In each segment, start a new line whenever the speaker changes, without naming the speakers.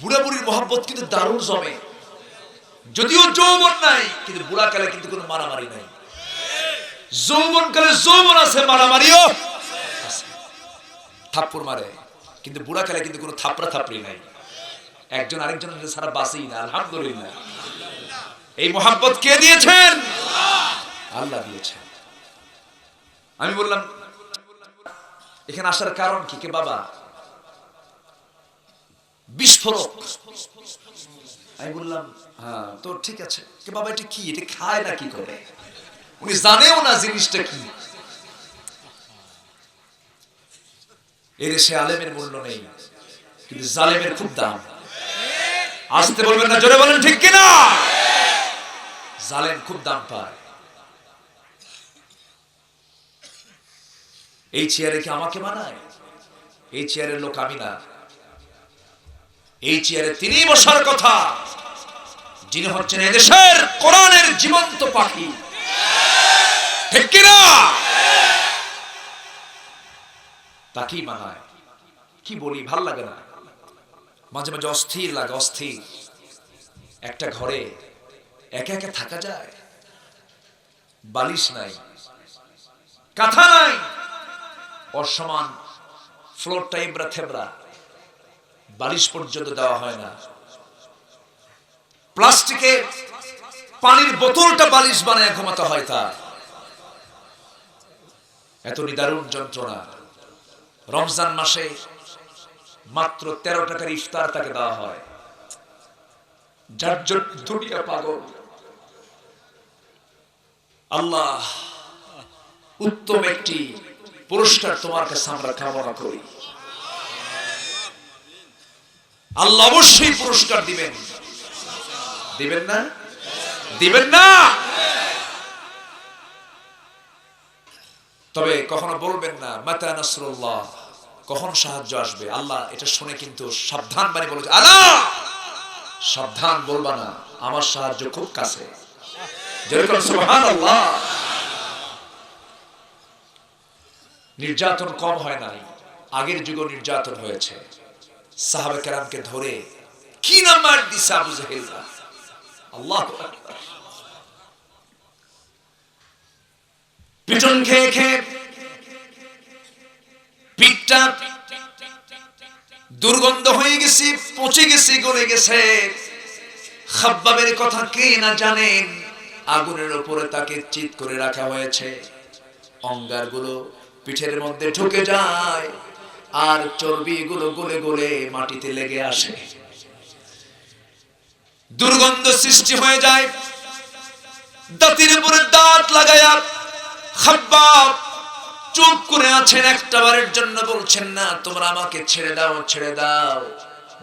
বুড়া বুড়ির মহব্বত কিন্তু দারুণ জমে, যদিও যৌবন নাই, কিন্তু বুড়াকালে কিন্তু কোনো মারামারি নাই। যৌবনকালে যৌবন আছে, মারামারিও আছে, থাপ্পড় মারে, কিন্তু বুড়াকালে কিন্তু কোনো থাপড়া থাপড়ি নাই, একজন আরেকজনের ছাড়া বাঁচেই না। আলহামদুলিল্লাহ, এই মহব্বত কে দিয়েছেন? আল্লাহ দিয়েছেন। আমি বললাম এখানে আসার কারণ কি? কে বাবা? বিস্ফোরক। আমি বললাম হ্যাঁ, তো ঠিক আছে। কে বাবা এটা কি? এটা খায় না কি করে? উনি জানেও না জিনিসটা কি। এর সে আলেমের মূল্য নেই, কিন্তু জালেমের খুব দাম। আসতে বলবেন না, জোরে বলেন ঠিক কিনা? জালেম খুব দাম পায়। এই চেয়ারে কি আমাকে মানায়? এই চেয়ারের লোক আমি না। এই চেয়ারে তিনি বসার কথা, যিনি হচ্ছেন এদেশের কোরআনের জীবন্ত পাখি, ঠিক কিনা? তাকেই মানায়। কি বলি, ভাল লাগে না, মাঝে মাঝে অস্থির লাগে, অস্থির। একটা ঘরে একা একা থাকা যায়? বালিশ নাই, কাঁথা নাই, অসমান ফ্লোরটা এবড়া থেবড়া, বালিশ পর্যন্ত দেওয়া হয় না। প্লাস্টিকে পানির বোতলটা বালিশ বানায় ঘুমাতে হয়। তার এত নিদারুণ যন্ত্রণা। রমজান মাসে মাত্র 13 টাকার ইফতার তাকে দেওয়া হয়। যার জন্য দুনিয়া পাগল। আল্লাহ উত্তম একটি পুরস্কার তোমার কাছে আমরা কামনা করি। আল্লাহ অবশ্যই পুরস্কার দিবেন। দিবেন না? দিবেন না? তবে কখনো বলবেন না মাতা নাসরুল্লাহ, কখন সাহায্য আসবে। আল্লাহ এটা শুনে কিন্তু সাবধান বাণী বলেছে, আল্লাহ সাবধান, বলবা না, আমার সাহায্য খুব কাছে। যেরকম সুবহানাল্লাহ। নির্যাতন কম হয় নাই, আগের যুগে নির্যাতন হয়েছে। সাহাবা কেরামকে ধরে কি না মার দিছে আবু জাহেল। আল্লাহু আকবার। পিটন খেয়ে খেয়ে পিঠটা দুর্গন্ধ হয়ে গেছে, পচে গেছে, গলে গেছে। খাব্বাবের কথা কে না জানেন। আগুনের উপরে তাকে চিৎ করে রাখা হয়েছে। অঙ্গারগুলো পিঠের মধ্যে ঢুকে যায়, আর চর্বিগুলো গলে গলে মাটিতে লেগে আসে। দুর্গন্ধ সৃষ্টি হয়ে যায়। দাঁতের উপরে দাঁত লাগায়া খাব্বাব চুপ করে আছেন, একটা বারের জন্য বলছেন না তোমরা আমাকে ছেড়ে দাও, ছেড়ে দাও।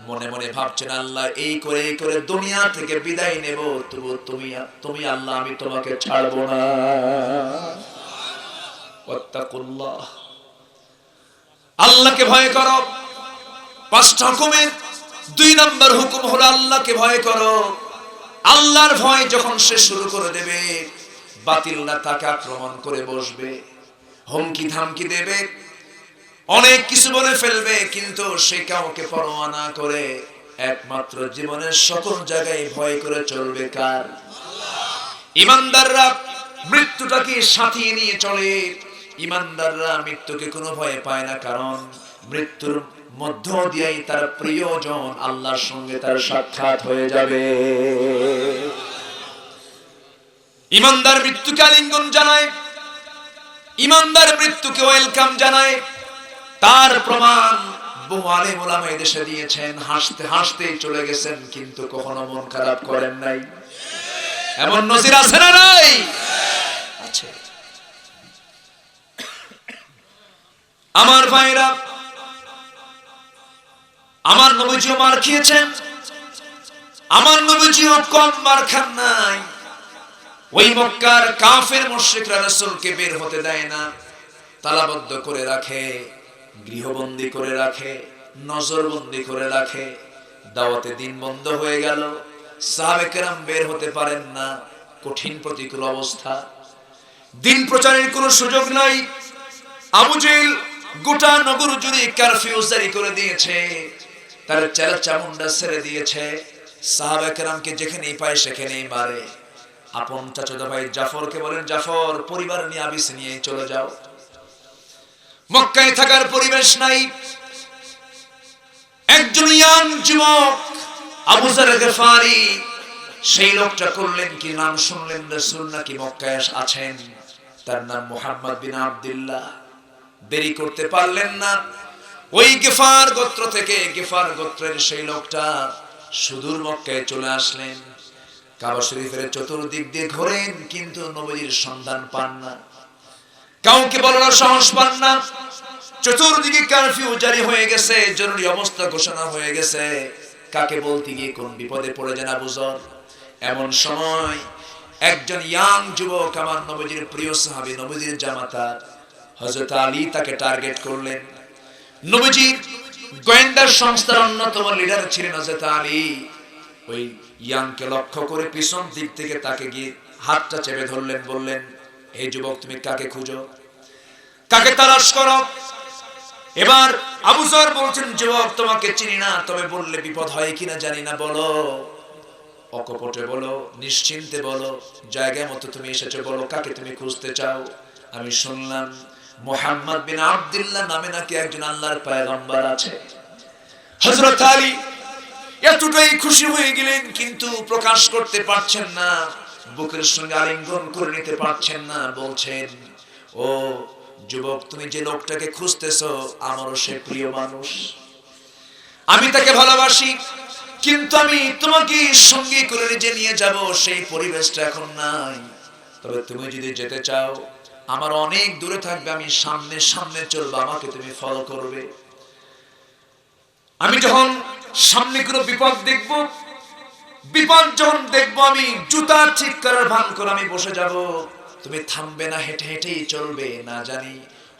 মনে মনে ভাবছেন আল্লাহ এই করে দুনিয়া থেকে বিদায় নেব, তবু তুমি আল্লাহ আমি তোমাকে ছাড়বো না। ওয়াত্তাকুল্লাহ, আল্লাহকে ভয় করো। 5টা হুকুমের 2 নম্বর হুকুম হলো আল্লাহকে ভয় করো। আল্লাহর ভয় যখন সে শুরু করে দেবে, বাতিলরা তাকে আক্রমণ করে বসবে, হুমকি ধামকি দেবে, অনেক কিছু বলে ফেলবে, কিন্তু সে কাউকে পরোয়া না করে একমাত্র জীবনের সকল জায়গায় ভয় করে চলবে কার? ঈমানদাররা মৃত্যুটাকে সাথিয়ে নিয়ে চলে। ঈমানদাররা মৃত্যুকে কোনো ভয় পায় না, কারণ মৃত্যুর মধ্য দিয়েই তার প্রিয়জন আল্লাহর সঙ্গে তার সাক্ষাৎ হয়ে যাবে। ঈমানদার মৃত্যুকে আলিঙ্গন জানায়, ঈমানদার মৃত্যুকে ওয়েলকাম জানায়। তার প্রমাণ বহু আলেম ওলামা এদেশে দিয়েছেন। হাসতে হাসতে চলে গেছেন, কিন্তু কখনো মন খারাপ করেন নাই। এমন নজির আছে না নাই? আছে। আমার ভাইরা, আমার নবীজিও মার খেয়েছেন, আমার নবীজিও কম মার খান নাই। ওই মক্কার কাফের মুশরিকরা রাসূলকে বের হতে দেয় না, তালাবদ্ধ করে রাখে, গৃহবন্দী করে রাখে, নজরবন্দী করে রাখে। দাওয়াতে দিন বন্ধ হয়ে গেল, সাহাবে কেরাম বের হতে পারেন না, কঠিন প্রতিকূল অবস্থা, দিন প্রচারের কোনো সুযোগ নাই। আবু জেহেল গোটা নগর জুড়ে কারফিউ জারি করে দিয়েছে। তার চেলা চামুন্ডা ছেড়ে দিয়েছে, সাহাবায়ে কেরামকে যেখানেই পায় সেখানেই মারে। আপন চাচাতো ভাই জাফরকে বলেন, জাফর পরিবার নিয়ে আবিসিনিয়ায় চলে যাও, মক্কায় থাকার পরিবেশ নাই। একজন ইয়াং যুবক আবু যর গফারি, সেই লোকটা করলেন কি, নাম শুনলেন রাসূল নাকি মক্কায় আছেন, তার নাম মুহাম্মদ বিন আব্দুল্লাহ। দেরি করতে পারলেন না, ওই গিফার গোত্র থেকে, গিফার গোত্রের সেই লোকটা সুদূর মক্কায় চলে আসলেন। কাবা শরীফের চতুর্দিক দিয়ে ঘোরেন, কিন্তু নবীর সন্ধান পান না, কাউকে বলার সাহস পান না। চতুর্দিকে কারফিউ জারি হয়ে গেছে, জরুরি অবস্থা ঘোষণা হয়ে গেছে। কাকে বলতে গিয়ে কোন বিপদে পড়ে যান আবু যর। এমন সময় একজন ইয়াং যুবক, আমার নবীজির প্রিয় সাহাবী, নবীজির জামাতা হযরত আলী, তাকে টার্গেট করলেন। নবীজির গোয়েন্দা সংস্থার অন্যতম লিডার ছিলেন হযরত আলী। ওই ইয়াংকে লক্ষ্য করে পিছন দিক থেকে তাকে গিয়ে হাতটা চেপে ধরলেন, বললেন, এই যুবক তুমি কাকে খুঁজো, কাকে তালাশ করো? এবার আবু যর বলছেন, যুবক তোমাকে চিনি না, তবে বললে বিপদ হয় কিনা জানি না, বলো, অকপটে বলো, নিশ্চিন্তে বলো, জায়গা মতো তুমি এসেছো, বলো কাকে তুমি খুঁজতে চাও। আমি শুনলাম মুহাম্মদ বিন আব্দুল্লাহ নামে নাকি একজন আল্লাহর পয়গম্বর আছে। হযরত আলী এতটাই খুশি হয়ে গেলেন, কিন্তু প্রকাশ করতে পারছেন না, বুকের সঙ্গে আলিঙ্গন করে নিতে পারছেন না। বলছেন, ও যুবক, তুমি যে লোকটাকে খুঁজতেছো আমারও সে প্রিয় মানুষ, আমি তাকে ভালোবাসি, কিন্তু আমি তোমাকে সঙ্গী করে নিজে নিয়ে যাব, সেই পরিবেশটা এখন নাই। তবে তুমি যদি যেতে চাও, আমার অনেক দূরে থাকবে, আমি সামনে সামনে চলবো, আমাকে তুমি ফলো করবে। আমি যখন সামনে কোনো বিপদ দেখব, বিপদ যখন দেখবো, আমি জুতা ঠিক করার ভান করে আমি বসে যাব, তুমি থামবে না, হেঁটে হেঁটেই চলবে। না জানি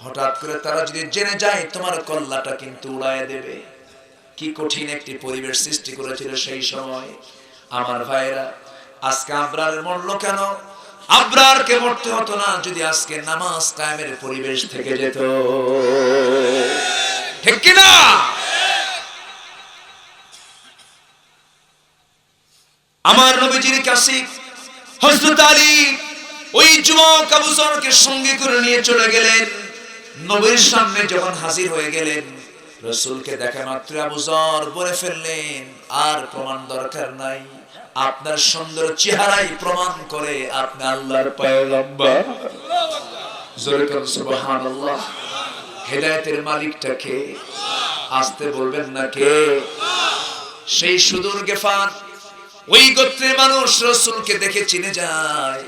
হঠাৎ করে তারা যদি জেনে যায়, তোমার কল্লাটা কিন্তু উড়ায় দেবে। কি কঠিন একটি পরিবেশ সৃষ্টি করেছিল সেই সময়। আমার ভাইরা, আজকে আবরার মরল কেন? আবরারকে মরতে হতো না যদি আজকে নামাজ কায়েমের পরিবেশ থেকে যেত, ঠিক কি না? আমার নবীজির কাছে হযরত আলী ওই যুবক আবু যরকে সঙ্গে করে নিয়ে চলে গেলেন। নবীর সামনে যখন হাজির হয়ে গেলেন, রাসূলকে দেখা মাত্র আবু যর বলে ফেললেন, আর প্রমাণ দরকার নাই, আপনার সুন্দর চেহারাই প্রমাণ করে আপনি আল্লাহর পয়গম্বর। জোরে বলুন সুবহানাল্লাহ। হেদায়েতের মালিকটা কে? আসতে বলবেন না কে? সেই সুদূর গিফার, ওই গোত্রের মানুষ রাসূলকে দেখে চিনে যায়,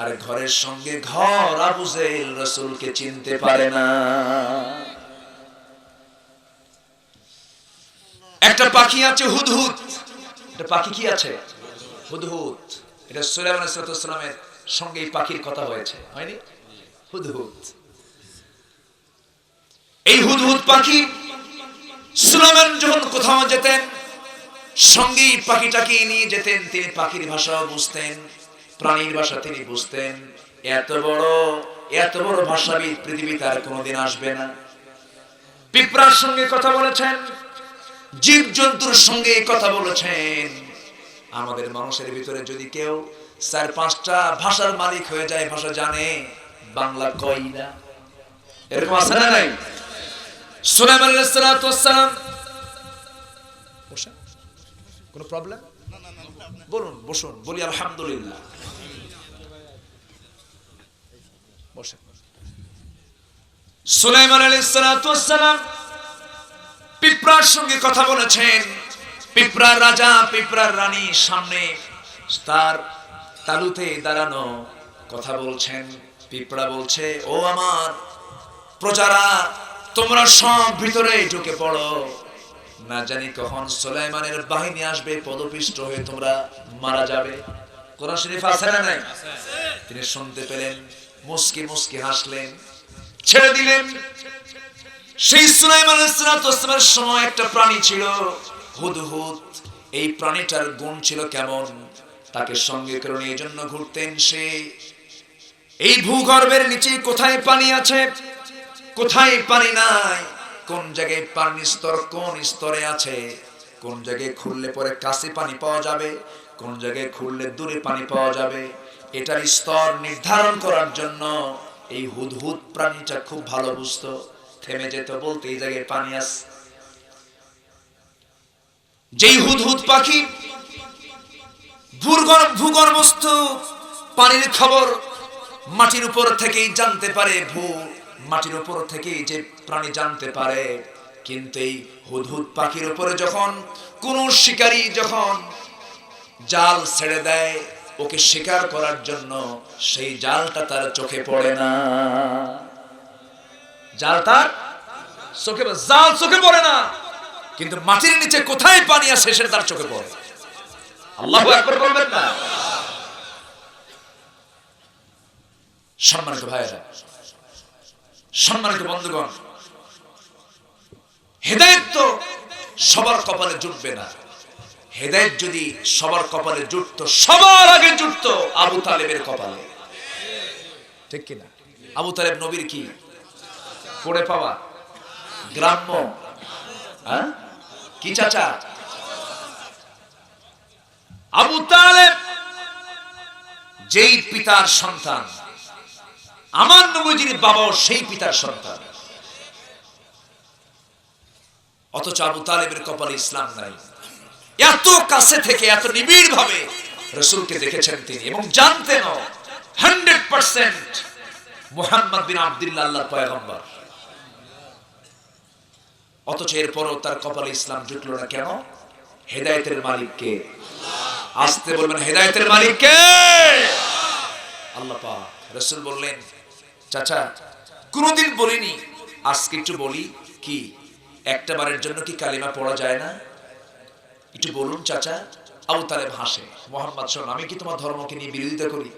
আর ঘরের সঙ্গে ঘর, আবু জেহেল রাসূলকে চিনতে পারে না। একটা পাখি আছে হুদহুদ, একটা পাখি কি আছে? হুদহুদ। এটা সুলাইমান আলাইহিস সালামের সঙ্গে এই পাখির কথা হয়েছে, হয়নি? হুদহুদ। এই হুদহুদ পাখি সুলাইমান যখন কোথাও যেতেন, সঙ্গে পাখিটাকে নিয়ে যেতেন। তিনি পাখির ভাষাও বুঝতেন, প্রাণীর ভাষা তিনি বুঝতেন। এত বড় ভাষাবিদ পৃথিবীতে আর কোনোদিন আসবে না। পিঁপড়ার সঙ্গে কথা বলেছেন, জীব জন্তুর সঙ্গে কথা বলেছেন। আমাদের মানুষের ভিতরে যদি কেউ 4-5টা ভাষার মালিক হয়ে যায়, ভাষা জানে, বাংলা কই না, এরকম আছে না নাই? সুলাইমান আলাইহিস সালাম, কোনো প্রবলেম? বলুন, বসুন, বলি আলহামদুলিল্লাহ। বসেন। সুলাইমান আলাইহিস সালাম পিঁপড়ার সঙ্গে কথা বলেছেন। পিঁপড়ার রাজা, পিঁপড়ার রানী সামনে তার তালুতে দাঁড়ানো, কথা বলছেন। পিঁপড়া বলছে, ও আমার প্রজারা, তোমরা সব ভিতরে ঢুকে পড়ো, না জানি কখন সুলাইমানের বাহিনী আসবে, পদপিষ্ট হয়ে তোমরা মারা যাবে। কোরআন শরীফ আছে না নাই? তিনি শুনতে পেলেন, মুস্কি মুস্কি হাসলেন, ছেড়ে দিলেন। সেই সুলাইমান আলাইহিস সালামের সময় একটা প্রাণী ছিল হুদহুদ। এই প্রাণীটার গুণ ছিল কেমন? তাকে সঙ্গে করে নিয়ে জন্য ঘুরতেন সে। এই ভূগর্ভের নিচে কোথায় পানি আছে, কোথায় পানি নাই, কোন জায়গায় পানির স্তর কোন স্তরে আছে, কোন জায়গায় খুললে পরে কাছে পানি পাওয়া যাবে, কোন জায়গায় খুললে দূরে পানি পাওয়া যাবে, এটার স্তর নির্ধারণ করার জন্য এই হুদহুদ প্রাণীটা খুব ভালো বুঝতো। থেমে যেত, বলতে এই জায়গায় পানি আছে। যেই হুদহুদ পাখি ভূগর্ভস্থ পানির খবর মাটির উপর থেকেই জানতে পারে, মাটির উপর থেকেই যে প্রাণী জানতে পারে, কিন্তু এই হুদহুদ পাখির উপরে যখন কোন শিকারী যখন জাল ছেড়ে দেয় ওকে শিকার করার জন্য, সেই জালটা তার চোখে পড়ে না। জাল চোখে পড়ে না, কিন্তু মাটির নিচে কোথায় পানি আছে সেটা তার চোখে পড়ে। আল্লাহু আকবার বলবেন না? সম্মানিত ভাইরা, সম্মানিত বন্ধুগণ, হেদায়েত তো সবার কপালে জুটবে না। হেদায়েত যদি সবার কপালে জুটতো, সবার আগে জুটতো আবু তালেবের কপালে, ঠিক কিনা? আবু তালেব নবীর কি করে পাওয়া গ্রাম্য, কি চাচা? আবু তালেব যেই পিতার সন্তান, আমার নবীজির বাবাও সেই পিতার সন্তান, অথচ আবু তালেবের কপালে ইসলাম নাই। এত কাছে থেকে এত নিবিড় ভাবে রাসূলকে দেখেছেন তিনি এবং জানতেন 100% মুহাম্মদ বিন আব্দুল্লাহ আল্লাহর পয়গম্বর। অথচ এরপরও তার কপালে ইসলাম জুটলো না কেন? হেদায়েতের মালিক কে? আসতে বলবেন, হেদায়েতের মালিক কে? আল্লাহ পাক। রাসূল বললেন, চাচা কোনদিন বলিনি, আজকে একটু বলি। কি? একটা বারের জন্য কি কালিমা পড়া যায় না? একটু বলুন চাচা। আবু তালেব হাসে, মোহাম্মদ শোন, আমি কি তোমার ধর্মকে নিয়ে বিরোধিতা করি?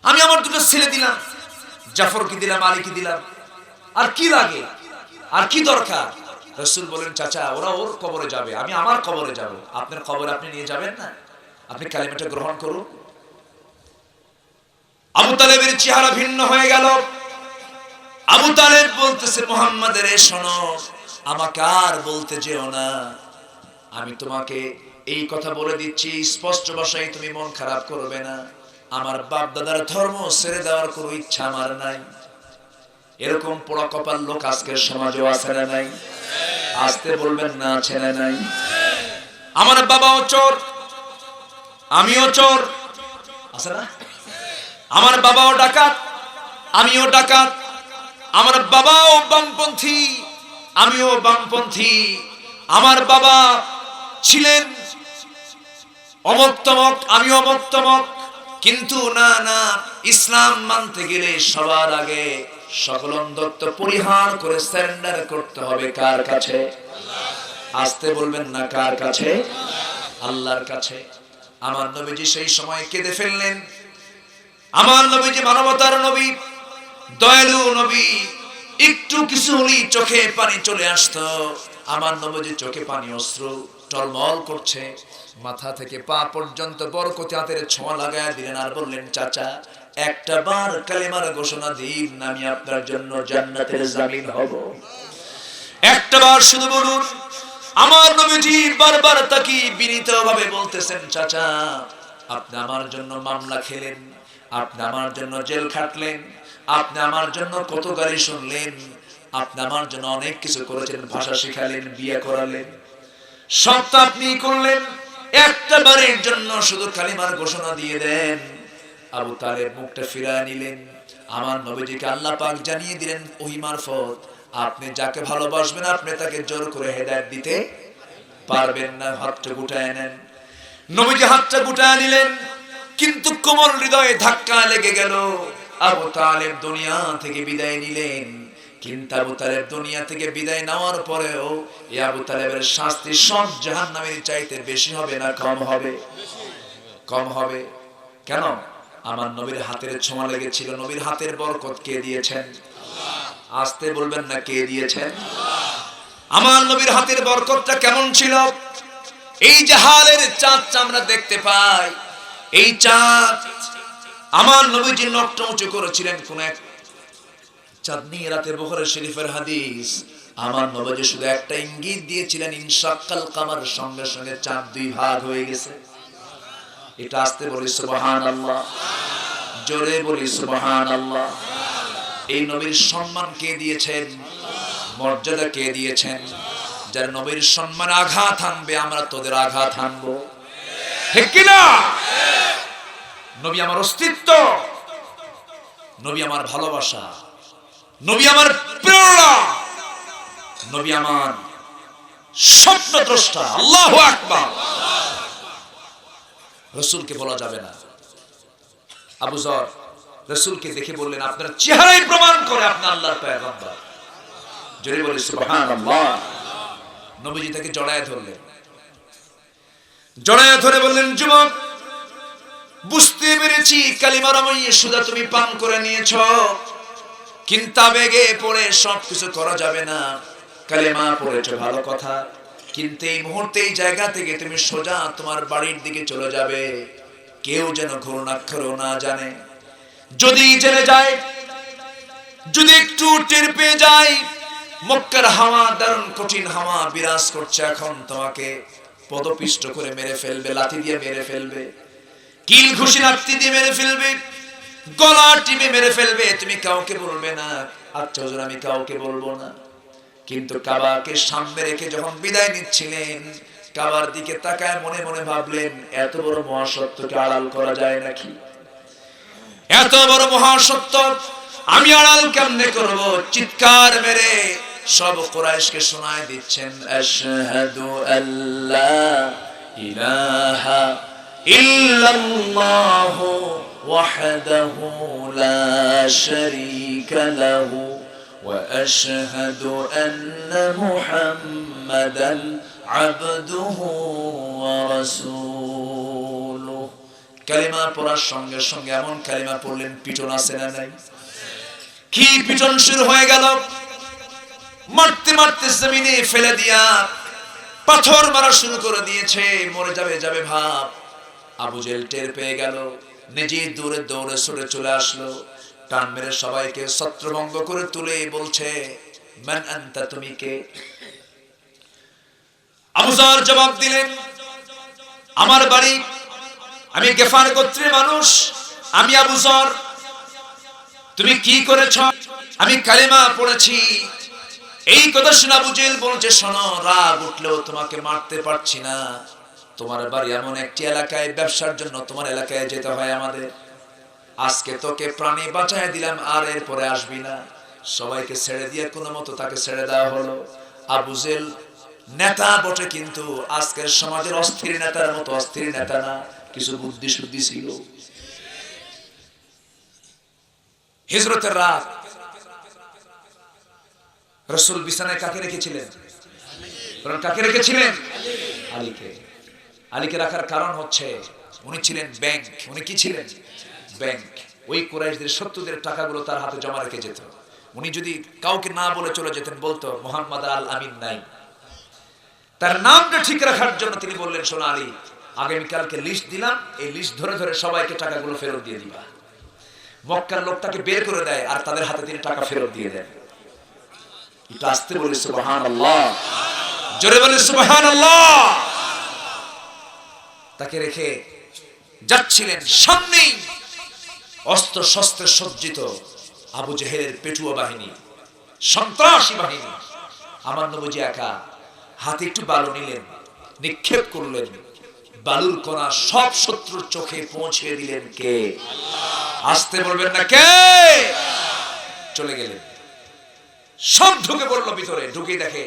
আমি আমার দুটো ছেলে দিলাম, জাফরকে দিলাম, আলীকে দিলাম, আর কি লাগে, আর কি দরকার? রাসূল বলেন, চাচা ওরা ওর কবরে যাবে, আমি আমার কবরে যাব, আপনার কবরে আপনি নিয়ে যাবেন না? আপনি কালিমাটা গ্রহণ করুন। আবু তালেবের চেহারা ভিন্ন হয়ে গেল। আবু তালেব বলতেছে, মুহাম্মাদের শোনো, আমাকে আর বলতে যেও না, আমি তোমাকে এই কথা বলে দিচ্ছি স্পষ্ট ভাষায়, তুমি মন খারাপ করবে না। আমার বাপ দাদার ধর্ম ছেড়ে দেওয়ার কোনো ইচ্ছা আমার নাই। এরকম পোড়া কপাল লোক আজকের সমাজেও আছে না নাই? আসতে বলবেন না, আছে না নাই? আমার বাবাও চোর, আমিও চোর, আছে না? আমার বাবাও ডাকাত, আমিও ডাকাত। আমার বাবাও বামপন্থী, আমিও বামপন্থী। আমার বাবা ছিলেন অমক তমক, আমিও অমক তমক। কিন্তু না না, ইসলাম মানতে গেলে সবার আগে সকল অন্ধত্ব পরিহার করে সারেন্ডার করতে হবে কার কাছে? আসতে বলবেন না, কার কাছে? আল্লাহর কাছে। আমার নবীজি সেই সময় কেঁদে ফেললেন। আমার নবীজি মানবতার নবী, দয়ালু নবী, একটু কিছু হলেই চোখে পানি চলে আসতো। আমার নবীজি চোখে পানি, অশ্রু টলমল করছে, মাথা থেকে পা পর্যন্ত বরকতি হাতের ছোঁয়া লাগায় দিলেন আর বললেন, চাচা একটা বার কালেমার ঘোষণা দিন, আমি আপনার জন্য জান্নাতের জামিন হব। একটা বার শুধু বলুন। আমার নবীজি বারবার তাকে বিনীতভাবে বলতেছেন, চাচা আপনি আমার জন্য মামলা খেলেন, আপনি আমার জন্য জেল খাটলেন, আপনি আমার জন্য কত গালি শুনলেন, আপনি আমার জন্য অনেক কিছু করেছেন, ভাষা শিখালেন, বিয়ে করালেন, সব তো আপনি করলেন। একটা বারের জন্য শুধু কালিমার ঘোষণা দিয়ে দেন। আবু তালেব মুখটা ফিরিয়ে নিলেন। আমার নবীজিকে আল্লাহ পাক জানিয়ে দিলেন ওহী মারফত, আপনি যাকে ভালোবাসবেন আপনি তাকে জোর করে হেদায়েত দিতে পারবেন না। হাতটা গুটায় নেন। নবীজি হাতটা গুটায় নিলেন, কিন্তু কোমল হৃদয়ে ধাক্কা লেগে গেল। আবু তালেব দুনিয়া থেকে বিদায় নিলেন। কিন্তু আবু তালেব দুনিয়া থেকে বিদায় নেওয়ার পরেও এই আবু তালেবের শাস্তি সব জাহান্নামের চাইতে বেশি হবে না কম হবে? কম হবে। কেন? আমার নবীর হাতের ছোঁয়া লেগেছিল। নবীর হাতের বরকত কে দিয়েছেন? আসতে বলবেন না, কে দিয়েছেন? আমার নবীর হাতের বরকতটা কেমন ছিল? এই যে হালের চাঁদ আমরা দেখতে পাই, এই চাঁদ আমার নবীজি নকটা উঁচু করেছিলেন কোন এক চাঁদনি রাতে। বুখারী শরীফের হাদিস, আমার নবী শুধু একটা ইঙ্গিত দিয়েছিলেন, ইনশাক্কাল কামার, সঙ্গে সঙ্গে চাঁদ দুই ভাগ হয়ে গেছে। এটা আস্তে বলি সুবহানাল্লাহ, জোরে বলি সুবহানাল্লাহ। এই নবীর সম্মান কে দিয়েছেন? মর্যাদা কে দিয়েছেন? যারা নবীর সম্মানে আঘাত আনবে, আমরা তোদের আঘাত আনবো, ঠিক কিনা? নবী আমার অস্তিত্ব, নবী আমার ভালোবাসা, নবী আমার প্রেরণা, নবী আমার স্বপ্নদ্রষ্টা। আল্লাহু আকবার। রাসূলকে বলা যাবে না। আবু যর রাসূলকে দেখে বললেন, আপনার চেহারাই প্রমাণ করে আপনি আল্লাহর পয়গম্বর। জোরে বলি সুবহানাল্লাহ। নবীজি তাকে জড়ায় ধরলেন, জড়ায় ধরে বললেন, যুবক, বুঝতে পেরেছি কালিমার আময়ে সুদা তুমি পান করে নিয়েছো, কিন্তু আবেগে পড়ে সবকিছু করা যাবে না। কালেমা পড়েছো ভালো কথা, কিন্তু এই মুহূর্তে এই জায়গা থেকে তুমি সোজা তোমার বাড়ির দিকে চলে যাবে। কেউ যেন ঘূর্ণাক্ষরও না জানে। যদি জেনে যায়, যদি একটু টের পেয়ে যায়, মক্কার হাওয়া দারুণ কঠিন হাওয়া বিরাজ করছে, এখন তোমাকে পদপিষ্ট করে মেরে ফেলবে, লাথি দিয়ে মেরে ফেলবে, কিল ঘুষি লাথি দিয়ে মেরে ফেলবে, গলা টিপে মেরে ফেলবে। তুমি কাউকে বলবে না, আচ্ছা হুজুর আমি কাউকে বলবো না। কিন্তু কাবাকে সামনে রেখে যখন বিদায় নিচ্ছিলেন, কাবার দিকে তাকায় মনে মনে ভাবলেন, এত বড় মহাসত্যকে আড়াল করা যায় নাকি? এত বড় মহাসত্য আমি আড়াল কেমনে করব? চিৎকার মেরে সব কুরাইশকে শোনায় দিচ্ছেন, আশহাদু আল্লা ইলাহা ইল্লাল্লাহু ওয়াহদাহু লা শারীকা লাহু ওয়া আশহাদু আন্না মুহাম্মাদান আবদুহু ওয়া রাসূলুহু। কালিমা পড়ার সঙ্গে সঙ্গে এমন কালিমা পড়লেন, পিটন আছে না নাই? কি পিটন শুরু হয়ে গেল! মারতে মারতে জমিনে ফেলে দিয়া পাথর মারা শুরু করে দিয়েছে, মরে যাবে যাবে ভাব। আবু জেহেল টের পেয়ে গেল, নিজে দূরে দৌড়ে সরে চলে আসলো, টান মেরে সবাইকে ছত্রভঙ্গ করে তুলে বলছে, মান আনতা, তুমি কে? আবু যর জবাব দিলেন, আমার বাড়ি, আমি গেফার গোত্রের মানুষ, আমি আবু যর। তুমি কি করেছ? আমি কালেমা পড়েছি। এই কথা শুনে আবু জেহেল বলছে, শোনো, রাগ উঠলেও তোমাকে মারতে পারছি না। তোমার বাড়ি এমন একটি এলাকায়, ব্যবসার জন্য তোমার এলাকায় যেতে হয় আমাদের। আজকে তোকে প্রাণে বাঁচায় দিলাম, আর এরপরে আসবি না। সবাইকে ছেড়ে দিয়ে কোনো মতো তাকে ছেড়ে দেওয়া হলো। আবু জেহেল নেতা বটে, কিন্তু আজকের সমাজের অস্থির নেতার মতো অস্থির নেতা না, কিছু বুদ্ধি শুদ্ধি ছিল। হিজরতের রাত, রাসূল বিছানায় কাকে রেখেছিলেন? কাকে রেখেছিলেন? আলীকে। আলীকে রাখার কারণ হচ্ছে, উনি ছিলেন ব্যাংক। উনি কি ছিলেন? ব্যাংক। ওই কুরাইশদের শত্রুদের টাকাগুলো তার হাতে জমা রেখে যেত। উনি যদি কাউকে না বলে চলে যেতেন, বলতো মোহাম্মদ আল আমিন নাই। তার নামটা ঠিক রাখার জন্য তিনি বললেন, শোনো আলী, আগামীকালকে লিস্ট দিলাম, এই লিস্ট ধরে ধরে সবাইকে টাকাগুলো ফেরত দিয়ে দিবা। মক্কার লোকটাকে বের করে দেয়, আর তাদের হাতে তিনি টাকা ফেরত দিয়ে দেন। এটা আসতে বলি সুবহানাল্লাহ, জোরে বলি সুবহানাল্লাহ। তাকে রেখে যাচ্ছিলেন, সামনেই অস্ত্র শস্ত্রে সজ্জিত আবু জেহেলের পেটুয়া বাহিনী, সন্ত্রাসী বাহিনী। আমার নবীজি একা, হাতে একটু বালু নিলেন, নিক্ষেপ করলেন, বালুর কণা সব শত্রুর চোখে পৌঁছে দিলেন কে? আসতে বলবেন না, কে? চলে গেলেন, সব ঢুকে পড়লো ভিতরে। ঢুকে দেখে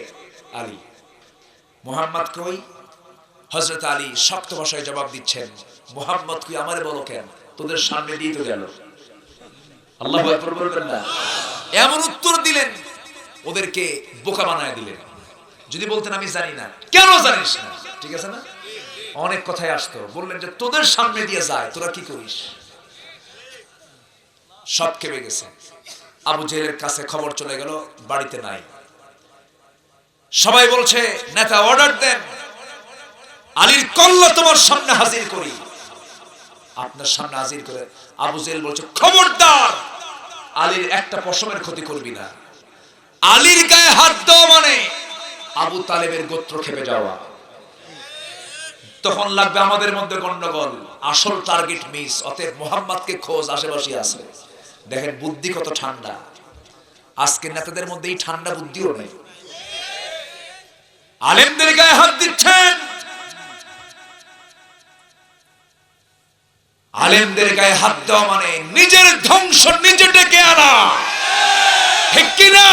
আলী। মুহাম্মদ কই? হযরত আলী শক্ত ভাষায় জবাব দিচ্ছেন, মুহাম্মদ কই? আমারে বলো কেন? তোদের সামনে দিয়ে তো গেল। আল্লাহু আকবার বলবেন না? এমন উত্তর দিলেন, ওদেরকে বোকা বানায় দিলেন। যদি বলতেন আমি জানি না, কেন জানিস না, ঠিক আছে না, অনেক কথাই আসতো। বললেন যে তোদের সামনে দিয়ে যায়, তোরা কি করিস? সব কেঁপে গেছে। আবু জেহেলের কাছে খবর চলে গেল, বাড়িতে নাই। সবাই বলছে, নেতা অর্ডার দেন, আলীর কল্লা তোমার সামনে হাজির করি। আপনার সামনে হাজির করে আবু জেহেল বলছে, খবরদার, আলীর একটা পশমের ক্ষতি করবি না। আলীর গায়ে হাত দেওয়া মানে আবু তালেবের গোত্র খেপে যাওয়া। তখন লাগবে আমাদের মধ্যে গন্ডগোল, আসল টার্গেট মিস। অতএব মুহাম্মদকে খোঁজ আশেপাশে আছে। দেখেন বুদ্ধি কত ঠান্ডা। আজকে নেতাদের মধ্যে এই ঠান্ডা বুদ্ধিও নেই। আলেমদের গায়ে হাত দিচ্ছেন, আলেমদের গায়ে হাত দেওয়া মানে নিজের ধ্বংস নিজে ডেকে আনা, ঠিক কিনা?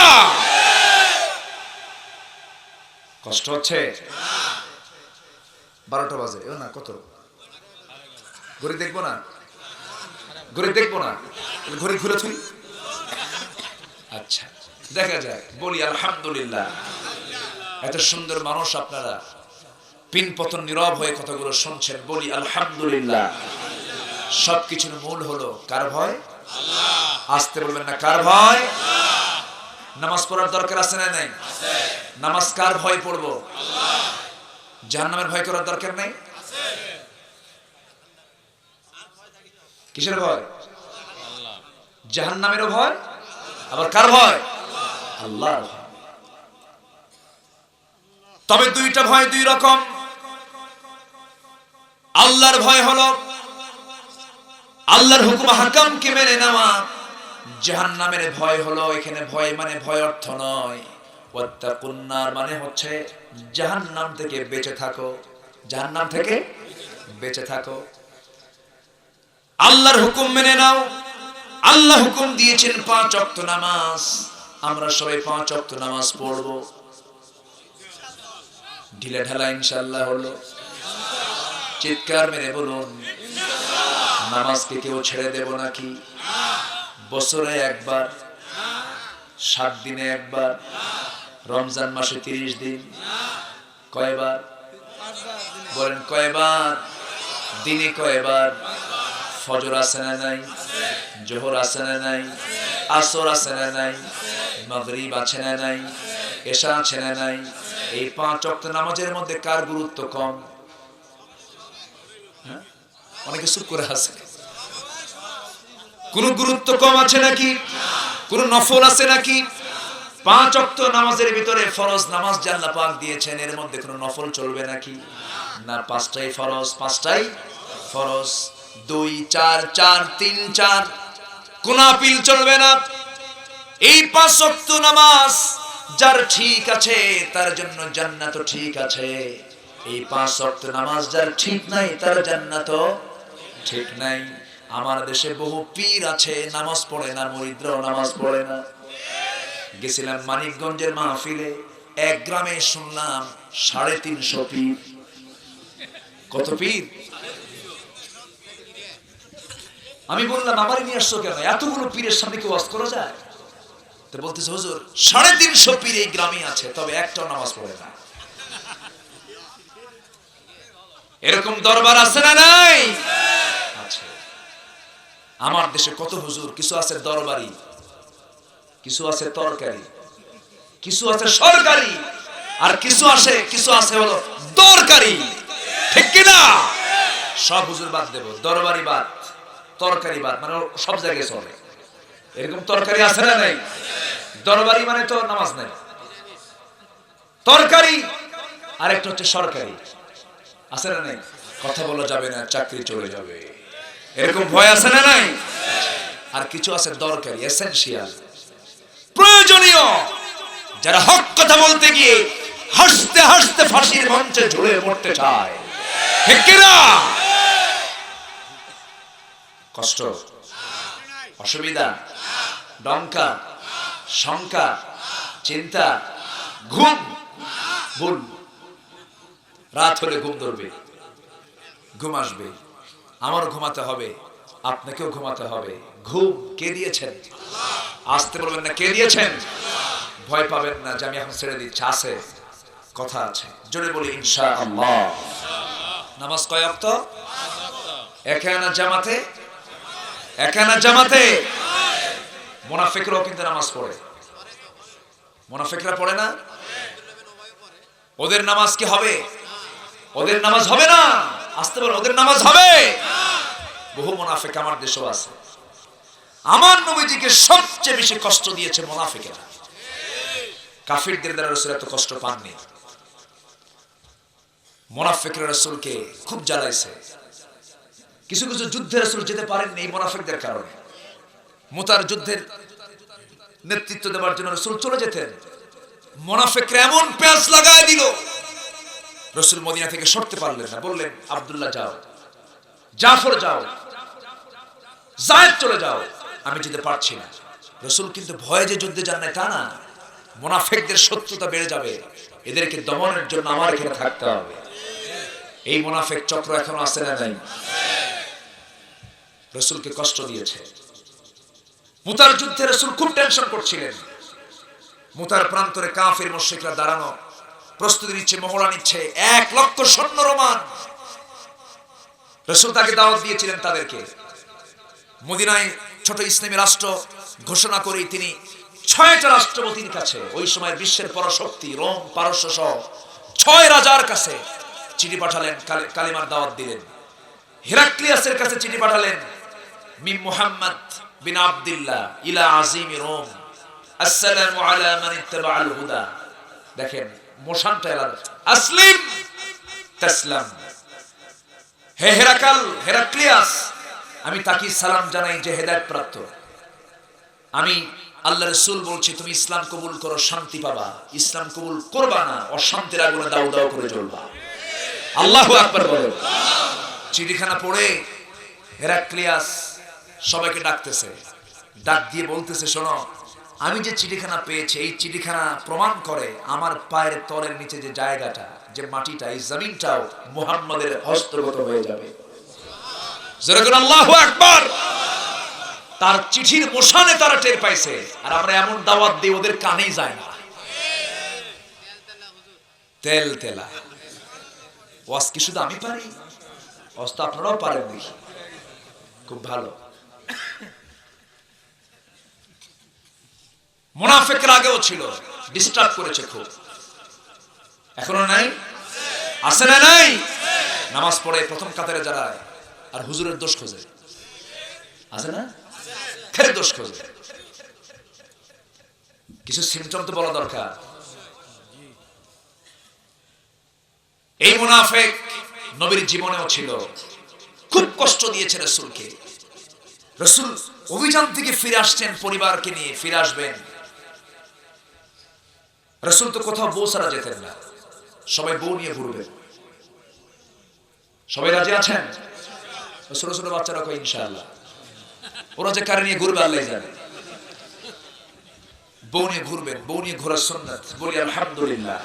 কষ্ট হচ্ছে? 12টা বাজে না, কত ঘড়ি দেখবো না, ঘড়ি দেখবো না, ঘড়ি ঘুরে থুই। আচ্ছা দেখা যায়। বলি আলহামদুলিল্লাহ। এত সুন্দর মানুষ আপনারা পিন পতন নীরব হয়ে কথাগুলো শুনছেন। বলি আলহামদুলিল্লাহ। সবকিছুর মূল হলো কার ভয়? আসতে বলবেন না, কার ভয়? নামাজ পড়ার দরকার আছে না নাই? নামাজ কার ভয় পড়বো? জাহান্নামের ভয় করার দরকার নেই? কিসের ভয়? জাহান্নামেরও ভয়। আবার কার ভয়? আল্লাহর ভয়। তবে দুইটা ভয় দুই রকম। আল্লাহর ভয় হলো আল্লাহর হুকুম হাকামকে মেনে নেওয়া। জাহান্নামের ভয় হলো, এখানে ভয় মানে ভয় অর্থ নয়, ওয়াত্তাকুন নার মানে হচ্ছে জাহান্নাম থেকে বেঁচে থাকো, জাহান্নাম থেকে বেঁচে থাকো। আল্লাহর হুকুম মেনে নাও। আল্লাহ হুকুম দিয়েছেন 5 ওয়াক্ত নামাজ। আমরা সবাই 5 ওয়াক্ত নামাজ পড়ব। ঢিলা ঢালা ইনশাআল্লাহ হলো। চিৎকার মেরে বলুন ইনশাআল্লাহ। নামাজকে কেউ ছেড়ে দেব নাকি? বছরে একবার, 7 দিনে একবার, রমজান মাসে 30 দিন, কয়বার বলেন? কয়বার দিনে? কয়বার? ফজর আছে না নাই? জোহর আছে না নাই? আসর আছে না নাই? মাগরিব আছে না নাই? এশা আছে না নাই? এই 5 ওয়াক্ত নামাজের মধ্যে কার গুরুত্ব কম? অনেকে চুপ করে আছে। কোন গুরুত্ব কম আছে নাকি? কোন নফল আছে নাকি? 5 ওয়াক্ত নামাজের ভিতরে ফরজ নামাজ যে আল্লাহ পাক দিয়েছেন, এর মধ্যে কোনো নফল চলবে নাকি? না, 5টাই ফরজ, 5টাই ফরজ। 2 4 4 3 4 কোন আপিল চলবে না। এই 5 ওয়াক্ত নামাজ যার ঠিক আছে তার জন্য জান্নাত ঠিক আছে। এই 5 ওয়াক্ত নামাজ যার ঠিক নাই তার জান্নাত ঠিক নাই। আমার দেশে বহু পীর আছে, নামাজ পড়ে না, মুরিদরাও নামাজ পড়ে না। গেছিলাম মানিকগঞ্জের মাহফিলে, এক গ্রামে শুনলাম 350 পীর। কত পীর? আমি বললাম আমারই নিয়ে আসছো কেন? এতগুলো পীরের সামনে কি ওয়াজ করা যায়? তো বলতেছে হুজুর 350 পীর এই গ্রামে আছে, তবে একটাও নামাজ পড়ে না। এরকম দরবার আছে না নাই? আছে। আমার দেশে কত হুজুর, কিছু আছে দরবারি, কিছু আছে তরকারি, কিছু আছে সরকারি, আর কিছু আছে হলো দরকারি, ঠিক কি না? সব হুজুর বাদ দেব, দরবারি বাদ, তরকারি বাদ, মানে সব জায়গায় চলে। এরকম তরকারি আছে না নাই? দরবারি মানে তো নামাজ নাই, তরকারি আর একটা হচ্ছে সরকারি, আছে না নাই? কথা বলা যাবে না, চাকরি চলে যাবে, এরকম ভয় আছে না নাই? আর কিছু আছে দরকারি, এসেনশিয়াল, প্রয়োজনীয়, যারা হক কথা বলতে গিয়ে হাসতে হাসতে ফাঁসির মঞ্চে ঝুলে পড়তে চায়, ঠিক কি না? কষ্ট, অসুবিধা, ডঙ্কা, শঙ্কা, চিন্তা, ঘুম, ভুল, রাত হলে ঘুম ধরবে, ঘুম আসবে, আমার ঘুমাতে হবে, আপনাকেও ঘুমাতে হবে। ঘুম কে দিয়েছেন? আসতে বলবেন না, কে দিয়েছেন? ভয় পাবেন না যে আমি এখন ছেড়ে দিচ্ছি, আছে, কথা আছে, জোরে বলি ইনশাআল্লাহ। নামাজ কয় ওয়াক্ত? একানা জামাতে, একানা জামাতে। মুনাফিকরাও কিন্তু নামাজ পড়ে। মুনাফিকরা পড়ে না? ওদের নামাজ কি হবে? ওদের নামাজ হবে না। আসতে বলো, ওদের নামাজ হবে। বহু মুনাফিক আমার দেশেও আছে। আমার নবীজিকে সবচেয়ে বেশি কষ্ট দিয়েছে মুনাফিকেরা। কাফিরদের দ্বারা রাসূল এত কষ্ট পাননি। মুনাফিকরা রাসূলকে খুব জ্বালাইছে। কিছু কিছু যুদ্ধে রাসূল যেতে পারেননি এই মুনাফিকদের কারণে। মুতার যুদ্ধের নেতৃত্ব দেওয়ার জন্য রাসূল চলে যেতেন, মুনাফিকরা এমন পেঁচ লাগায় দিল, রাসূল মদিনা থেকে সরতে পারলেন না। বললেন আব্দুল্লাহ যাও, জাফর যাও, যায়েদ চলে যাও, আমি যেতে পারছি না। রাসূল কিন্তু ভয়ে যে যুদ্ধে যান না তা না, মুনাফিকদের শত্রুতা বেড়ে যাবে, এদেরকে দমনের জন্য আমার এখানে থাকতে হবে। এই মুনাফিক চক্র এখনো আছে না নাই? রাসূলকে কষ্ট দিয়েছে। মুতার যুদ্ধে রাসূল খুব টেনশন করছিলেন। মুতার প্রান্তরে কাফির মুশরিকরা দাঁড়ানো, প্রস্তুতি নিচ্ছে, মহড়া নিচ্ছে, 1 লক্ষ সৈন্য রোমান। রাসূল তাকে দাওয়াত দিয়েছিলেন তাদেরকে। মদিনায় ছোট ইসলামী রাষ্ট্র ঘোষণা করে তিনি 6টা রাষ্ট্রপতির কাছে, ওই সময় বিশ্বের পরাশক্তি রোম পারস্য সহ 6 রাজার কাছে চিঠি পাঠালেন, কালিমার দাওয়াত দিলেন। হেরাক্লিয়াসের কাছে চিঠি পাঠালেন, মিন মুহাম্মদ বিন আব্দুল্লাহ ইলা আজিম রোম, আসসালামু আলা মান ইত্তাবাআল হুদা। দেখেন মোশনটা আলাদা, আসলিম তাসলাম। হে হেরাক্লিয়াস, আমি তাকে সালাম জানাই যে হেদায়েত প্রাপ্ত। আমি আল্লাহ রাসূল বলছি তুমি ইসলাম কবুল করো, শান্তি পাবা। ইসলাম কবুল করবা না, অশান্তির আগুনে দাউ দাউ করে জ্বলবা। আল্লাহু আকবার বলো। চিঠিখানা পড়ে হেরাক্লিয়াস সবাইকে ডাকতেছে, ডাক দিয়ে বলতেছে, শোনো, আমি যে চিঠিখানা পেয়েছি এই চিঠিখানা প্রমাণ করে আমার পায়ের তলের নিচে যে জায়গাটা, যে মাটিটা, এই জমিনটাও মুহাম্মাদের হস্তগত হয়ে যাবে। জোরে বলুন আল্লাহু আকবার। তার চিঠির মোশানে তারা টের পাইছে, আর আমরা এমন দাওয়াত দিই ওদের কানেই যায় না। তেল তেলা ওয়াজ কি শুধু আমি পারি? ওয়াজ তো আপনারাও পারেন দেখি, খুব ভালো। মুনাফিকরা আগেও ছিল, ডিস্টার্ব করেছে খুব, এখনো নাই? আছে না নাই? নামাজ পড়ে প্রথম কাতারে দাঁড়ায় আর হুজুরের দোষ খোঁজে, আছে না? খেরে দোষ খোঁজে। কিছু সিমটম তো বলা দরকার। এই মুনাফিক নবীর জীবনেও ছিল, খুব কষ্ট দিয়েছে রাসূলকে। রাসূল অভিযান থেকে ফিরে আসছেন, পরিবারকে নিয়ে ফিরে আসবেন। রাসূল তো কোথাও বউ ছাড়া যেতেন না, সবাই বউ নিয়ে ঘুরবেন। সবাই রাজি আছেন? ছোট ছোট বাচ্চারা কয় ইনশাআল্লাহ। ওরা যে কারে নিয়ে ঘুরবে আল্লাহই জানে। বউ নিয়ে ঘুরবেন, বউ নিয়ে ঘোরা সুন্নাত। বলি আলহামদুলিল্লাহ।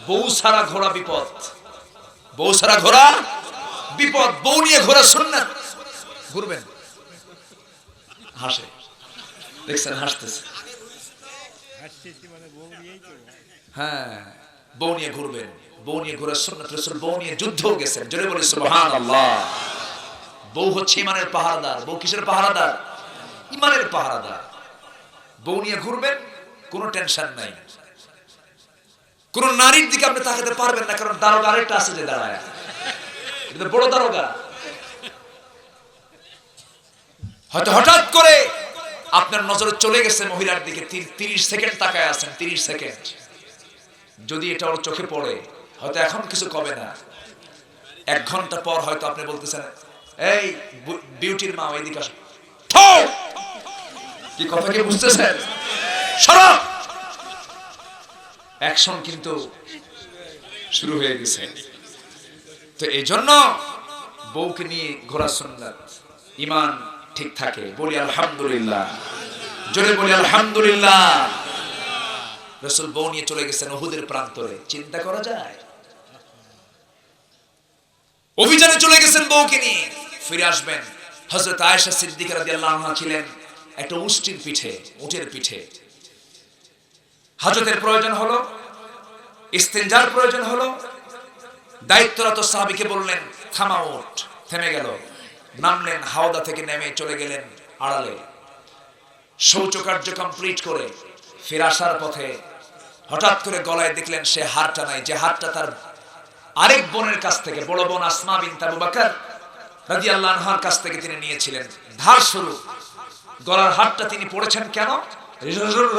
বউ ছাড়া ঘোরা বিপদ, বউ ছাড়া ঘোরা বিপদ, বউ নিয়ে ঘোরা সুন্নাত। ঘুরবেন। হাসে, দেখছেন হাসতেছে। হ্যাঁ, বউ নিয়ে ঘুরবেন, বউ নিয়ে ঘোরা সুন্নাত। রাসূল বউ নিয়ে যুদ্ধও গেছেন। জোরে বলি সুবহানাল্লাহ। বউ হচ্ছে ইমানের পাহারাদার। বউ কিসের পাহারাদার? ইমানের পাহারাদার। বউ নিয়ে ঘুরবেন, কোনো টেনশন নাই। কোন নারীর দিকে আপনি তাকাতে পারবেন না, কারণ দারোগা আরেকটা আছে যে দাঁড়ায়, এটা বড় দারোগা। হয়তো হঠাৎ করে আপনার নজরে চলে গেছে মহিলার দিকে, 30 সেকেন্ড তাকায় আছেন, 30 সেকেন্ড। যদি এটা ওর চোখে পড়ে, হয়তো এখন কিছু কবে না, 1 ঘন্টা পর হয়তো আপনি বলতেছেন, এই বিউটির মা এদিকে আসো। কি কথা কি বুঝতেছেন? সরো। অ্যাকশন কিন্তু শুরু হয়ে গেছে। তো এই জন্য বউকে নিয়ে ঘোরা সুন্নাত, ঈমান ঠিক থাকে। বলি আলহামদুলিল্লাহ, জোরে বলি আলহামদুলিল্লাহ। রাসূল বউ নিয়ে চলে গেছেন উহুদের প্রান্তরে। চিন্তা করা যায়? অভিযানে চলে গেছেন বউকে নিয়ে, ফিরে আসবেন। হযরত আয়েশা সিদ্দিকা রাদিয়াল্লাহু আনহা ছিলেন একটা উষ্টির পিঠে, উটের পিঠে। হাজতের প্রয়োজন হলো, ইস্তেনজার প্রয়োজন হলো, দায়িত্বরত সাহাবীকে বললেন থামাও উট, থেমে গেল। নামলেন, হাওদা থেকে নেমে চলে গেলেন আড়ালে। শৌচকার্য কমপ্লিট করে ফিরে আসার পথে হঠাৎ করে গলায় দেখলেন সে হারটা নাই, যে হারটা তার আরেক বোনের কাছ থেকে, বড় বোন আসমা বিনত আবু বকর রাদিয়াল্লাহু আনহার কাছ থেকে তিনি নিয়েছিলেন ধার স্বরূপ। গলার হারটা তিনি পড়েছেন কেন?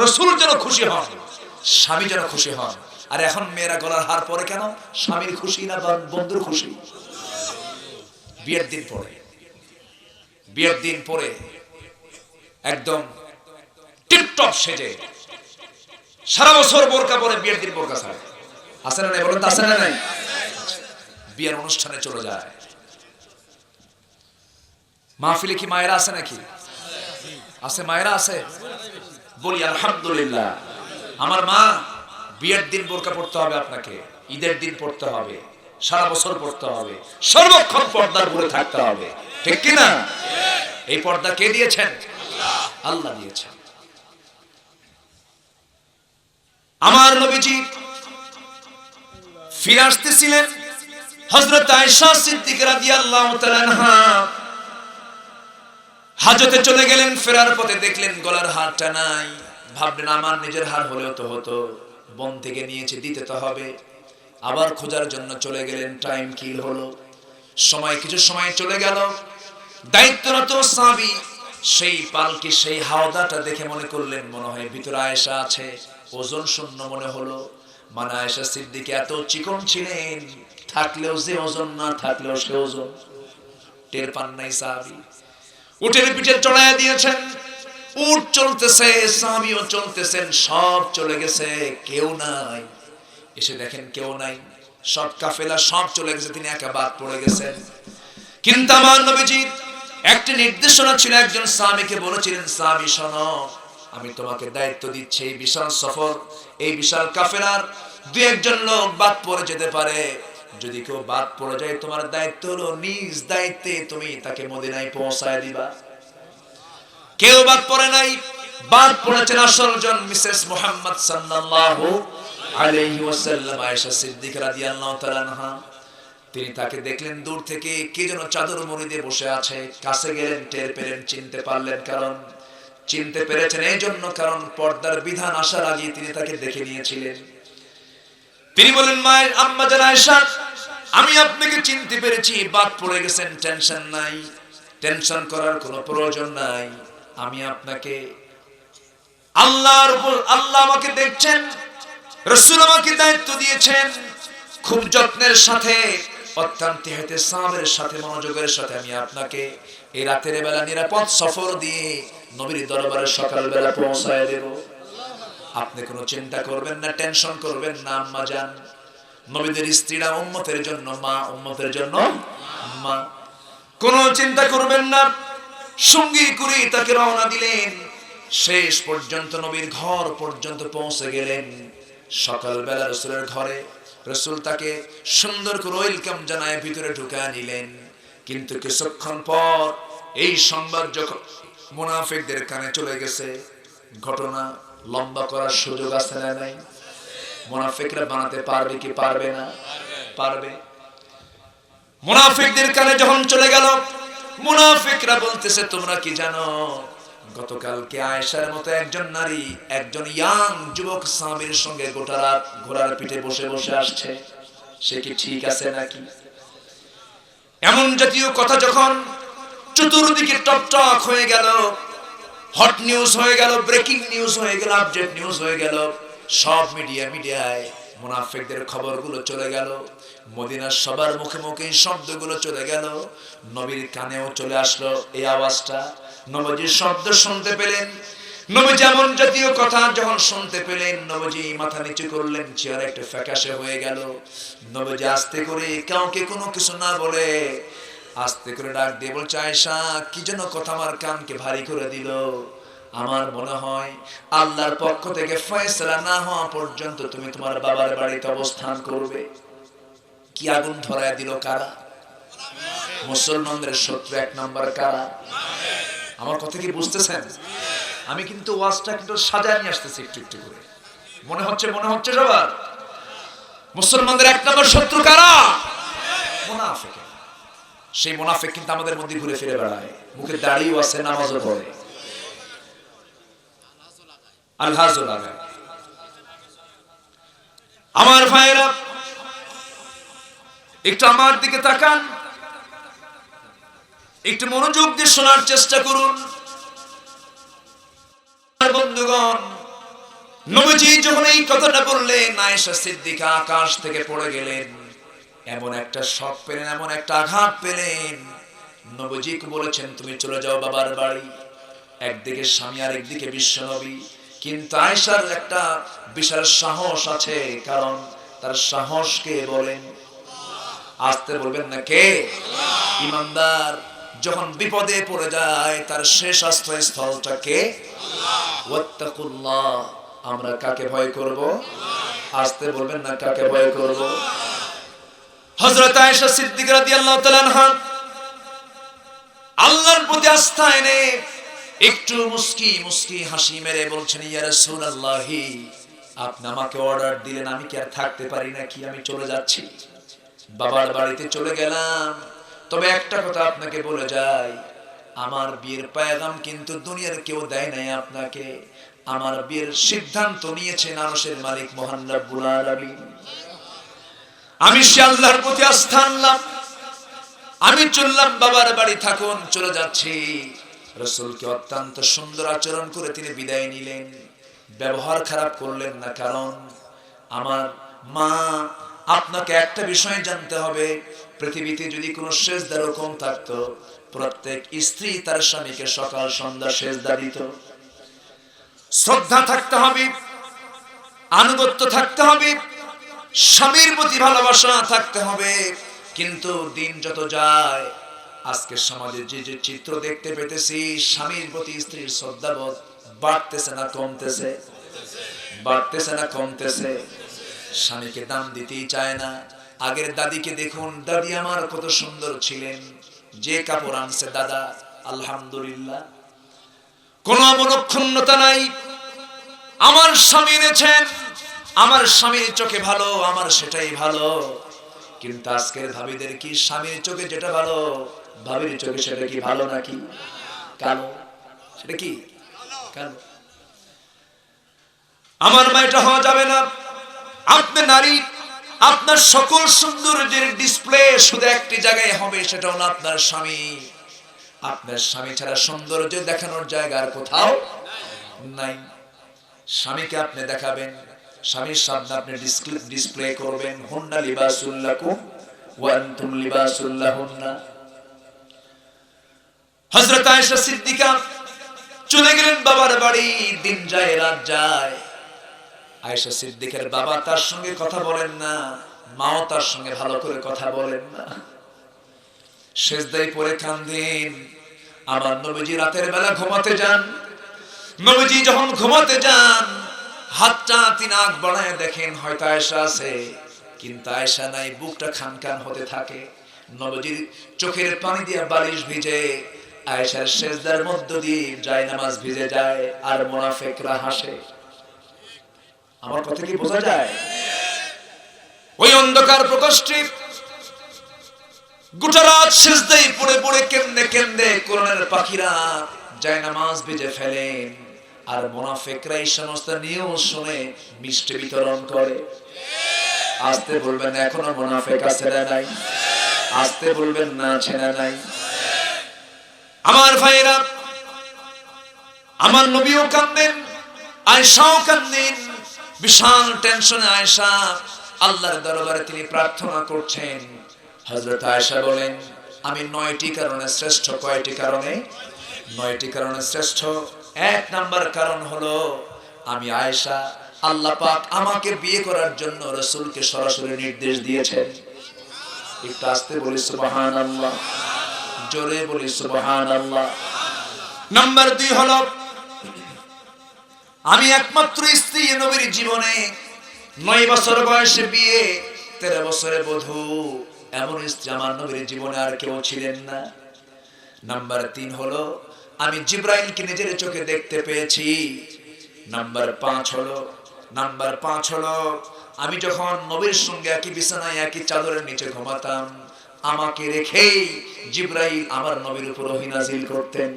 রাসূল যেন খুশি হন। স্বামী যেন খুশি হন। আর এখন মেয়েরা গলার হার পরে কেন? স্বামীর খুশি না বন্ধুর খুশি? বিয়ের দিন পরে, বিয়ের দিন পরে একদম টিপটপ সেজে সারা বছর বোরকা পরে বিয়ের দিন বোরকা ছাড়ে। আছে না নাই? বলেন তো আছে না নাই? বিয়ের অনুষ্ঠানে চলে যায়। মাহফিলে কি মায়েরা আছে নাকি? আছে, মায়েরা আছে? বলি আলহামদুলিল্লাহ। আমার মা, বিয়ের দিন বোরকা পড়তে হবে আপনাকে, ঈদের দিন পড়তে হবে, সারা বছর পড়তে হবে, সর্বক্ষণ পর্দার উপরে থাকতে হবে, ঠিক কি না? এই পর্দা কে দিয়েছেন? আল্লাহ দিয়েছেন। আমার নবীজি ফিরে আসতেছিলেন, হযরত আয়েশা সিদ্দিকা রাদিয়াল্লাহু তাআলা আনহা হাজতে চলে গেলেন। ফেরার পথে দেখলেন গলার হারটা নাই। ভাবলেন আমার নিজের হার হলেও তো হতো, বোন থেকে নিয়েছে, দিতে তো হবে। আবার খোঁজার জন্য চলে গেলেন। টাইম কিল হলো, সময় কিছু সময় চলে গেল। দায়িত্বরত সাহাবী সেই পালকি, সেই হাওদাটা দেখে মনে করলেন মনে হয় ভিতরে আয়েশা আছে। ওজন শূন্য মনে হলো। মানে আয়েশা সিদ্দিকা এত চিকন ছিলেন, থাকলেও যে ওজন, না থাকলেও সে ওজন। টের পান নাই সাহাবী। উটের পিঠে চড়াইয়া দিয়েছেন, উট চলতেছে, সাহাবীও চলতেছেন, সব চলে গেছে, কেউ নাই। এসে দেখেন কেউ নাই, সব কাফেলা সব চলে গেছে, তিনি একা বাদ পড়ে গেছেন। কিন্তু আমার নবীজির একটা নির্দেশনা ছিল, একজন সাহাবীকে বলেছিলেন, সাহাবী শোনো, আমি তোমাকে দায়িত্ব দিচ্ছি, এই বিশাল সফর, এই বিশাল কাফেলার দুই একজন লোক বাদ পড়ে যেতে পারে। যদি কেউ বাদ পড়ে যায়, তোমার দায়িত্ব হলো নিজ দায়িত্বে তুমি তাকে মদিনায় পৌঁছায় দিবা। কেউ বাদ পড়ে নাই, বাদ পড়েছেন আসল জন মিসেস মুহাম্মদ সাল্লাল্লাহু আলাইহি ওয়াসাল্লাম, আয়েশা সিদ্দিকা রাদিয়াল্লাহু তাআলা আনহা। তিনি তাকে দেখলেন দূর থেকে, কে যেন চাদর মুড়ি দিয়ে বসে আছে। কাছে গেলেন, টের পেলেন, চিনতে পারলেন। কারণ চিনতে পেরেছেন এই জন্য, কারণ পর্দার বিধান আসার আগে তিনি তাকে দেখে নিয়েছিলেন। তিনি বলেন, মায়ের আম্মা জান আয়েশা, আমি আপনাকে চিনতে পেরেছি, বাদ পড়ে গেছেন, টেনশন নাই, টেনশন করার কোনো প্রয়োজন নাই। আমি আপনাকে, আল্লাহর উপর, আল্লাহ আমাকে দেখছেন, রাসূল আমাকে দায়িত্ব দিয়েছেন, খুব যত্নের সাথে, অত্যন্ত ইহতিসামের সাথে, মনোযোগের সাথে আমি আপনাকে এই রাতের বেলা নিরাপদ সফর দিয়ে নবীর দরবারে সকাল বেলা পৌঁছায় দেব। আপনি কোনো চিন্তা করবেন না, টেনশন করবেন না আম্মা জান। নবীদের স্ত্রীরা উম্মতের জন্য মা, উম্মতের জন্য মা, কোনো চিন্তা করবেন না। সঙ্গী করে তাকে রওনা দিলেন। শেষ পর্যন্ত নবীর ঘর পর্যন্ত পৌঁছে গেলেন। সকালবেলা রাসূলের ঘরে, রাসূল তাকে সুন্দর করে ওয়েলকাম জানায় ভিতরে ঢুকায় নিলেন। কিন্তু কিছুক্ষণ পর এই সংবাদ যখন মুনাফিকদের কানে চলে গেছে, ঘটনা লম্বা করার সুযোগ আছে না নাই? মুনাফিকরা বানাতে পারবে কি পারবে না? পারবে। মুনাফিকদের কানে যখন চলে গেল, মুনাফিকরা বলতেছে, তোমরা কি জানো গতকালকে আয়েশার মতো একজন নারী, একজন ইয়াং যুবক সাহাবীর সঙ্গে গোটা রাত ঘোড়ার পিঠে বসে বসে আসছে, সে কি ঠিক আছে নাকি? এমন জাতীয় কথা যখন চতুর্দিকে টকটক হয়ে গেল, হট নিউজ হয়ে গেল, ব্রেকিং নিউজ হয়ে গেল, আপডেট নিউজ হয়ে গেল, সব মিডিয়ায় মুনাফিকদের খবরগুলো চলে গেল। মদিনার সবার মুখে মুখে শব্দগুলো চলে গেল। নবীর কানেও চলে আসলো এই আওয়াজটা। নবীজির শব্দ শুনতে পেলেন। নবীজি এমন জাতীয় কথা যখন শুনতে পেলেন, নবীজি মাথা নিচু করলেন, চেহারা একটু ফ্যাকাশে হয়ে গেল। নবীজি আস্তে করে, কাউকে কোনো কিছু না বলে আস্তে করে ডাক দিয়ে বলছে, আয়েশা, কি যেন কথা আমার কানকে ভারী করে দিল। আমার মনে হয় আল্লাহর পক্ষ থেকে ফয়সালা না হওয়া পর্যন্ত তুমি তোমার বাবার বাড়িতে অবস্থান করবে। কি আগুন ধরায় দিল কারা? মুসলমানদের শত্রু এক নাম্বার কারা? আমার কথা কি বুঝতেছেন? আমি কিন্তু ওয়াজটা কিন্তু সাজায় নিয়ে আসতেছি একটু একটু করে। মনে হচ্ছে সবার মুসলমানদের এক নাম্বার শত্রু কারা? মুনাফিক। সেই মুনাফিক কিন্তু আমাদের মধ্যে ঘুরে ফিরে বেড়ায়, মুখে দাড়িও আছে, নামাজও পড়ে, আলহাজও লাগায়। আমার ভাইয়েরা, একটু আমার দিকে তাকান, একটু মনোযোগ দিয়ে শোনার চেষ্টা করুন। বন্ধুগণ, নবীজি যখন এই কথাটা বললেন, আয়েশা সিদ্দিকা আকাশ থেকে পড়ে গেলেন। এমন একটা শক পেলেন, এমন একটা আঘাত পেলেন। নবীজিকে বলেছেন, তুমি চলে যাও বাবার বাড়ি। একদিকে স্বামী আর একদিকে বিশ্বনবী, কিন্তু আয়েশার একটা বিশাল সাহস আছে, কারণ তার সাহসকে বলেন, আসতে বলবেন না কে? ইমানদার যখন বিপদে পড়ে যায় তার শেষ আশ্রয়স্থলটা কে? ওয়াত্তাকুল্লাহ। আমরা কাকে ভয় করব? আসতে বলবেন না কাকে ভয় করব? হযরত আয়েশা সিদ্দিকা রাদিয়াল্লাহু তাআলা আনহা আল্লাহর প্রতি আস্থা এনে একটু মুস্কি মুস্কি হাসি মেরে বলছেন, ইয়া রাসূলুল্লাহ, আপনি আমাকে অর্ডার দিলেন, আমি কি আর থাকতে পারি নাকি? আমি চলে যাচ্ছি, বাবার বাড়িতে চলে গেলাম। তবে একটা কথা আপনাকে বলে যাই, আমার বিয়ের পয়গাম কিন্তু দুনিয়ার কেউ দেয় নাই আপনাকে। আমার বিয়ের সিদ্ধান্ত নিয়েছেন আরশের মালিক মহান রব্বুল আলামিন। আমি সে আল্লাহর প্রতি আস্থা আনলাম, আমি চললাম বাবার বাড়ি, থাকুন, চলে যাচ্ছি। রাসূলকে অত্যন্ত সুন্দর আচরণ করে তিনি বিদায় নিলেন, ব্যবহার খারাপ করলেন না। কারণ আমার মা, আপনাকে একটা বিষয় জানতে হবে, পৃথিবীতে যদি কোনো সেজদা রকম থাকতো, প্রত্যেক স্ত্রী তার স্বামীকে সকাল সন্ধ্যা সেজদা দিত। শ্রদ্ধা থাকতে হবে, আনুগত্য থাকতে হবে, স্বামীর প্রতি ভালোবাসা থাকতে হবে। কিন্তু দিন যত যায়, আজকে সমাজে যে যে চিত্র দেখতে পেতেছি, স্বামীর প্রতি স্ত্রীর শ্রদ্ধাবোধ বাড়তেছে না কমতেছে? বাড়তেছে না কমতেছে? স্বামীকে দাম দিতেই চায় না। আগের দাদিকে দেখুন, দাদি আমার কত সুন্দর ছিলেন, যে কাপড় আনছে দাদা আলহামদুলিল্লাহ, কোনো অবলক্ষণতা নাই। আমার স্বামী এনেছেন, আমার স্বামীর চোখে ভালো, আমার সেটাই ভালো। কিন্তু আজকের ভাবিদের কি স্বামীর চোখে যেটা ভালো, ভাবির চোখে সেটা কি ভালো নাকি কালো? সেটা কি কালো? আমার মা, এটা হওয়া যাবে না। আপনি নারী, আপনার সকল সৌন্দর্যের ডিসপ্লে শুধু একটি জায়গায় হবে, সেটা হলো আপনার স্বামী। আপনার স্বামী ছাড়া সৌন্দর্য দেখানোর জায়গা আর কোথাও নাই। স্বামীকে আপনি দেখাবেন, স্বামীর সামনে আপনি ডিসপ্লে করবেন, হুন্না লিবাসুল লাকুম ওয়া আনতুম লিবাসুল লাহুন্না। হযরত আয়েশা সিদ্দিকা চলে গেলেন বাবার বাড়ি। দিন যায় রাত যায়, আয়েশা সিদ্দিকার বাবা তার সঙ্গে কথা বলেন না, মাও তার সঙ্গে ভালো করে কথা বলেন না। সেজদায় পড়ে কাঁদেন। আমার নবীজি রাতের বেলা ঘুমাতে যান। নবীজি যখন ঘুমাতে যান, হাতটা তিনি আগ বাড়ায় দেখেন হয়তো আয়েশা আছে, কিন্তু আয়েশা নাই। বুকটা খানখান হতে থাকে। নবীজির চোখের পানি দিয়ে বালিশ ভিজে, আয়েশার সেজদার মধ্য দিয়ে জায়নামাজ ভিজে যায়, আর মুনাফিকরা হাসে। আমার কথা কি বোঝা যায়? ওই অন্ধকার প্রকোষ্ঠে গোটা রাত সিজদায় পড়ে পড়ে কেন্দে কেন্দে কোরআনের পাখিরা জায়নামাজ ভিজে ফেলেন, আর মুনাফিকরা এই সমস্ত নিউজ শুনে মিষ্টি বিতরণ করে। আসতে বলবেন না এখনো মুনাফিক আছে না নাই? আসতে বলবেন না আছে না নাই? আমার ভাইরা, আমার নবীও কাঁদেন, আয়েশাও কাঁদেন। বিশাল টেনশনে আয়েশা আল্লাহর দরবারে তিনি প্রার্থনা করছেন। হযরত আয়েশা বলেন, আমি 9টি কারণে শ্রেষ্ঠ। কয়টি কারণে? 9টি কারণে শ্রেষ্ঠ। 1 নাম্বার কারণ হলো, আমি আয়েশা, আল্লাহ পাক আমাকে বিয়ে করার জন্য রাসূলকে সরাসরি নির্দেশ দিয়েছেন। একটু আস্তে বলি সুবহানাল্লাহ, জোরে বলি সুবহানাল্লাহ। নাম্বার 2 হলো, আমি একমাত্র স্ত্রী নবীর জীবনে। 9 বছর বয়সে বিয়ে, 13 বছরে বধূ, এমন স্ত্রী আমার নবীর জীবনে আর কেউ ছিলেন না। নাম্বার 3 হলো, আমি জিবরাইলকে নিজের চোখে দেখতে পেয়েছি। নাম্বার 5 হলো, আমি যখন নবীর সঙ্গে একই বিছানায় একই চাদরের নিচে ঘুমাতাম, আমাকে রেখেই জিবরাইল আমার নবীর উপর ওহী নাযিল করতেন।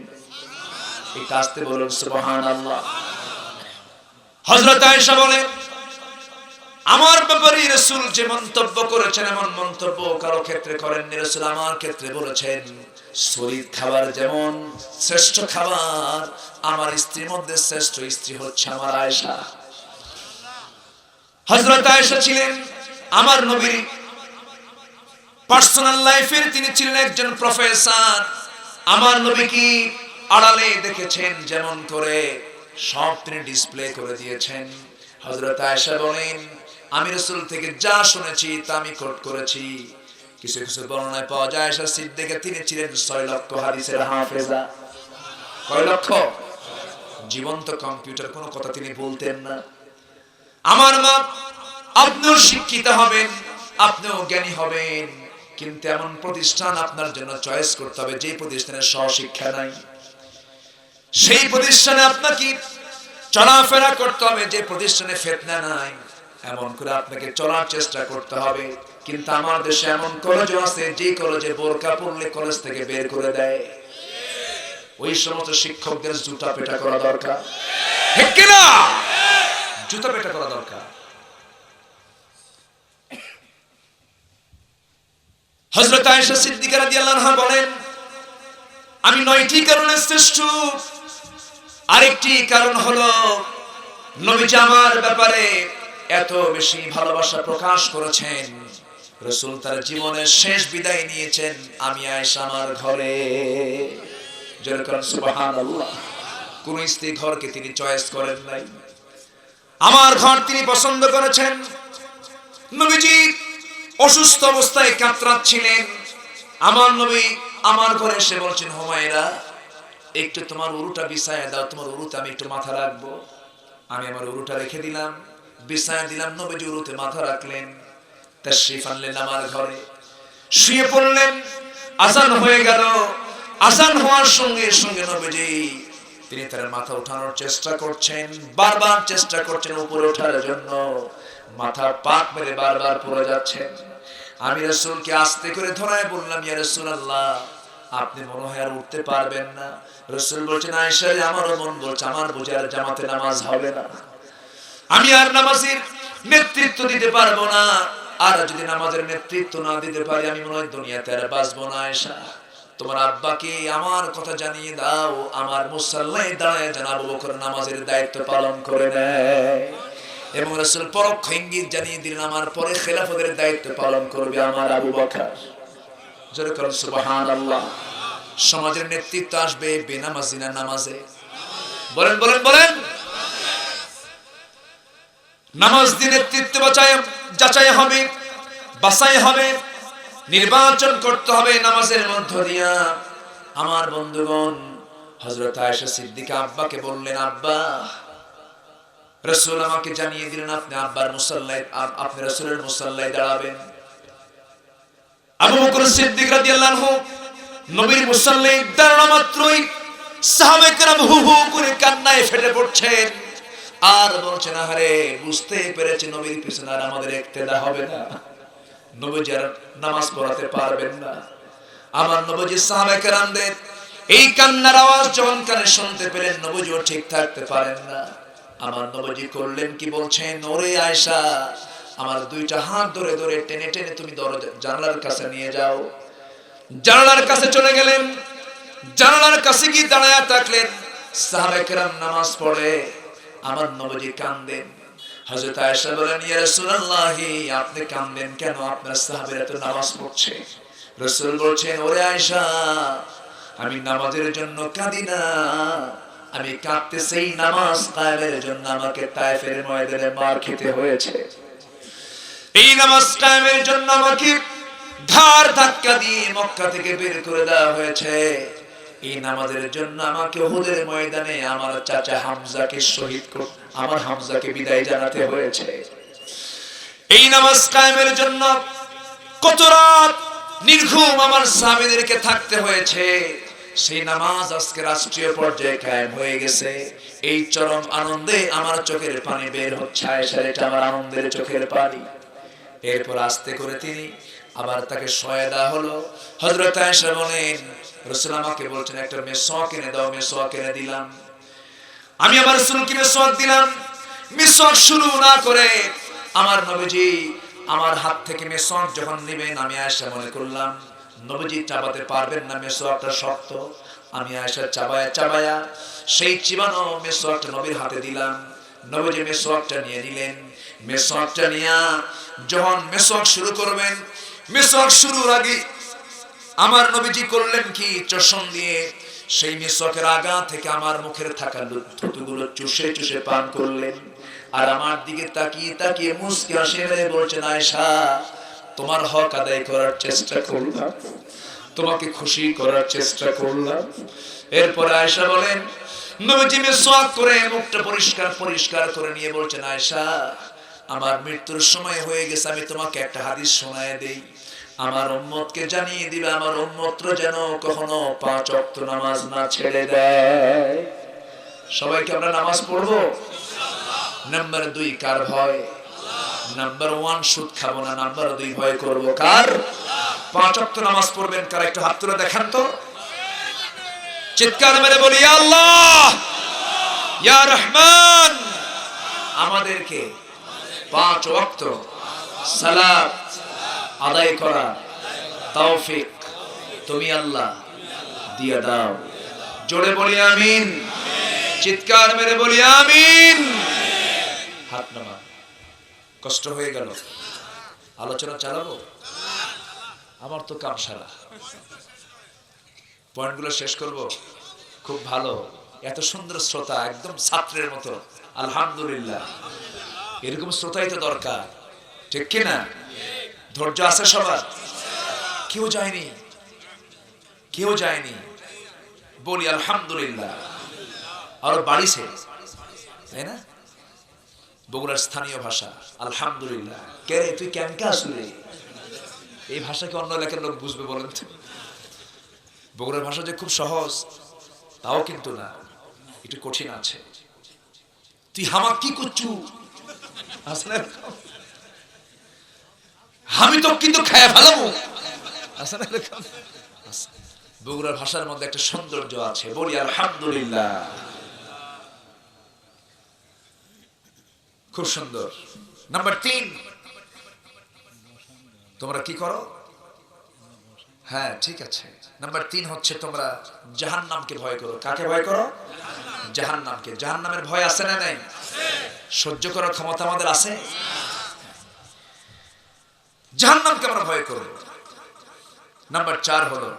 একটু আস্তে বলুন সুবহানাল্লাহ। হযরত আয়েশা বলেন, আমার ব্যাপারে রাসূল যে মন্তব্য করেছেন, এমন মন্তব্য কারো ক্ষেত্রে করেননি। রাসূল আমার ক্ষেত্রে বলেছেন, শরীর খাবার যেমন শ্রেষ্ঠ খাবার, আমার স্ত্রীর মধ্যে শ্রেষ্ঠ স্ত্রী হচ্ছে আমার আয়েশা। হযরত আয়েশা ছিলেন আমার নবীর পার্সোনাল লাইফের, তিনি ছিলেন একজন প্রফেসর। আমার নবী কি আড়ালে দেখেছেন, যেমন করে সব তিনি ডিসপ্লে করে দিয়েছেন। হযরত আয়েশা বলেন, আমি রাসূল থেকে যা শুনেছি তা আমি কোট করেছি। কিছু কিছু বর্ণনায় পাওয়া যায় আয়েশা সিদ্দিকা তিনি ছিলেন 6 লক্ষ হাদিসের হাফেজা। কয় লক্ষ? জীবন্ত কম্পিউটার, কোনো কথা তিনি বলতেন না। আমার মা, আপনিও শিক্ষিত হবেন, আপনিও জ্ঞানী হবেন, কিন্তু এমন প্রতিষ্ঠান আপনার জন্য চয়েস করতে হবে যে প্রতিষ্ঠানে সহশিক্ষা নাই। সেই প্রতিষ্ঠানে আপনাকে চলাফেরা করতে হবে যে প্রতিষ্ঠানে ফিতনা নাই। এমন করে আপনাকে চলার চেষ্টা করতে হবে। কিন্তু আমার দেশে এমন কলেজ আছে যে কলেজে বোরকা পরলে কলেজ থেকে বের করে দেয়। ওই সমস্ত শিক্ষকদের জুতা পেটা করা দরকার, ঠিক কি না? জুতা পেটা করা দরকার। হযরত আয়েশা সিদ্দিকা রাদিয়াল্লাহু আনহা বলেন, আমি 9টি কারণে শ্রেষ্ঠ। আরেকটি কারণ হলো নবীজি আমার ব্যাপারে এত বেশি ভালোবাসা প্রকাশ করেছেন। রাসূল তার জীবনের শেষ বিদায় নিয়েছেন আমি আয়েশা আমার ঘরে। যেরকম সুবহানাল্লাহ, কোন স্ত্রী ঘরকে তিনি চয়েস করেন নাই, আমার ঘর তিনি পছন্দ করেছেন। নবীজি অসুস্থ অবস্থায় কাতরাচ্ছিলেন। আমার নবী আমার ঘরে এসে বলছেন, হুমায়রা একটু তোমার উরুটা বিছায়া দাও, তোমার উরুতে আমি একটু মাথা রাখবো। আমি আমার উরুটা রেখে দিলাম, বিছায়া দিলাম। নবীজি উরুতে মাথা রাখলেন, তাশরীফ আনলেন আমার ঘরে, শুয়ে পড়লেন। আযান হয়ে গেল। আযান হওয়ার সঙ্গে সঙ্গে নবীজি তিনি তার মাথা উঠানোর চেষ্টা করছেন, বারবার চেষ্টা করছেন উপরে ওঠার জন্য। মাথা পাক মেরে বারবার পড়ে যাচ্ছেন। আমি রাসূলকে আস্তে করে ধরায় বললাম, ইয়া রাসূলুল্লাহ আপনি মনে হয় আর উঠতে পারবেন না। রাসূল বলছেন, আয়েশা আমারও মন বলছে আমার বুঝি আর জামাতে নামাজ হবে না, আমি আর নামাজের নেতৃত্ব দিতে পারবো না। আর যদি নামাজের নেতৃত্ব না দিতে পারি আমি মনে হয় দুনিয়াতে আর বাঁচবো না। আয়েশা তোমার আব্বাকে আমার কথা জানিয়ে দাও, আমার মুসাল্লায় দাঁড়ায় যেন আবু বকর নামাজের দায়িত্ব পালন করে নেয়। এবং রাসূল পরোক্ষ ইঙ্গিত জানিয়ে দিলেন আমার পরে খেলাফতের দায়িত্ব পালন করবে আমার আবু বকর। জোরে করুন সুবহানাল্লাহ। সমাজের নেতৃত্ব আসবে বেনামাজি না নামাজে? বলেন বলেন বলেন। নামাজ দিয়ে নেতৃত্ব যাচাই হবে, বাছাই হবে, নির্বাচন করতে হবে নামাজের মধ্য দিয়া। আমার বন্ধুগণ, হযরত আয়েশা সিদ্দিকা আব্বাকে বললেন, আব্বা রাসূল আমাকে জানিয়ে দিলেন আপনি আব্বার মুসাল্লায়, আপনি রাসূলের মুসাল্লায় দাঁড়াবেন। আবু বকর সিদ্দিক রাদিয়াল্লাহু আনহু নবীর মুসাল্লায় দাঁড়ানো মাত্রই সাহাবায়ে কেরাম হু হু করে কান্নায় ফেটে পড়ছেন আর বলছেন, আরে বুঝতে পেরেছি নবীর পিছনে আর আমাদের ইক্তেদা হবে না, নবীজি আর নামাজ পড়াতে পারবেন না। আমার নবীজি সাহাবায়ে কেরামদের এই কান্নার আওয়াজ যখন কানে শুনতে পেলেন, নবীজিও ঠিক থাকতে পারেন না। আমার নবীজি করলেন কি, বলছেন, ওরে আয়েশা আমার দুইটা হাত ধরে ধরে টেনে টেনে তুমি জানালার কাছে নিয়ে যাও। জানালার কাছে চলে গেলেন। জানালার কাছে গিয়ে দাঁড়ায়া থাকলেন। সাহাবায়ে কেরাম নামাজ পড়ে, আমার নবীজি কাঁদেন। হযরত আয়েশা বলেন, ইয়া রাসূলুল্লাহ আপনি কাঁদেন কেন, আপনার সাহাবীরা তো নামাজ পড়ছে। রাসূল বলছেন, ওরে আয়েশা আমি নামাজের জন্য কাঁদি না, আমি কাঁদতেছি নামাজ কায়েমের জন্য। আমাকে তায়েফের ময়দানে মার খেতে হয়েছে, এই নামাজ কায়েমের জন্য আমাকে ধার ধাক্কা দিয়ে মক্কা থেকে বের করে দেওয়া হয়েছে। এই নামাজের জন্য আমাকে উহুদের ময়দানে আমার চাচা হামজাকে শহীদ করে আমার হামজাকে বিদায় জানাতে হয়েছে। এই নামাজ কায়েমের জন্য কত রাত নির্ঘুম আমার সাহাবীদেরকে থাকতে হয়েছে। সেই নামাজ আজকে রাষ্ট্রীয় পর্যায়ে কায়েম হয়ে গেছে। এই চরম আনন্দে আমার চোখের পানি বের হচ্ছে। আয়েশা এটা আমার আনন্দের চোখের পানি। এরপর আস্তে করে তিনি আবার তাকে শোয়া দেওয়া হলো। হযরত আয়েশা বলেন, রাসূল আমাকে বলছেন একটা মেসওয়াক এনে দাও। মেসওয়াক এনে দিলাম। আমি আবার রাসূলকে মেসওয়াক দিলাম। মেসওয়াক শুরু না করে আমার নবীজি আমার হাত থেকে মেসওয়াক যখন নেবেন, আমি আয়েশা মনে করলাম নবীজি চাবাতে পারবেন না, মেসওয়াকটা শক্ত। আমি আয়েশা চাবায়া চাবায়া সেই চিবানো মেসওয়াকটা নবীর হাতে দিলাম। নবীজি মেসওয়াকটা নিয়ে নিলেন। মেসওয়াকটা নিয়া যখন মেসওয়াক শুরু করবেন, মেসওয়াক শুরুর আগে আমার নবীজি করলেন কি, চশম দিয়ে সেই মেসওয়াকের আগা থেকে আমার মুখের থাকা থুতুগুলো চুষে চুষে পান করলেন। আর আমার দিকে তাকিয়ে তাকিয়ে মুস্কি হাসি মেরে বলছেন, আয়েশা তোমার হক আদায় করার চেষ্টা করলাম, তোমাকে খুশি করার চেষ্টা করলাম। এরপর আয়েশা বলেন, নবীজি মেসওয়াক করে মুখটা পরিষ্কার করে নিয়ে বলছেন, আয়েশা আমার মৃত্যুর সময় হয়ে গেছে, আমি তোমাকে একটা হাদিস শোনায় দেই, আমার উম্মতকে জানিয়ে দিবে আমার উম্মতরা যেন কখনো 5 ওয়াক্ত নামাজ না ছেড়ে দেয়। সবাইকে আমরা নামাজ পড়বো ইনশাআল্লাহ। নাম্বার 2 কার ভয়? নাম্বার 1 সুদ খাবো না, নাম্বার 2 ভয় করব কার? 5 ওয়াক্ত নামাজ পড়বেন কার? একটু হাত তুলে দেখান তো, চিৎকার মেরে বলি ইয়া আল্লাহ ইয়া রহমান। আমাদেরকে 5 ওয়াক্ত সালাত আদায় করা তৌফিক তুমি আল্লাহ দিয়ে দাও। জোরে বলি আমিন, চিৎকার মেরে বলি আমিন। হাত নামা, কষ্ট হয়ে গেল, আলোচনা চালাবো? আমার তো কাম সারা, পয়েন্টগুলো শেষ করব। খুব ভালো, এত সুন্দর শ্রোতা, একদম ছাত্রের মতো, আলহামদুলিল্লাহ। এরকম শ্রোতাই তো দরকার, ঠিক কি না? ধৈর্য আছে সবার? কেউ যায়নি, কেউ যায়নি, বলি আলহামদুলিল্লাহ। আর বাড়িছে, তাই না? বগুড়ার স্থানীয় ভাষা আলহামদুলিল্লাহ। কে রে তুই কেমন আসলে? এই ভাষাকে অন্য এলাকার লোক বুঝবে বলেন তো? বগুড়ার ভাষা যে খুব সহজ তাও কিন্তু না, একটু কঠিন আছে। তুই হামা কি করছু, আসলে আমি তো কিন্তু খায়া ফেলাবো, আসলে বগুড়ার ভাষার মধ্যে একটা সৌন্দর্য আছে, বলি আলহামদুলিল্লাহ। খুব সুন্দর। নাম্বার 3, তোমরা কি করো? হ্যাঁ ঠিক আছে। নাম্বার 3 হচ্ছে তোমরা জাহান্নামকে ভয় করো। কাকে ভয় করো? জাহান্নামকে। জাহান্নামের ভয় আছে না নাই? সহ্য করার ক্ষমতা আমাদের আছে? জাহান্নামকে আমরা ভয় করব। নাম্বার 4 হলো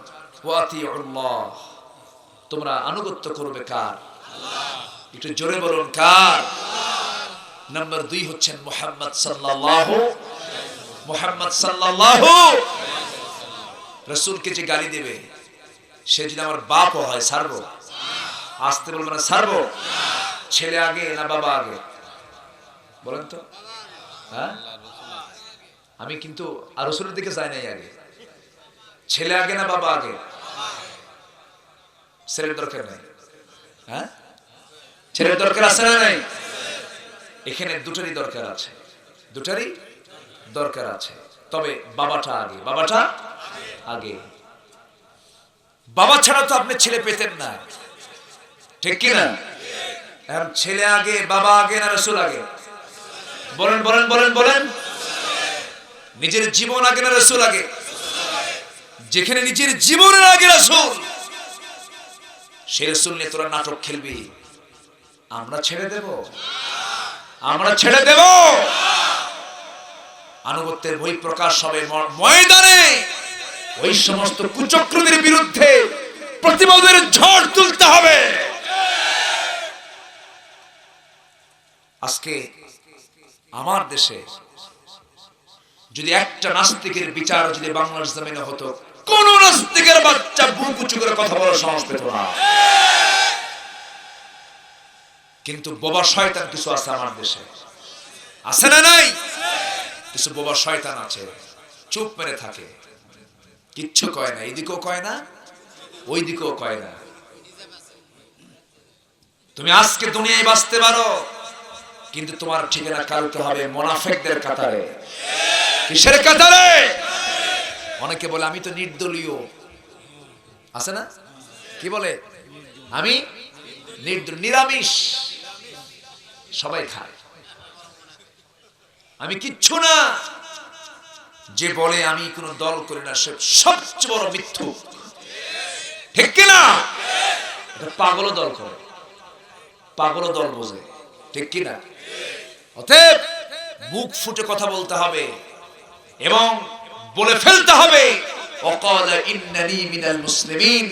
ওয়াতিউল্লাহ, তোমরা আনুগত্য করবে কার? আল্লাহ। একটু জোরে বলুন কার? আল্লাহ। নাম্বার 2 হচ্ছেন মুহাম্মদ সাল্লাল্লাহু রাসূলকে যে গালি দেবে, সে যদি আমার বাপ হয় ছাড়বো? আসতে বলবো না, ছাড়বো? ছেলে আগে না বাবা আগে বলেন তো? হ্যাঁ, আমি কিন্তু আর রাসূলের দিকে যাই নাই আগে। ছেলে আগে না বাবা আগে? ছেলের দরকার নাই। হ্যাঁ, ছেলের দরকার আছে না নাই? এখানে দুটারই দরকার আছে, দুটারই দরকার আছে। তবে বাবাটা আগে, বাবাটা আগে। বাবা ছাড়া তো আপনি ছেলে পেতেন না, ঠিক কি না? এখন ছেলে আগে, বাবা আগে না রাসূল আগে? বলেন বলেন বলেন বলেন। নিজের জীবন আগে না রাসূল আগে? যেখানে নিজের জীবনের আগে রাসূল, সেই রাসূল নিয়ে তোরা নাটক খেলবি, আমরা ছেড়ে দেব? আমরা ছেড়ে দেব? আনুগত্যের বই প্রকাশ হবে ময়দানে। ওই সমস্ত কুচক্রদের বিরুদ্ধে প্রতিবাদের ঝড় তুলতে হবে। আজকে আমার দেশে যদি একটা নাস্তিকের বিচার যদি বাংলার জমিনে হতো, কোন নাস্তিকের বাচ্চা বুক উঁচু করে কথা বলার সাহস পেত না। কিন্তু বোবা শয়তান কিছু আছে আমার দেশে, আছে না নাই? কিছু বোবা শয়তান আছে, চুপ মেরে থাকে, কিচ্ছু কয় না, এদিকেও কয় না ওই দিকেও কয় না। তুমি আজকে দুনিয়ায় বাঁচতে পারো, কিন্তু তোমার ঠিকানা কালকে হবে মুনাফিকদের কাতারে। কিসের কাতারে? অনেকে বলে আমি তো নির্দলীয়, আছে না? কি বলে? আমি নিরামিষ, সবাই খায়, আমি কিচ্ছু না। যে বলে আমি কোনো দল করি না, সে সবচেয়ে বড় মিথ্যুক, ঠিক কিনা? এটা পাগল দল করে, পাগল দল বোঝে, ঠিক কিনা? অতএব মুখ ফুটে কথা বলতে হবে এবং বলে ফেলতে হবে ওয়াকালা ইন্নানি মিনাল মুসলিমিন,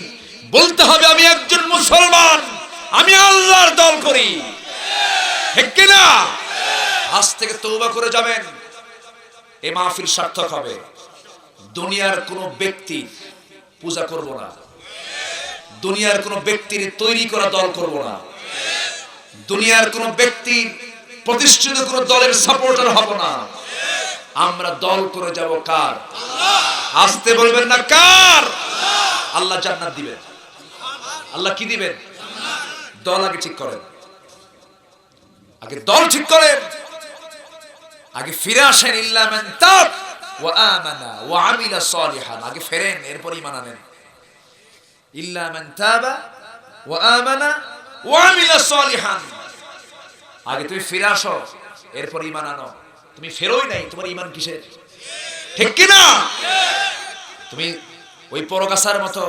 বলতে হবে আমি একজন মুসলমান, আমি আল্লাহর দল করি। ঠিক কি না? আজ থেকে তওবা করে যাবেন, এই মাহফিল সার্থক হবে। দুনিয়ার কোন ব্যক্তি পূজা করব না, দুনিয়ার কোন ব্যক্তির তৈরি করা দল করব না, দুনিয়ার কোন ব্যক্তির প্রতিষ্ঠিত কোন দলের সাপোর্টার হব না। আমরা দল করে যাব কার? আসতে বলবেন না কার? আল্লাহ জান্নাত দিবেন। আল্লাহ কি দিবেন? দল আগে ঠিক করেন, আগে দল ঠিক করেন, আগে ফিরে আসেন। ইল্লা মান তাব ওয়া আমানা ওয়া আমিলা সালিহান, আগে ফেরেন, এরপর ঈমান আনেন। ইল্লা মান তাবা ওয়া আমানা ওয়া আমিলা সালিহান, আগে তুমি ফিরে আসো, এরপর ঈমান আনো। তুমি ফেরোই নাই, তোমার ঈমান কিসের? ঠিক কি না? তুমি ওই পরগাছার মতো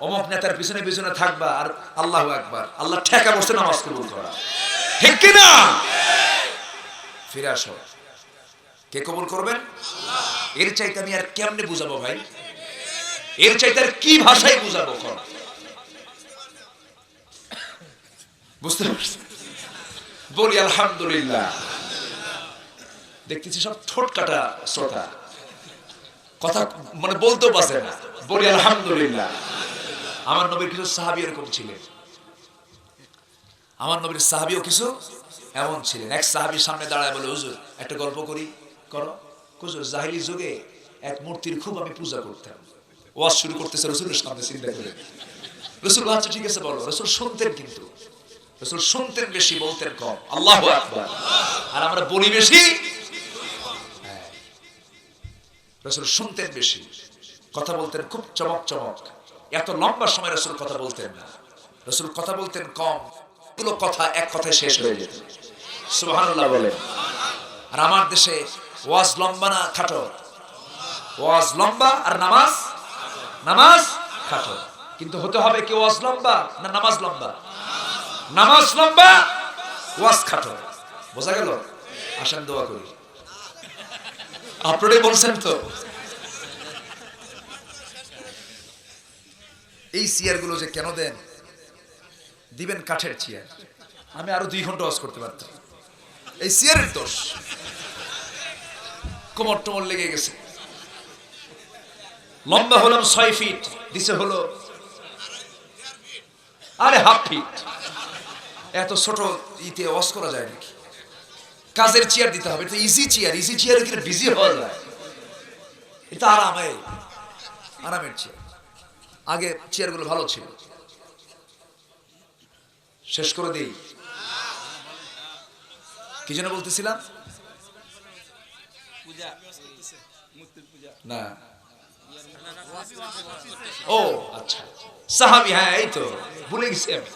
অমুক নেতার পিছনে পিছনে থাকবা আর আল্লাহু আকবার, আল্লাহ ঠেকা বসে নামাজ কবুল করা। ঠিক কি না? ফিরে আসো। কে কবুল করবেন? আল্লাহ। এর চাইতে আমি আর কেমনে বুঝাবো ভাই? এর চাইতে আর কি ভাষায় বুঝাবো? বুঝতে পারছি? বলি আলহামদুলিল্লাহ। দেখতেছি সব ঠোঁট কাটা শ্রোতা, কথা মানে বলতেও পারছে না। বলি আলহামদুলিল্লাহ। আমার নবীর কিছু সাহাবী এরকম ছিলেন, আমার নবীর সাহাবীও কিছু এমন ছিলেন। এক সাহাবীর সামনে দাঁড়ায় বলে, হুজুর একটা গল্প করি। করো। হুজুর জাহিলি যুগে এক মূর্তির খুব আমি পূজা করতাম। ওয়াজ শুরু করতেছে রাসূলের সামনে, চিন্তা করে। রাসূল আচ্ছা ঠিক আছে বলো। রাসূল শুনতেন, কিন্তু রাসূল শুনতেন বেশি, বলতেন কম। আল্লাহু আকবার। আর আমরা বলি বেশি, রাসূল শুনতেন বেশি, কথা বলতেন খুব চমক চমক। এত লম্বা সময় রাসূল কথা বলতেন না, রাসূল কথা বলতেন কম। পুরো কথা এক কথায় শেষ হয়ে যেত। সুবহানাল্লাহ বলেন। আর আমার দেশে ওয়াজ লম্বা না খাটো? ওয়াজ লম্বা আর নামাজ খাটো। কিন্তু হতে হবে কি ওয়াজ লম্বা না নামাজ লম্বা? নামাজ লম্বা, ওয়াজ খাটো। বোঝা গেল? আসেন দোয়া করি। আপনারাই বলছেন তো। এই চেয়ার গুলো যে কেন দেন? দিবেন কাঠের চেয়ার, আমি আরো 2 ঘন্টা ওয়াজ করতে পারতাম। এই চেয়ারের দোষ। কোমর টোমর লেগে গেছে। লম্বা হলাম 6 ফিট, দিছে হলো আরে হাফ ফিট। এত ছোট ইতে ওয়াজ করা যায় নাকি? কাজের চেয়ার দিতে হবে। এটা ইজি চেয়ার, ইজি চেয়ারে কি বিজি হওয়া যায়? এটা আরামের চেয়ার। আগে চেয়ারগুলো ভালো ছিল। শেষ করে দেই। কি যেন বলতেছিলাম? না, ও আচ্ছা, সাহাবী। হ্যাঁ, এই তো ভুলে গেছি আমি।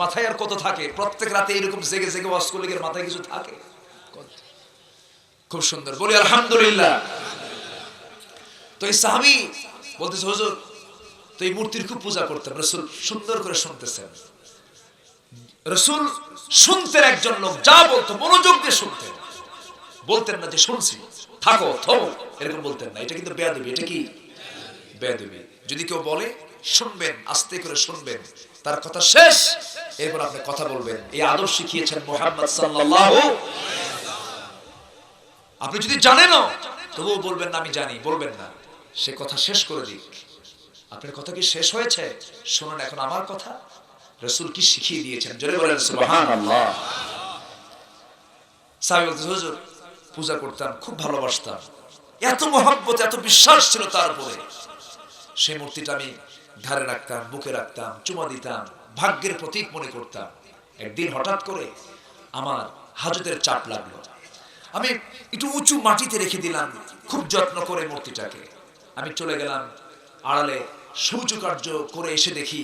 মাথায় আর কত থাকে? প্রত্যেক রাতে এরকম জেগে জেগে ওয়াজ করলে মাথায় কিছু থাকে? খুব সুন্দর। বলি আলহামদুলিল্লাহ। তো এই সাহাবী বলতেছে, হুজুর তো এই মূর্তির খুব পূজা করতেন। রাসূল সুন্দর করে শুনতেছেন। রাসূল শুনতেন, একজন লোক যা বলতো মনোযোগ দিয়ে শুনতেন। বলতেন না যে শুনছি, থাকো থামো, এরকম বলতেন না। এটা কিন্তু বেয়াদবি। এটা কি বেয়াদবি? যদি কেউ বলে শুনবেন, আস্তে করে শুনবেন, তার কথা শেষ, এরপর আপনি কথা বলবেন। এই আদব শিখিয়েছেন মুহাম্মদ সাল্লাল্লাহু। আপনি যদি জানেনও তবুও বলবেন না আমি জানি, বলবেন না। সে কথা শেষ করে দিক। আপনার কথা কি শেষ হয়েছে? শুনুন এখন আমার কথা। রাসূল কি শিখিয়ে দিয়েছেন, জোরে বলেন সুবহানাল্লাহ। সাহাবী বলতেছে, হুজুর পূজা করতাম, খুব ভালোবাসতাম, এত মহব্বত, এত বিশ্বাস ছিল তার উপরে। সেই মূর্তিটা আমি ঘাড়ে রাখতাম, বুকে রাখতাম, চুমা দিতাম, ভাগ্যের প্রতীক মনে করতাম। একদিন হঠাৎ করে আমার হাজতের চাপ লাগলো। আমি একটু উঁচু মাটিতে রেখে দিলাম খুব যত্ন করে মূর্তিটাকে। আমি চলে গেলাম আড়ালে, শৌচকার্য করে এসে দেখি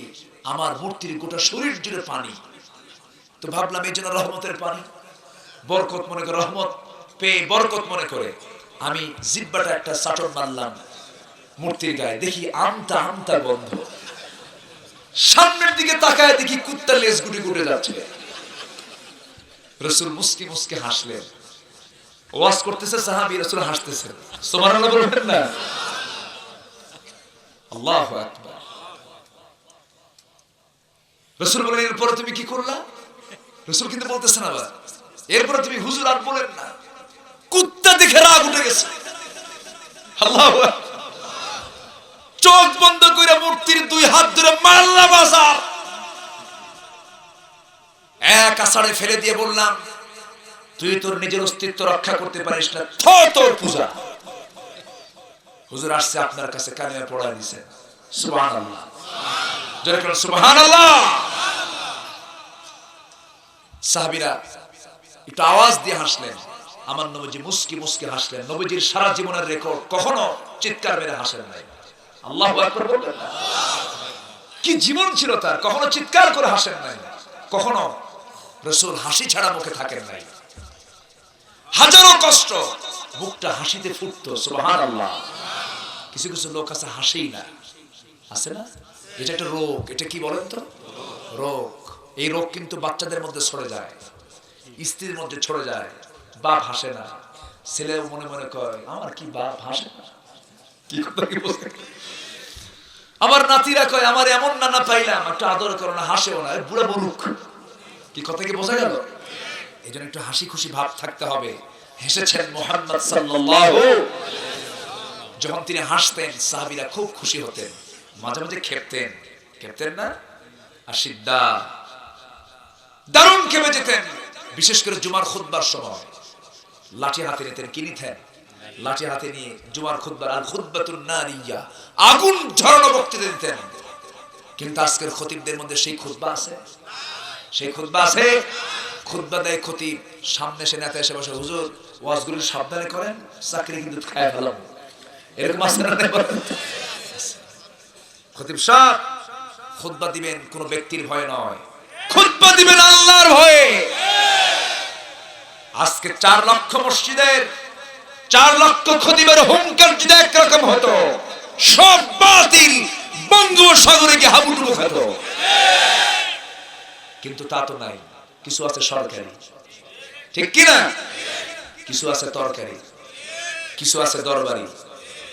আমার মূর্তির গোটা শরীর জুড়ে পানি। তো ভাবলাম এই জন্য রহমতের পানি, বরকত মনে করে, রহমত পেয়ে বরকত মনে করে আমি জিহ্বাটা একটা চাটন মারলাম মূর্তির গায়ে। দেখি আমতা আমতা গন্ধ। সামনের দিকে তাকায় দেখি কুত্তার লেজ গুটি গুটে যাচ্ছে। রাসূল মুস্কি মুস্কি হাসলেন। ওয়াজ করতেছে সাহাবী, রাসূল হাসতেছেন। সুবহানাল্লাহ বলবেন না? আল্লাহু আকবার। রাসূল বলেন এরপর তুমি কি করলা? রাসূল কিন্তু বলতেছেন আবার এরপর তুমি হুজুর আর বলেন না, কুত্তা দেখে রাগ উঠে গেছে। আল্লাহু আকবার। চোখ বন্ধ করে মূর্তির দুই হাত ধরে মারলা বাজার, এক আষাঢ়ে ফেলে দিয়ে বললাম তুই তোর নিজের অস্তিত্ব রক্ষা করতে পারিস না, তোর পূজা। হুজুর আসছে আপনার কাছে, কালিমা পড়ায় দিয়েছেন। সুবহানাল্লাহ, জোরে বলুন সুবহানাল্লাহ। সাহাবীরা একটু আওয়াজ দিয়ে হাসলেন। আমার নবীজি মুস্কি মুস্কি হাসলেন। নবীজির সারা জীবনের রেকর্ড, কখনো চিৎকার মেরে হাসেন নাই। আল্লাহু আকবার বলবেন না? কি জীবন ছিল তার, কখনো চিৎকার করে হাসেন নাই, কখনো রাসূল হাসি ছাড়া মুখে থাকেন নাই। হাজারো কষ্ট, মুখটা হাসিতে ফুটতো। সুবহানাল্লাহ। কিছু কিছু লোক আছে হাসেই না, আছে না? এটা একটা রোগ। এটা কি বলেন তো? রোগ। এই রোগ কিন্তু বাচ্চাদের মধ্যে ছড়ে যায়, স্ত্রীর মধ্যে ছড়ে যায়। বাপ হাসে না, ছেলেও মনে মনে কয় আমার কি বাপ হাসে না। কি কথা কি বলতে? আবার নাতিরা কয় আমার এমন নানা পাইলাম, একটু আদর করো না, হাসেও না, বুড়া বলুক। কি কথা কি বোঝা গেল? এই জন্য একটু হাসি খুশি ভাব থাকতে হবে। হেসেছেন মুহাম্মদ সাল্লাল্লাহু। যখন তিনি হাসতেন সাহাবীরা খুব খুশি হতেন, মাঝে মাঝে খেপতেন। খেপতেন না? আশিদ্দা, দারুণ খেপে যেতেন। বিশেষ করে জুমার খুতবার সময় লাঠি হাতে নিতেন। কি নিতেন? লাঠি হাতে নিয়ে জুমার খুতবার, আল খুতবাতুন নারিয়া, আগুন ঝরানো বক্তৃতা দিতেন। কিন্তু আজকের খতিবদের মধ্যে সেই খুতবা আছে? সেই খুতবা আছে? খুতবা দেয় খতিব, সামনে সে নেতা এসে বসে, হুজুর ওয়াজগুলো সাবধানে করেন, চাকরি কিন্তু খায় ফেলাম। এরকম আছে না? খতিব সাহেব খুতবা দিবেন কোন ব্যক্তির ভয় নয়, খুতবা দিবেন আল্লাহর ভয়ে। আজকে 4 লক্ষ মসজিদের 4 লক্ষ খতিবের হুঙ্কার যদি একরকম হতো, সব বাতিল বঙ্গোপসাগরে গিয়ে হাবুডুবু খেত। কিন্তু তা তো নাই। কিছু আছে সরকারি, ঠিক কিনা? কিছু আছে তরকারি, কিছু আছে দরবারি,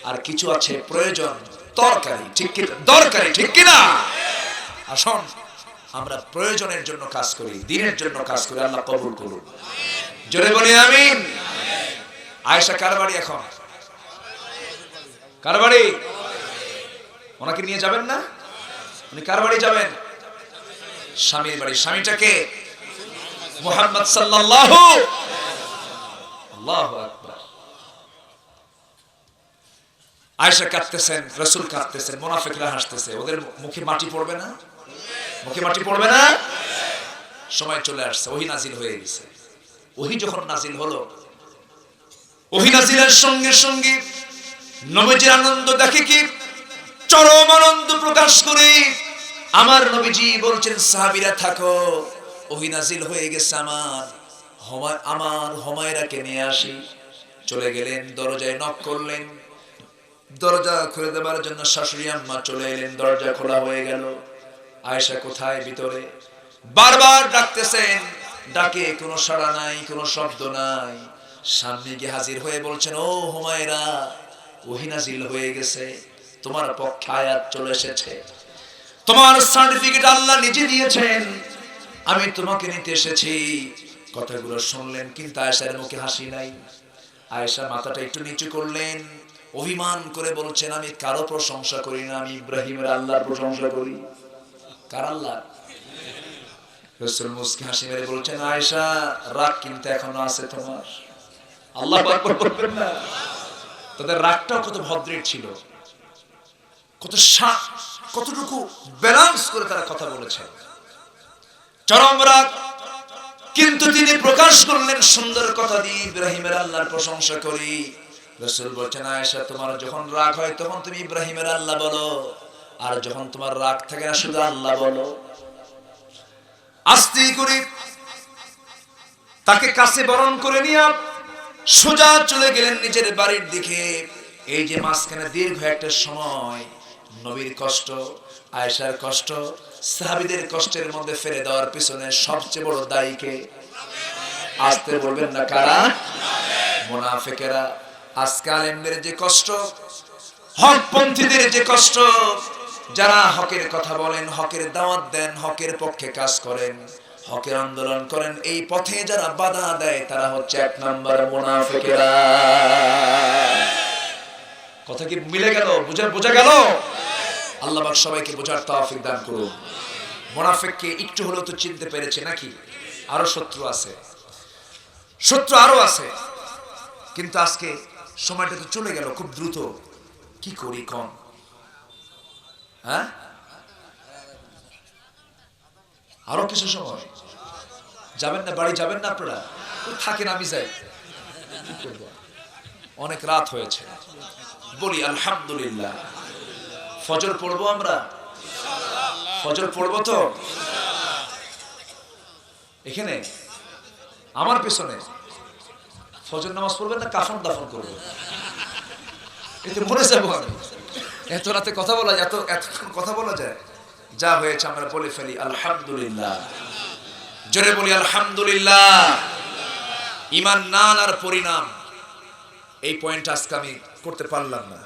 আর কিছু আছে প্রয়োজন তরকারি, ঠিক কিনা? দরকারি, ঠিক কিনা? আসুন আমরা প্রয়োজনের জন্য কাজ করি, দিনের জন্য কাজ করি। আল্লাহ কবুল করুন। জোরে বলি আমিন। আয়েশা কার বাড়ি এখন? কার বাড়ি? ওনাকে নিয়ে যাবেন না? উনি কার বাড়ি যাবেন? স্বামীর বাড়ি। স্বামীটাকে মুহাম্মদ সাল্লাল্লাহু। আল্লাহু আকবার। আয়েশা কাঁদতেছেন, রাসূল কাঁদতেছেন, মুনাফিকরা হাসতেছে। ওদের মুখে মাটি পড়বে না? মুখে মাটি পড়বে না? সময় চলে আসছে, ওহী নাজিল হয়ে গেছে। ওহী যখন নাজিল হলো, ওহী নাজিলের সঙ্গে সঙ্গে নবীজির আনন্দ দেখে কি চরম আনন্দ প্রকাশ করে আমার নবীজি বলছেন সাহাবীরা থাকো, ওহী নাজিল হয়ে গেছে, আমার হুমায়রাকে নিয়ে আসি। চলে গেলেন, দরজায় নক করলেন। দরজা খুলে দেবার জন্য শাশুড়ি আম্মা চলে এলেন। দরজা খোলা হয়ে গেল। আয়েশা কোথায়? ভিতরে। বারবার ডাকতেছেন, ডাকে কোনো সাড়া নাই, কোনো শব্দ নাই। সামনে গিয়ে হাজির হয়ে বলছেন, ও হুমায়রা, ওহী নাজিল হয়ে গেছে, তোমার পক্ষে আয়াত চলে এসেছে, তোমার সার্টিফিকেট আল্লাহ নিজে দিয়েছেন, আমি তোমাকে নিতে এসেছি। কথাগুলো শুনলেন, কিন্তু আয়েশার মুখে হাসি নাই। আয়েশা মাথাটা একটু নিচু করলেন, অভিমান করে বলছেন, আমি কারো প্রশংসা করি না, আমি ইব্রাহিমের আল্লাহর প্রশংসা করি। কার আল্লাহ? রাসূল মুস্কি হাসি মেরে বলছেন, আয়েশা রাগ কিন্তু এখনো আছে তোমার। আল্লাহু আকবার বলবেন না? তাদের রাগটাও কত ভদ্রের ছিল, কতটুকু ব্যালেন্স করে তারা কথা বলেছেন। চরম রাগ, কিন্তু তিনি প্রকাশ করলেন সুন্দর কথা দিয়ে, ইব্রাহিমের আল্লাহর প্রশংসা করি। রাসূল বলছেন, আয়েশা তোমার যখন রাগ হয় তখন তুমি ইব্রাহিমের আল্লাহ বলো, আর যখন তোমার রাগ থাকে না শুধু আল্লাহ বলো। আস্তে করে তাকে কাছে বরণ করে নিয়ে সোজা চলে গেলেন নিজের বাড়ির দিকে। এই যে মাঝখানে দীর্ঘ একটা সময় নবীর কষ্ট, আয়েশার কষ্ট, সাহাবীদের কষ্টের মধ্যে ফেলে দেওয়ার পিছনে সবচেয়ে বড় দায়ী কে? আসতে বলবেন না কারা? মুনাফিকেরা আজকে আলেমদের যে কষ্ট, হকপন্থীদের যে কষ্ট, যারা হকের কথা বলেন, হকের দাওয়াত দেন, হকের পক্ষে কাজ করেন, হকের আন্দোলন করেন, এই পথে যারা বাধা দেয় তারা হচ্ছে 1 নম্বর মুনাফিকেরা। কথা কি মিলে গেল? বোঝা গেল? আল্লাহ পাক সবাইকে বোঝার তৌফিক দান করুন। মুনাফিককে একটু হলেও তো চিনতে পেরেছে নাকি? আরো শত্রু আছে, শত্রু আরো আছে, কিন্তু আজকে সময়টা তো চলে গেল খুব দ্রুত। কি করি কোন? হ্যাঁ, আরো কিছু সময় যাবেন না? বাড়ি যাবেন না আপনারা? থাকেন, আমি যাই। অনেক রাত হয়েছে। বলি আলহামদুলিল্লাহ। ফজর পড়বো আমরা? ফজর পড়বো তো? এখানে আমার পেছনে ফজর নামাজ পড়বেন না কাফন দাফন করবেন? এতে মরে যাবো আমি। এত রাতে কথা বলা যায়? এতক্ষণ কথা বলা যায়? যা হয়েছে আমরা বলে ফেলি আলহামদুলিল্লাহ। জোরে বলি আলহামদুলিল্লাহ। ঈমান না আনার পরিণাম, এই পয়েন্ট আজকে আমি করতে পারলাম না,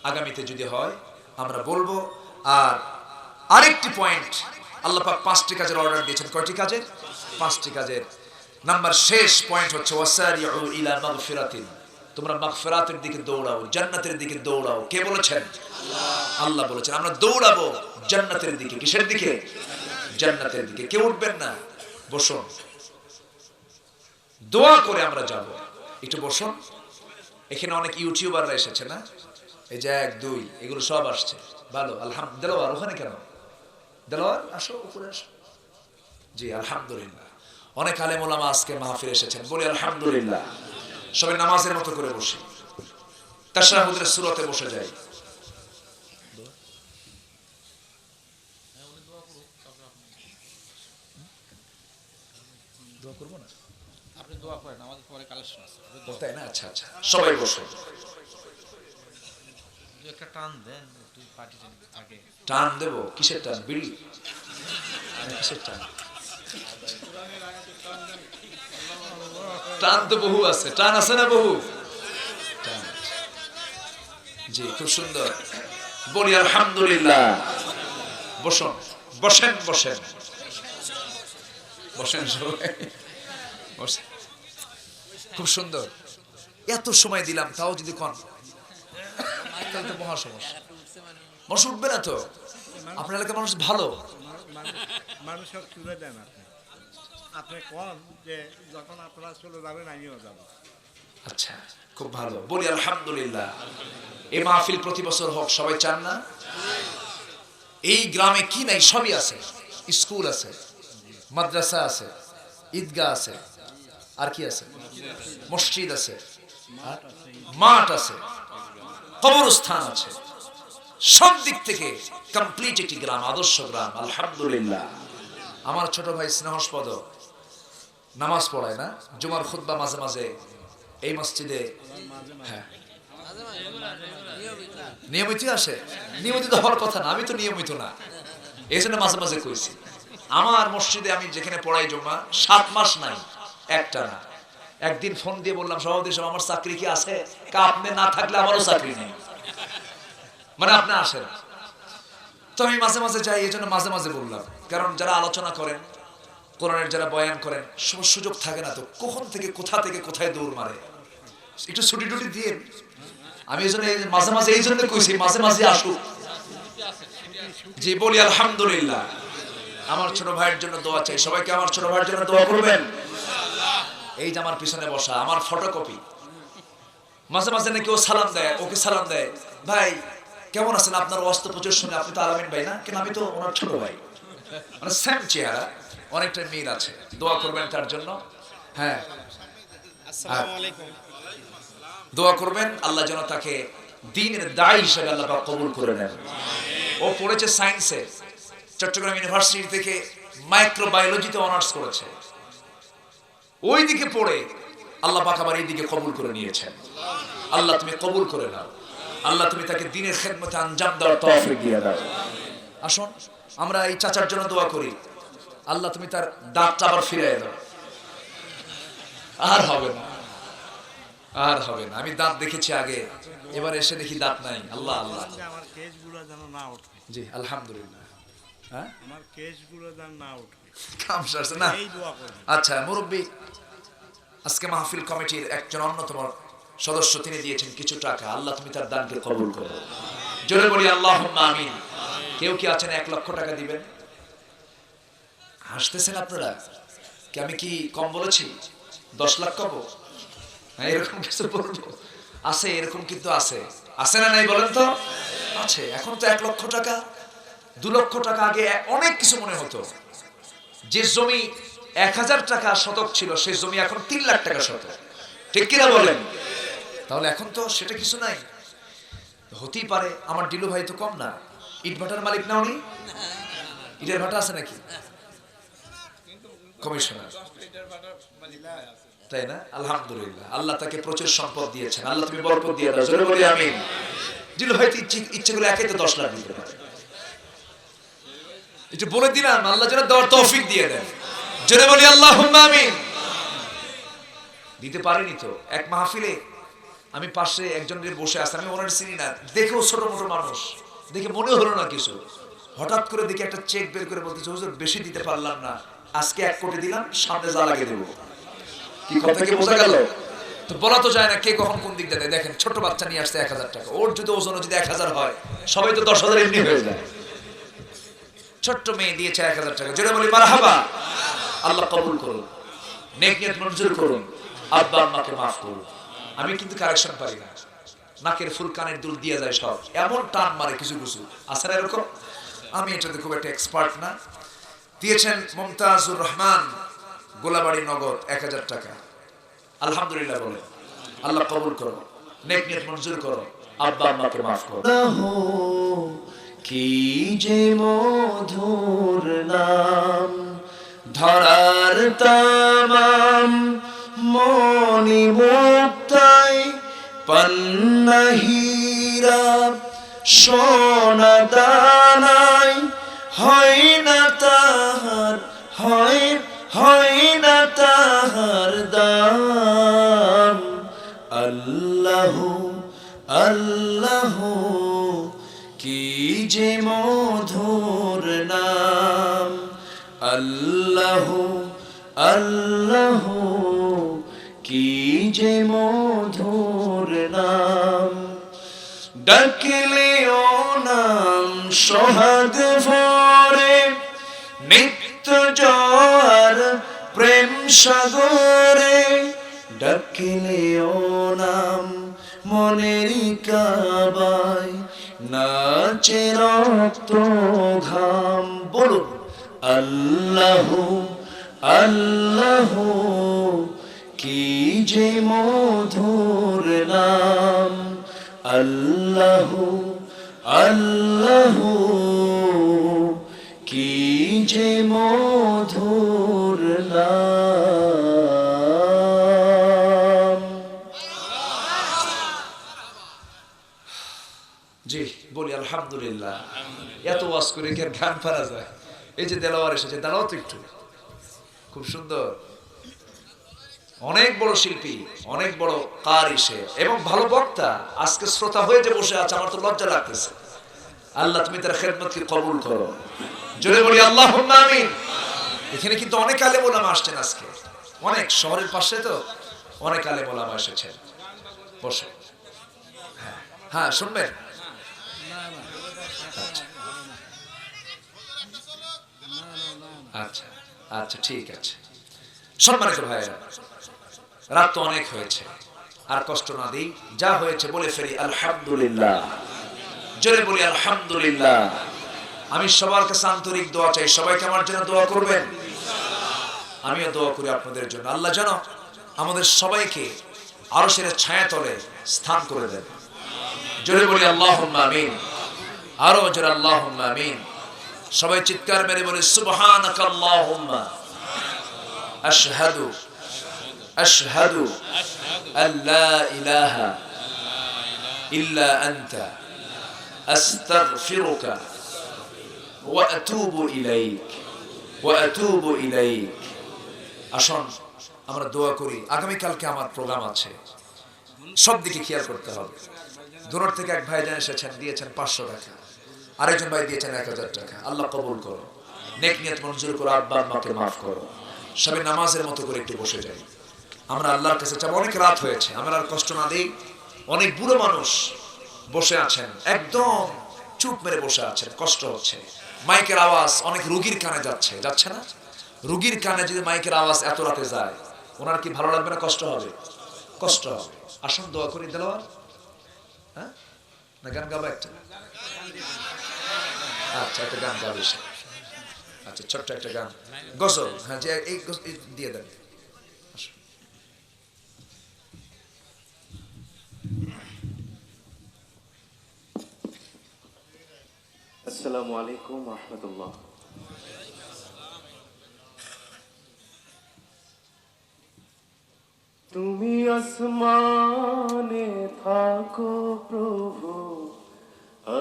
আগামীতে যদি হয় আমরা বলবো। আর আরেকটি পয়েন্ট, আল্লাহ পাক 5টি কাজের অর্ডার দিয়েছেন। কয়টি কাজের? 5টি কাজের। নাম্বার শেষ পয়েন্ট হচ্ছে ওয়াসারিউ ইলা মাগফিরাতিন। তোমরা মাগফিরাতের দিকে দৌড়াও, জান্নাতের দিকে দৌড়াও। কে বলেছেন? আল্লাহ বলেছেন। আমরা দৌড়াবো জান্নাতের দিকে। কিসের দিকে? জান্নাতের দিকে। কেউ উঠবেন না, বসুন, দোয়া করে আমরা যাব। একটু বসুন। এখানে অনেক ইউটিউবাররা এসেছে না? এই যে 1 2 এগুলো সব আসছে। ভালো, আলহামদুলিল্লাহ। দেলোয়ার ওখানে কেন? দেলোয়ার আসো, উপরে আসো। জি আলহামদুলিল্লাহ। অনেক আলেম ওলামা আজকে মাহফিলে এসেছেন। বলি আলহামদুলিল্লাহ। সবাই নামাজের মতো করে বসে, তাশাহুদের সূরাতে বসে যাই। দোয়া করব না?
আপনি দোয়া করেন, আমাদের পরে কালেকশন আছে।
তাই না? আচ্ছা আচ্ছা, সবাই বসে।
একটা টান দেন, তুই পার্টি আগে
টান দেব? কিসের টান? বিড়ি? কিসের টান? টান তো বহু আছে। টান আছে না বহু? জি, খুব সুন্দর। বলি আলহামদুলিল্লাহ। বসুন, বসেন বসেন বসেন সবাই বসেন। খুব সুন্দর। এত সময় দিলাম তাও যদি কোন, তাহলে তো মহা সমস্যা। মানুষ উঠবে না তো? আপনার এলাকার মানুষ ভালো।
মানুষ সব তুলে দেন। আপনি কোন যে যখন আপনারা চলে যাবেন আমিও যাব।
আচ্ছা, খুব ভালো। বলি আলহামদুলিল্লাহ। এই মাহফিল প্রতি বছর হোক, সবাই চান না? এই গ্রামে কি নাই? সবই আছে। স্কুল আছে, মাদ্রাসা আছে, ঈদগাহ আছে, আর কি আছে? মসজিদ আছে, মাঠ আছে, কবরস্থান আছে। সব দিক থেকে কমপ্লিট একটি গ্রাম, আদর্শ গ্রাম। আলহামদুলিল্লাহ। আমার ছোট ভাই স্নেহস্পদ নামাজ পড়ায় না? জুমার খুতবা মাঝে মাঝে এই মসজিদে। হ্যাঁ, নিয়মিত আসে। নিয়মিত হওয়ার কথা না, আমি তো নিয়মিত না, এই জন্য মাঝে মাঝে কইছি। আমার মসজিদে আমি যেখানে পড়াই জুমা 7 মাস নাই, একটা না। একদিন ফোন দিয়ে বললাম, সভাপতি সাহেব আমার চাকরি কি আছে? আপনি না থাকলে আমারও চাকরি নেই, মানে আপনি আসেন। তো আমি মাঝে মাঝে যাই, এই জন্য মাঝে মাঝে বললাম। কারণ যারা আলোচনা করেন, কোরআনের যারা বয়ান করেন, সুযোগ থাকে না তো কখন থেকে কোথায় দৌড় মারে। একটু ছুটি টুটি দিয়ে আমি এই জন্য মাঝে মাঝে এই জন্য কইছি মাঝে মাঝে আসুক। জি, বলি আলহামদুলিল্লাহ। আমার ছোট ভাইয়ের জন্য দোয়া চাই। সবাইকে আমার ছোট ভাইয়ের জন্য দোয়া করবেন। এই যে আমার পিছনে বসা, আমার ফটোকপি। মাঝে মাঝে নাকি ও সালাম দেয়, ওকে সালাম দেয়, ভাই কেমন আছেন? আপনার অস্ত্রোপচার শুনে আপনি তো আলামিন ভাই না? কেন আমি তো ওনার ছোট ভাই। মানে সেম চেহারা, অনেকটা মিল আছে। দোয়া করবেন তার জন্য। হ্যাঁ, আসসালামু আলাইকুম। দোয়া করবেন আল্লাহ যেন তাকে দ্বীনের দায়ী হিসেবে আল্লাহ পাক কবুল করে নেন। ও পড়েছে সায়েন্সে, চট্টগ্রাম ইউনিভার্সিটি থেকে মাইক্রোবায়োলজিতে অনার্স করেছে। ওই দিকে পড়ে আল্লাহ পাক আবার এই দিকে কবুল করে নিয়েছেন। আল্লাহ তুমি কবুল করে নাও। আল্লাহ তুমি তাকে দ্বীনের খেদমতে আঞ্জাম দেওয়ার তৌফিক দিয়ে দাও। আসুন আমরা এই চাচার জন্য দোয়া করি, আল্লাহ তুমি তার দাঁতটা আবার ফিরিয়ে দাও। আর হবে না, আর হবে না, আমি দাঁত দেখেছি আগে, এবার এসে দেখি দাঁত নাই। আল্লাহ আল্লাহ।
যে আমার কেসগুলো যেন না ওঠে,
জি আলহামদুলিল্লাহ। হ্যাঁ
আমার কেসগুলো যেন না ওঠে,
কাম সারছে না।
এই দোয়া করবেন।
আচ্ছা মুরব্বী, আজকে মাহফিল কমিটির একজন অন্যতম সদস্য, তিনি দিয়েছেন কিছু টাকা। আল্লাহ তুমি তার দানকে কবুল করো। জোরে বলি আল্লাহুম্মা আমিন। কেউ কি আছেন 1 লক্ষ টাকা দিবেন? হাসতেছেন আপনারা কি? আমি কি কম বলেছি? 10 লাখ কব? হ্যাঁ এরকম কিছু বলবো? আছে এরকম, কিন্তু আছে, আছে না নাই বলেন তো? আছে। এখন তো 1 লক্ষ টাকা, 2 লক্ষ টাকা আগে অনেক কিছু মনে হতো। যে জমি 1000 টাকা শতক ছিল, সেই জমি এখন 3 লাখ টাকা শতক, ঠিক কিনা বলেন? তাহলে এখন তো সেটা কিছু নাই। হতেই পারে আমার ডিলু ভাই তো কম না, ইট ভাটার মালিক না উনি? ইটের ভাটা আছে নাকি? কমিশনার, তাই না? আলহামদুলিল্লাহ, আল্লাহ তাকে প্রচুর সম্পদ দিয়েছেন। আল্লাহ তুমি বরকত দিয়ে দাও। জোরে বলি আমিন। ডিলু ভাই তো ইচ্ছে করে একাই তো 10 লাখ দিতে পারে। এটা বলে দিলাম, আল্লাহ যেন দেওয়ার তৌফিক দিয়ে দেন। জোরে বলি আল্লাহুম্মা আমিন। দিতে পারেনি তো। এক মাহফিলে আমি পাশে একজনের বসে আছি, আমি ওনার চিনি না, দেখেও ছোট মোটো মানুষ, দেখে মনে হলো না কিছু। হঠাৎ করে দেখে একটা চেক বের করে বলতেছে, হুজুর বেশি দিতে পারলাম না, আজকে 1 কোটি দিলাম, সামনে যা লাগে দেবো। কি কথা কি বোঝা গেল? তো বলা তো যায় না কে কখন কোন দিক দেয়। দেখেন ছোট বাচ্চা নিয়ে আসছে 1000 টাকা, ওর যদি ওজন যদি 1000 হয়, সবাই তো 10,000 এমনি হয়ে যায়। ছোট্ট মেয়ে দিয়েছে 1000 টাকা। জোরে বলি মারহাবা। আল্লাহ কবুল করুন, নেক নিয়ত মঞ্জুর করুন, আব্বা আম্মাকে মাফ করুন। আমি কিন্তু কারেকশন পারি না, নাকের ফুল কানের দুল দিয়ে যায় সব, এমন টান মারে কিছু কিছু আছে না এরকম। আমি এটাতে খুব একটা এক্সপার্ট না। দিয়েছেন মুমতাজুর রহমান গোলাবাড়ি নগদ 1000 টাকা। আলহামদুলিল্লাহ বলে। আল্লাহ কবুল করো, নেক নিয়ত মঞ্জুর করো, আব্বা আম্মাকে মাফ করো। কি যে মধুর নাম, ধরার তামাম মনি মুক্তাই পান্না হীরা সোনা দানাই, হয় না তাহার, হয় না তাহার দাম। আল্লাহু আল্লাহু কি যে মধুর নাম, আল্লাহু আল্লাহু কি যে মধুর নাম। ডাকলে ও নাম সোহাগ ভরে, নিত্য জোয়ার প্রেম সাগরে। ডাকলে ও নাম মনের কাবায়, নাচে রক্ত ঘাম। বলুন আল্লাহু আল্লাহু কি যে মধুর নাম, আল্লাহু আল্লাহু কি যে মধুর নাম। জি বলি আলহামদুলিল্লাহ। এত ওয়াজ করে কি আর গান পারা যায়? এই যে দেলাওয়ার এসেছে, দাঁড়াও তো একটু, খুব সুন্দর, অনেক বড় শিল্পী, অনেক বড় কারি সে, এবং ভালো বক্তা। আজকে শ্রোতা হয়ে যে বসে আছে, আমার তো লজ্জা লাগতেছে। আল্লাহ তুমি তার খেদমতকে কবুল করো। জোরে বলি আল্লাহুম্মা আমিন। এখানে কিন্তু অনেক আলেম ওলামা আসছেন আজকে, অনেক, শহরের পাশে তো অনেক আলেম ওলামা এসেছেন। বসে হ্যাঁ শুনবেন। আচ্ছা আচ্ছা ঠিক আছে। সম্মানিত ভাইরা, রাত তো অনেক হয়েছে, আর কষ্ট না দিই, যা হয়েছে বলে ফেলি আলহামদুলিল্লাহ। জোরে বলি আলহামদুলিল্লাহ। আমি সবার কাছে আন্তরিক দোয়া চাই, সবাইকে আমার জন্য দোয়া করবেন। আমিও দোয়া করি আপনাদের জন্য, আল্লাহ যেন আমাদের সবাইকে আরশের ছায়াতলে স্থান করে দেন। জোরে বলি আল্লাহুম্মা আমিন। আরো জোরে আল্লাহুম্মা আমিন। সবাই চিৎকার মেরে বলি সুবহানাকা আল্লাহুম্মা আশহাদু আশহাদু আল্লা ইলাহা ইল্লা আনতা আস্তাগফিরুকা ওয়া আতুবু ইলাইক ওয়া আতুবু ইলাইক। আসুন আমরা দোয়া করি। আগামীকালকে আমার প্রোগ্রাম আছে, সব দিকে খেয়াল করতে হবে। দূর থেকে এক ভাইজান এসেছেন, দিয়েছেন 500 টাকা, আরেকজন ভাই দিয়েছেন 1000 টাকা। আল্লাহ কবুল করো, নেক নিয়ত মঞ্জুর করো, আব্বা আম্মাকে মাফ করো। সবাই নামাজের মতো করে একটু বসে যাই। আমরা আল্লাহর কাছে চাবো, অনেক রাত হয়েছে, আমরা আর কষ্ট না দিই। অনেক বুড়ো মানুষ বসে আছেন, একদম চুপ মেরে বসে আছেন, কষ্ট হচ্ছে। মাইকের আওয়াজ অনেক রোগীর কানে যাচ্ছে, যাচ্ছে না? রোগীর কানে যদি মাইকের আওয়াজ এত রাতে যায়, ওনার কি ভালো লাগবে না? কষ্ট হবে, কষ্ট হবে। আসুন দোয়া করি। দেলোয়ার, হ্যাঁ না গান গাবো একটা? আচ্ছা, একটা গান গাবে সে। আচ্ছা, ছোট্ট একটা গান, গজল। হ্যাঁ, যে এই দিয়ে দেন।
আসসালামু আলাইকুম রহমতুল্লাহ। তুমি আসমানে থাকো প্রভু,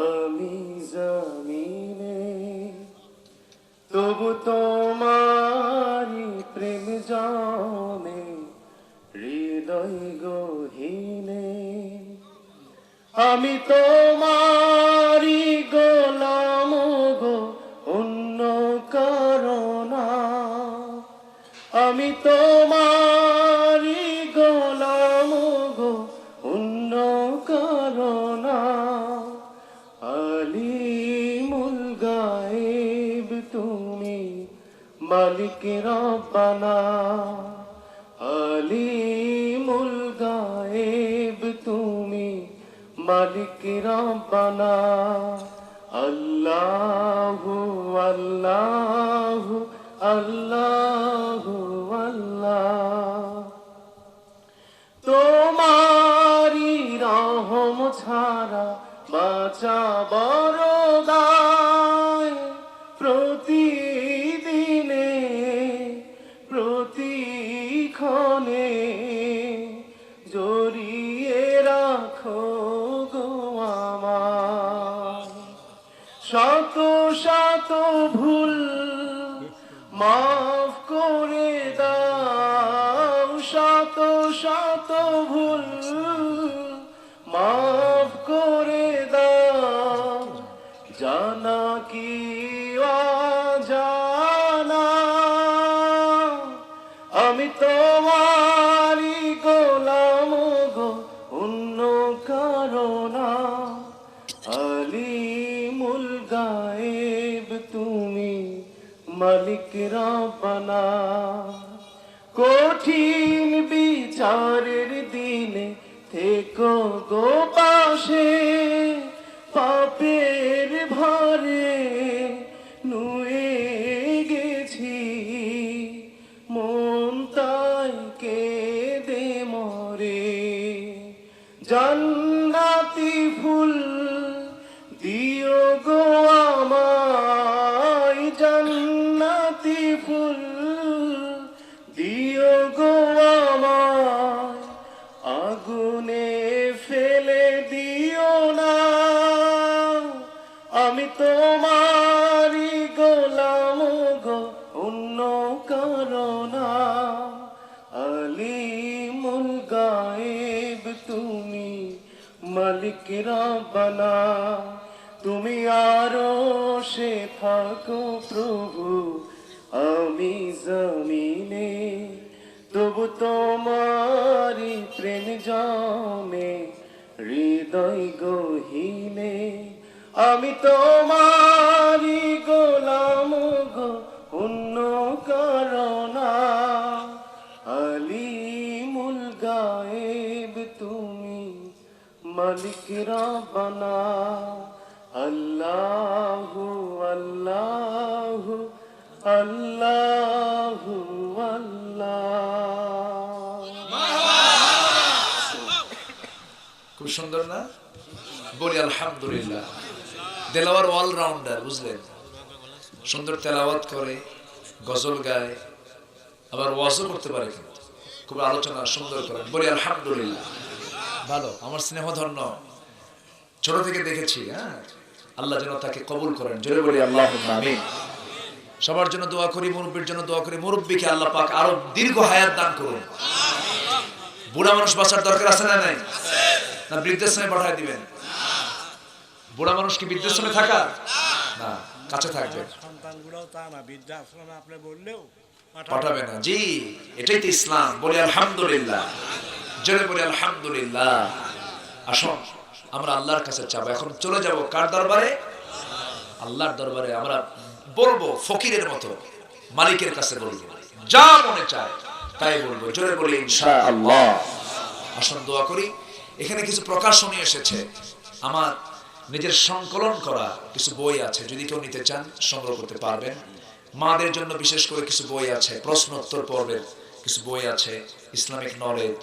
আমি জমিনে, তবু তোমারি প্রেম জানে হৃদয় গহীনে। আমি তোমারি গোলাম গো, অন্য কারণা। আমি তোমারি গোলাম গো, অন্য কারণা। আলিমুল গায়েব তুমি, মালিক রব্বানা। আলিমুল গায়েব তুমি, মালিক রব্বানা। আল্লাহু আল্লাহু আল্লাহু আল্লাহ। তোমারি রহম ছাড়া বাঁচা বড় দায়। প্রতিদিনে প্রতিক্ষণে জড়িয়ে রাখো গো আমার। শত শত ভুল মাফ করে দাও, শত শত ভুল মাফ করে দাও। জানা কি অজানা, আমি তোমারি গোলাম গো, অন্য কারণা। আলিমুল গায়েব তুমি, মালিক রব্বানা। কঠিন বিচারের দিনে থেকো গো পাশে, পাপের ভারে নুয়ে গেছি, মন তাই কেঁদে মরে। জান্নাতি ফুল দিও গো আমায়, জান্নাতি ফুল দিও গো আমায়। আগুনে ফেলে দিও না, আমি তোমারি গোলাম গো, অন্য কারণা। আলিমুল গায়েব তুমি, মালিক রব্বানা। তুমি আরো সে থাকো প্রভু, আমি জমিনে, তবু তোমারি প্রেম জমে হৃদয় গহীনে। আমি তোমারি গোলাম গো, অন্য কারণা। আলিমুল গায়েব তুমি, মালিক রব্বানা। আল্লাহু আল্লাহু আল্লাহু আল্লাহ।
খুব সুন্দর না? বলি আলহামদুলিল্লাহ। দেলাওয়ার অলরাউন্ডার, বুঝলেন? সুন্দর তেলাওয়াত করে, গজল গায়, আবার ওয়াজও করতে পারে, কিন্তু খুব আলোচনা সুন্দর করে। বলি আলহামদুলিল্লাহ। ভালো, আমার স্নেহধন্য, ছোট থেকে দেখেছি। হ্যাঁ, আল্লাহ যেন তাকে কবুল করেন, জোরে বলি আল্লাহুম্মা আমিন। সবার জন্য দোয়া করি, মুরব্বির জন্য দোয়া করি, মুরব্বিকে আল্লাহ পাক আরো দীর্ঘ হায়াত দান করুন। বুড়া মানুষ বাঁচার দরকার আছে না নাই? না বৃদ্ধাশ্রমে পাঠিয়ে দিবেন? বুড়া মানুষ কি বৃদ্ধাশ্রমে থাকা না, কাছে থাকবে।
সন্তানগুলোও তা না, বৃদ্ধাশ্রমে আপনি বললেও
পাঠাবে না। জি, এটাই তো ইসলাম। বলি আলহামদুলিল্লাহ, জোরে বলি আলহামদুলিল্লাহ। আসুন আমরা আল্লাহর কাছে চাবো। এখন চলে যাব কার দরবারে? আল্লাহর দরবারে। আমরা বলবো ফকিরের মতো, মালিকের কাছে বলবো, যা মনে চায় তাই বলবো। জোরে বলি ইনশাআল্লাহ। আসুন দোয়া করি। এখানে কিছু প্রকাশনী এসেছে, আমার নিজের সংকলন করা কিছু বই আছে, যদি কেউ নিতে চান সংগ্রহ করতে পারবেন। মাদের জন্য বিশেষ করে কিছু বই আছে, প্রশ্ন উত্তর পর্বের কিছু বই আছে, ইসলামিক নলেজ,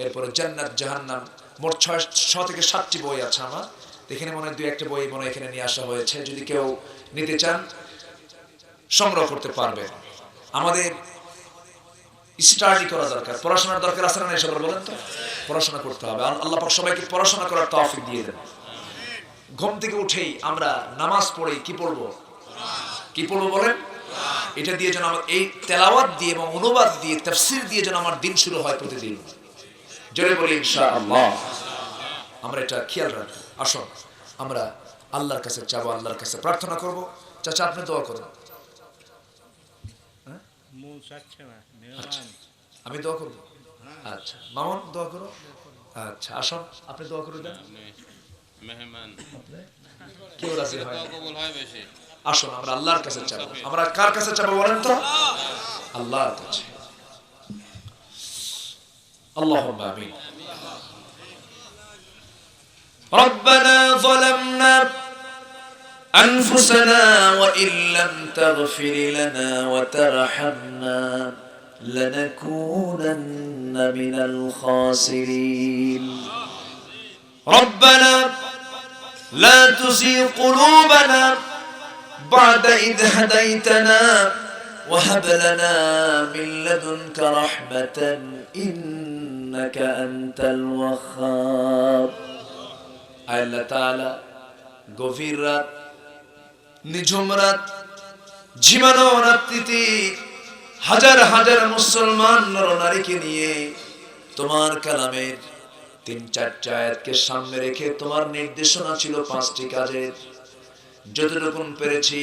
এরপরে জান্নাত জাহান্নাম, মোট 6 থেকে 7টি বই আছে আমার। এখানে মনে হয় 2-1টা বই মনে হয় এখানে নিয়ে আসা হয়েছে, যদি কেউ নিতে চান সংগ্রহ করতে পারবে। আমাদের স্টাডি করা দরকার, পড়াশোনার দরকার আছে না? সবার বলেন তো, পড়াশোনা করতে হবে। আল্লাহ পাক সবাইকে পড়াশোনা করার তৌফিক দিয়ে দেন। ঘুম থেকে উঠেই আমরা নামাজ পড়ে কি পড়বো? কি পড়বো বলেন? এটা দিয়ে যেন আমার এই তেলাওয়াত দিয়ে এবং অনুবাদ দিয়ে তাফসীর দিয়ে যেন আমার দিন শুরু হয় প্রতিদিন। জোরে বলি ইনশাআল্লাহ। আমরা এটা খেয়াল রাখবো। আসুন আমরা আল্লাহর কাছে চাবো, আল্লাহর কাছে প্রার্থনা করব। চাচা আপনি দোয়া করুন।
মন চাচ্ছে না,
আচ্ছা, আমি দোয়া করবো। আচ্ছা মামুন দোয়া করো। আচ্ছা আসুন আপনি দোয়া করে দেন।
মেহমান
কেউ রাজি হয় না।
কবুল হয় বেশি।
আসুন আমরা আল্লাহর কাছে চাবো। আমরা কার কাছে চাবো বলেন তো? আল্লাহর কাছে। اللهم آمين. ربنا ظلمنا أنفسنا وإن لم تغفر لنا وترحمنا لنكونن من الخاسرين. ربنا لا تزغ قلوبنا بعد إذ هديتنا وهب لنا من لدنك رحمة إنك أنت الوهاب. আল্লাহ তাআলা গভীর রাত, নিঝুম রাত, ঝিমানো রাত্রিতে হাজার হাজার মুসলমান নরনারীকে নিয়ে তোমার কালামের 3-4 আয়াতকে সামনে রেখে তোমার নির্দেশনা ছিল 5টি কাজের। যতটুকু পেরেছি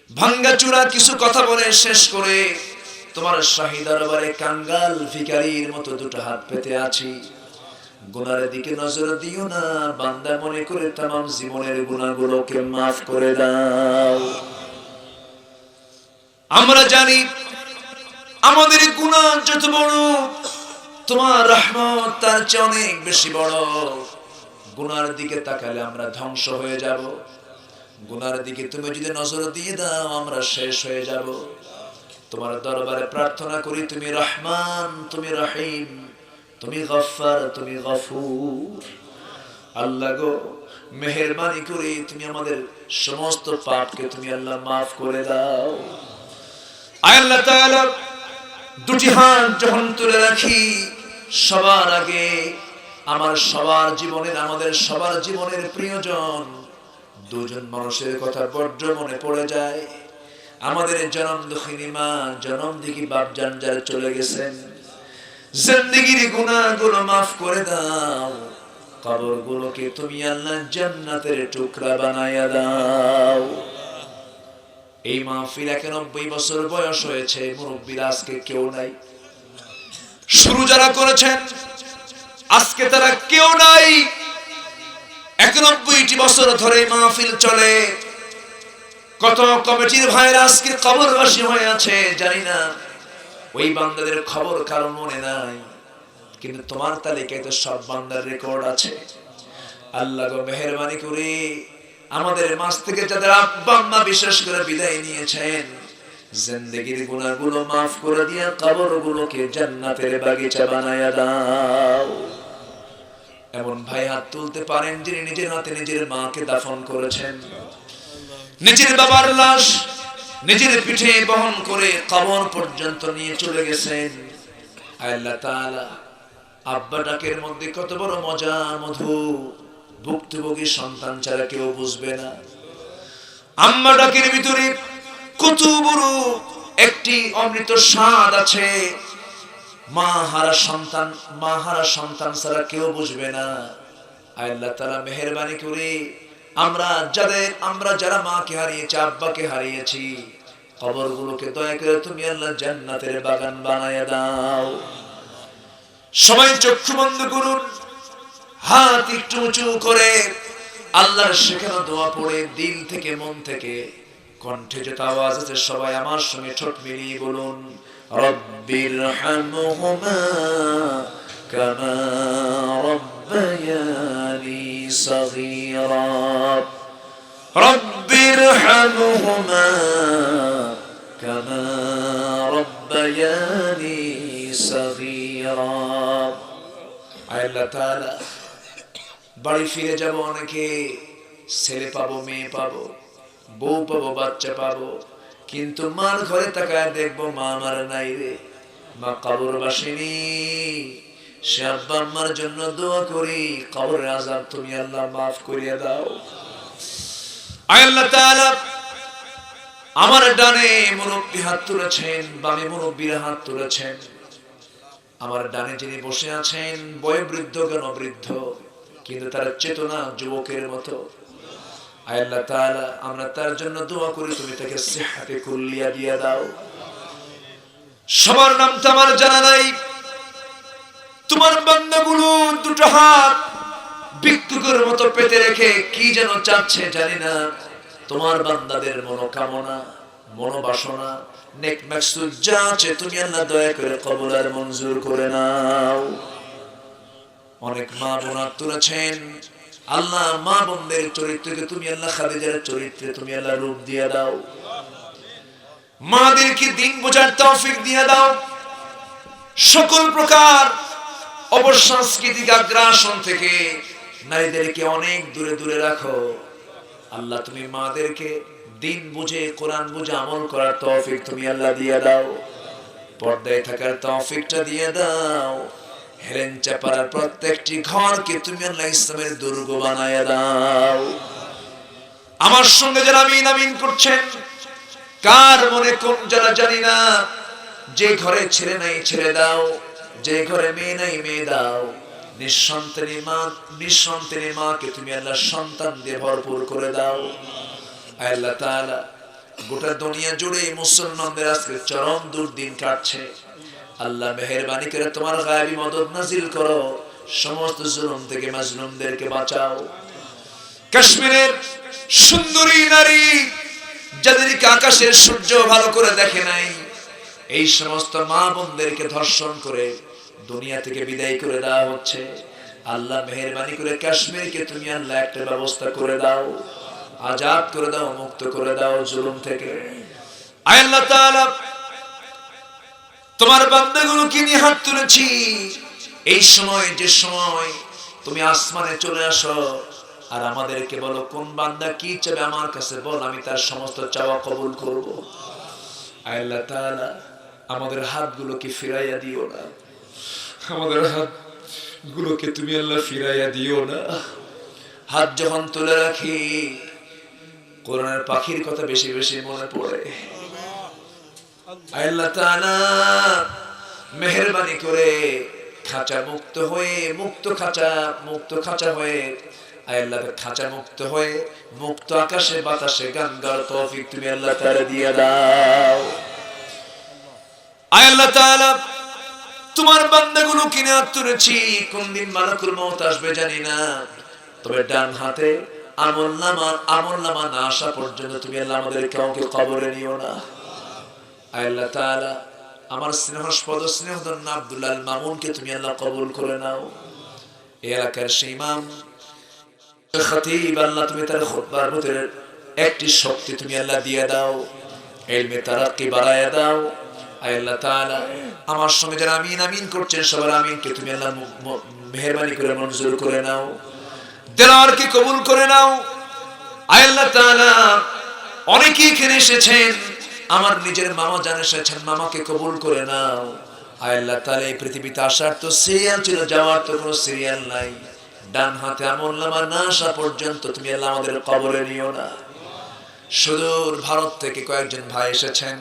ভাঙ্গাচুরা কিছু কথা বলে শেষ করে তোমার শাহী দরবারে কাঙ্গাল ভিখারির মতো দুটো হাত পেতে আছি। গুনাহের দিকে নজর দিও না, বান্দা মনে করে तमाम জীবনের গুনাহগুলোকে maaf করে দাও। আমরা জানি আমাদের গুনাহ যত বড়, তোমার রহমত তার চেয়ে অনেক বেশি বড়। গুনাহের দিকে তাকালে আমরা ধ্বংস হয়ে যাব। গুনাহের দিকে তুমি যদি নজর দিয়ে দাও আমরা শেষ হয়ে যাব। তোমার দরবারে প্রার্থনা করি, তুমি রহমান, তুমি রহিম, তুমি গফফার, তুমি গফুর। আল্লাহ গো মেহেরবানি করে তুমি আমাদের সমস্ত পাপকে তুমি আল্লাহ maaf করে দাও। আয় আল্লাহ তাআলা দুটি হাত যখন তুলে রাখি, সবার আগে আমার সবার জীবনের, আমাদের সবার জীবনের প্রিয়জন দুজন মানুষের কথা বড্ড মনে পড়ে যায়। আমাদের জনম দুঃখিনী মা, জনম দিঘি বাপজান যারা চলে গেছেন, জিন্দেগির গুনাহগুলো maaf করে দাও। কবরগুলোকে তুমি আল্লাহ জান্নাতের টুকরা বানায়া দাও। এই মাহফিল 91 বছর বয়স হয়েছে, মুরব্বিরা আজকে কেউ নাই। শুরু যারা করেছেন আজকে তারা কেউ নাই। 91টি বছর ধরে মাহফিল চলে। কত কমিটির ভাইরা আজকে কবরবাসী হয়ে আছে জানি না, ওই বান্দাদের খবর কারো মনে নাই, কিন্তু তোমার তালিকায় তো সব বান্দার রেকর্ড আছে। আল্লাহ গো মেহেরবানি করে আমাদের মাঝ থেকে যাদের আব্বা আম্মা বিশেষ করে বিদায় নিয়েছেন, জিন্দেগির গুনাহগুলো maaf করে দিয়ে কবরগুলোকে জান্নাতের বাগিচা বানায়া দাও। এমন ভাই হাত তুলতে পারেন যিনি নিজের হাতে নিজের মাকে দাফন করেছেন, নিজের বাবার লাশ নিজের পিঠে বহন করে কবর পর্যন্ত নিয়ে চলে গেছেন। আল্লাহ তাআলা আব্বা ডাকের মধ্যে কত বড় মজা, মধু, ভুক্তভোগী সন্তান ছাড়া কেউ বুঝবে না। আম্মা ডাকের ভিতরে কত বড় একটি অমৃত স্বাদ আছে। মা হারা সন্তান ছাড়া কেউ বুঝবে না। আল্লাহ তাআলা মেহেরবানি করে আমরা যারা মাকে হারিয়েছি, আব্বাকে হারিয়েছি, কবরগুলোকে দয়া করে তুমি আল্লাহ জান্নাতের বাগান বানায়া দাও। সবাই চক্ষু বন্ধ করুন, হাত একটু উঁচু করে আল্লাহর শেখানো দোয়া পড়ে দিল থেকে মন থেকে কণ্ঠে যত আওয়াজ আছে সবাই আমার সঙ্গে ঠোঁট মিলিয়ে বলুন, রব্বির হামহুমা কামা রব্বায়ানি সগীরা, রব্বির হামহুমা কামা রব্বায়ানি সগীরা। আল্লাহ তাআলা বাড়ি ফিরে যাব, অনেকে ছেলে পাবো, মেয়ে পাবো, বউ পাবো, বাচ্চা পাবো, কিন্তু মার ঘরে তাকায় দেখবো মা আমার নাই রে, মা কবরবাসিনী। সে আব্বা আম্মার জন্য দোয়া করি, কবরের আযাব তুমি আল্লাহ মাফ করিয়ে দাও। আল্লাহ তাআলা আমার ডানে মুরব্বি হাত তুলেছেন, বামে মুরব্বিরা হাত তুলেছেন। আমার ডানে যিনি বসে আছেন বয়োবৃদ্ধ জ্ঞানবৃদ্ধ, কিন্তু তার চেতনা যুবকের মতো। আল্লাহ তাআলা আমরা তার জন্য দোয়া করি, তুমি তাকে সিহহাতে কুল্লিয়া দিয়ে দাও। সবার নাম তো আমার জানা নাই, তোমার বান্দাগুলো দুটো হাত ভিক্ষুকের মতো পেতে রেখে কি যেন চাচ্ছে জানি না। তোমার বান্দাদের মনোকামনা, মনোবাসনা, নেক মাকসুদ যা আছে তুমি আল্লাহ দয়া করে কবুল আর মঞ্জুর করে নাও। অনেক মা বোন হাত তুলেছেন, আল্লাহ মা বোনদের চরিত্রকে তুমি আল্লাহ খাদিজার চরিত্রে তুমি আল্লাহ রূপ দিয়ে দাও। মাদেরকে দিন বোঝার তৌফিক দিয়ে দাও। সকল প্রকার অপসংস্কৃতিক আগ্রাসন থেকে নারীদেরকে অনেক দূরে দূরে রাখো। আল্লাহ তুমি মাদেরকে দিন বুঝে, কোরআন বুঝে আমল করার তৌফিক তুমি আল্লাহ দিয়ে দাও। পর্দায় থাকার তৌফিকটা দিয়ে দাও। হেলেঞ্চা পাড়ার প্রত্যেকটি ঘরকে তুমি আল্লাহ ইসলামের দুর্গ বানায়া দাও। আমার সঙ্গে যারা আমিন আমিন করছেন, কার মনে কোন যারা জানি না, যে ঘরে ছেলে নাই ছেলে দাও, যে ঘরে মেয়ে নাই মেয়ে দাও। নিঃসন্তানী মাকে তুমি আল্লাহ সন্তান দিয়ে ভরপুর করে দাও। আল্লাহ তাআলা গোটা দুনিয়া জুড়ে মুসলমানদের আজকে চরম দুর্দিন কাটছে। আল্লাহ মেহেরবানি করে তোমার গায়েবী মদদ নাজিল করো, সমস্ত জুলুম থেকে মাজলুমদেরকে বাঁচাও। কাশ্মীরের সুন্দরী নারী যাদেরকে আকাশের সূর্য ভালো করে দেখে নাই, এই সমস্ত মা বোনদেরকে ধর্ষণ করে দুনিয়া থেকে বিদায় করে দেওয়া হচ্ছে। আল্লাহ মেহেরবানি করে কাশ্মীরকে তুমি আল্লাহ একটা ব্যবস্থা করে দাও, আজাদ করে দাও, মুক্ত করে দাও জুলুম থেকে। আল্লাহ তাআলা তোমার বান্দাগুলোকে নিয়ে হাত তুলেছি। এই সময়, যে সময় তুমি আসমানে চলে আসো আর আমাদেরকে বলো কোন বান্দা কি চাবে আমার কাছে বল, আমি তার সমস্ত চাওয়া কবুল করব। আল্লাহ তাআলা আমাদের হাতগুলোকে ফিরাইয়া দিও না, আমাদের হাতগুলোকে তুমি আল্লাহ ফিরাইয়া দিও না। হাত যখন তুলে রাখি কোরআনের পাখির কথা বেশি বেশি মনে পড়ে। আল্লাহ তাআলা মেহেরবানি করে খাঁচা মুক্ত হয়ে, মুক্ত খাঁচা হয়ে, আল্লাহ খাঁচা মুক্ত হয়ে মুক্ত আকাশে বাতাসে গান গাওয়ার তৌফিক তুমি আল্লাহ তাআলা দিয়ে দাও। আল্লাহ তাআলা তোমার বান্দাগুলো কিনে হাত তুলেছি, কোন দিন মালাকুল মউত আসবে জানি না, তবে ডান হাতে আমলনামা না আসা পর্যন্ত তুমি আল্লাহ আমাদের কাউকে কবরে নিও না। আল্লাহ তাআলা আমার স্নেহস্পদ স্নেহধন্য আব্দুল্লাহ আল মামুনকে তুমি আল্লাহ কবুল করে নাও। এই এলাকার সেই ইমাম খতিব আল্লাহ তুমি তার খুতবার ভিতরে একটি শক্তি তুমি আল্লাহ দিয়ে দাও, ইলমে তারাক্কি বাড়ায়া দাও। আল্লাহ তাআলা আমার সঙ্গে যারা আমিন আমিন করছেন সবার আমিনকে তুমি আল্লাহ মেহেরবানি করে মঞ্জুর করে নাও, দেলাওয়ারকে কবুল করে নাও। আল্লাহ তাআলা অনেকেই এখানে এসেছেন, আমার নিজের মামা জান এসেছেন, মামাকে কবুল করে নাও। আল্লাহ তাআলা এই পৃথিবীতে আসার তো সিরিয়াল ছিল, যাওয়ার তো কোনো সিরিয়াল নাই। ডান হাতে আমলনামা না আসা পর্যন্ত তুমি আল্লাহ আমাদের কবরে নিও না। সুদূর ভারত থেকে কয়েকজন ভাই এসেছেন,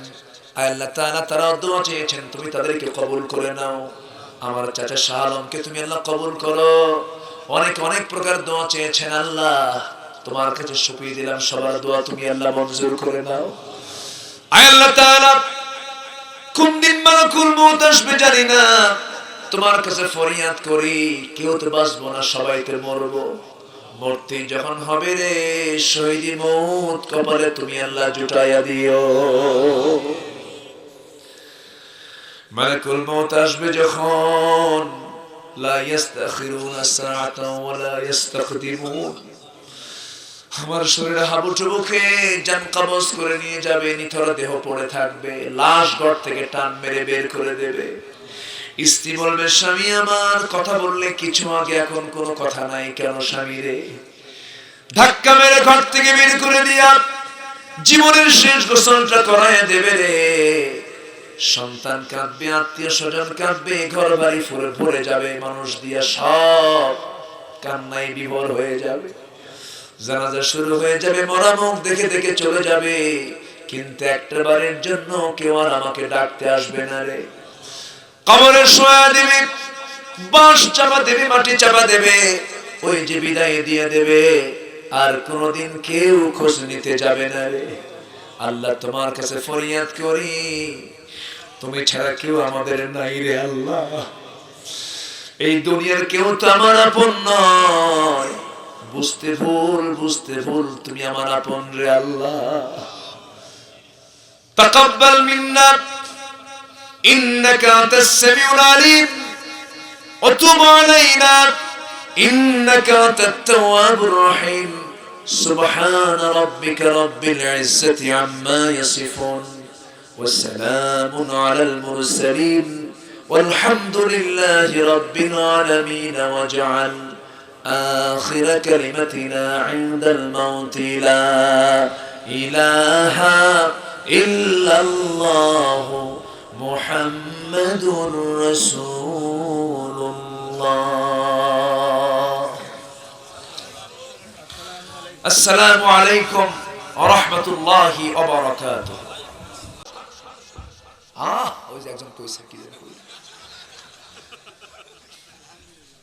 আয় আল্লাহ তাআলা তারা দোয়া চেয়েছেন, তুমি তাদেরকে কবুল করে নাও। আমার চাচা শাহ আলমকে তুমি আল্লাহ কবুল করো। অনেক অনেক প্রকার দোয়া চেয়েছেন, আল্লাহ তোমার কাছে সুপিয়ে দিলাম, সবার দোয়া তুমি আল্লাহ মঞ্জুর করে নাও। আয় আল্লাহ তাআলা কোন দিন মালাকুল মউত আসবে জানি না, তোমার কাছে ফরিয়াদ করি, কেউ তো বাঁচবো না, সবাই তো মরবো। মরতে যখন হবে রে শহীদি মউত, কপালে তুমি আল্লাহ জুটাইয়া দিও। মালাকুল মউত আসবে যখন, লা ইস্তাখিরুনা সাআতান ওয়া লা ইস্তাকদিমুন। আমার শরীরে হাবুডুবুকে জান কবজ করে নিয়ে যাবে, নিথর দেহ পড়ে থাকবে, লাশ ঘর থেকে টান মেরে বের করে দেবে। স্ত্রী বলবে, স্বামী আমার কথা বললে কিছু আগে, এখন কোনো কথা নাই কেন স্বামী রে? ধাক্কা মেরে ঘর থেকে বের করে দিয়া জীবনের শেষ গোসলটা করাইয়া দেবে রে। সন্তান কাঁদবে, আত্মীয় স্বজন কাঁদবে, ঘর বাড়ি ভরে যাবে, মানুষ দিয়া সব কান্নায় বিভোর হয়ে যাবে। জানাজা শুরু হয়ে যাবে, মরা মুখ দেখে দেখে চলে যাবে, কিন্তু একটা বারের জন্য কেউ আর আমাকে ডাকতে আসবে না রে। কবরে শোয়া দেবে, বাঁশ চাপা দেবে, মাটি চাপা দেবে, ওই যে বিদায় দিয়ে দেবে, আর কোনদিন কেউ খোঁজ নিতে যাবে না রে। আল্লাহ তোমার কাছে ফরিয়াদ করি, তুমি ছাড়া কেউ আমাদের নাই রে আল্লাহ। এই দুনিয়ার কেউ তো আমার আপন নয়, বুঝতে ভুল তুমি আমার আপন রে আল্লাহ। তাকাব্বাল মিন্না ইন্নাকা আনতাস সামিউল আলিম ওয়া তুব আলাইনা ইন্নাকা আনতাত তাওয়াবুর রহিম। সুবহানা রাব্বিকা রাব্বিল ইজ্জাতি আম্মা ইয়াসিফুন ওয়া সালামুন আলাল মুরসালিন ওয়ালহামদুলিল্লাহি রাব্বিল আলামিন। ওয়াজআল آخر كلمتنا عند الموت لا إله إلا الله محمد رسول الله. السلام عليكم ورحمة الله وبركاته. ওই যে একজন কইছে কি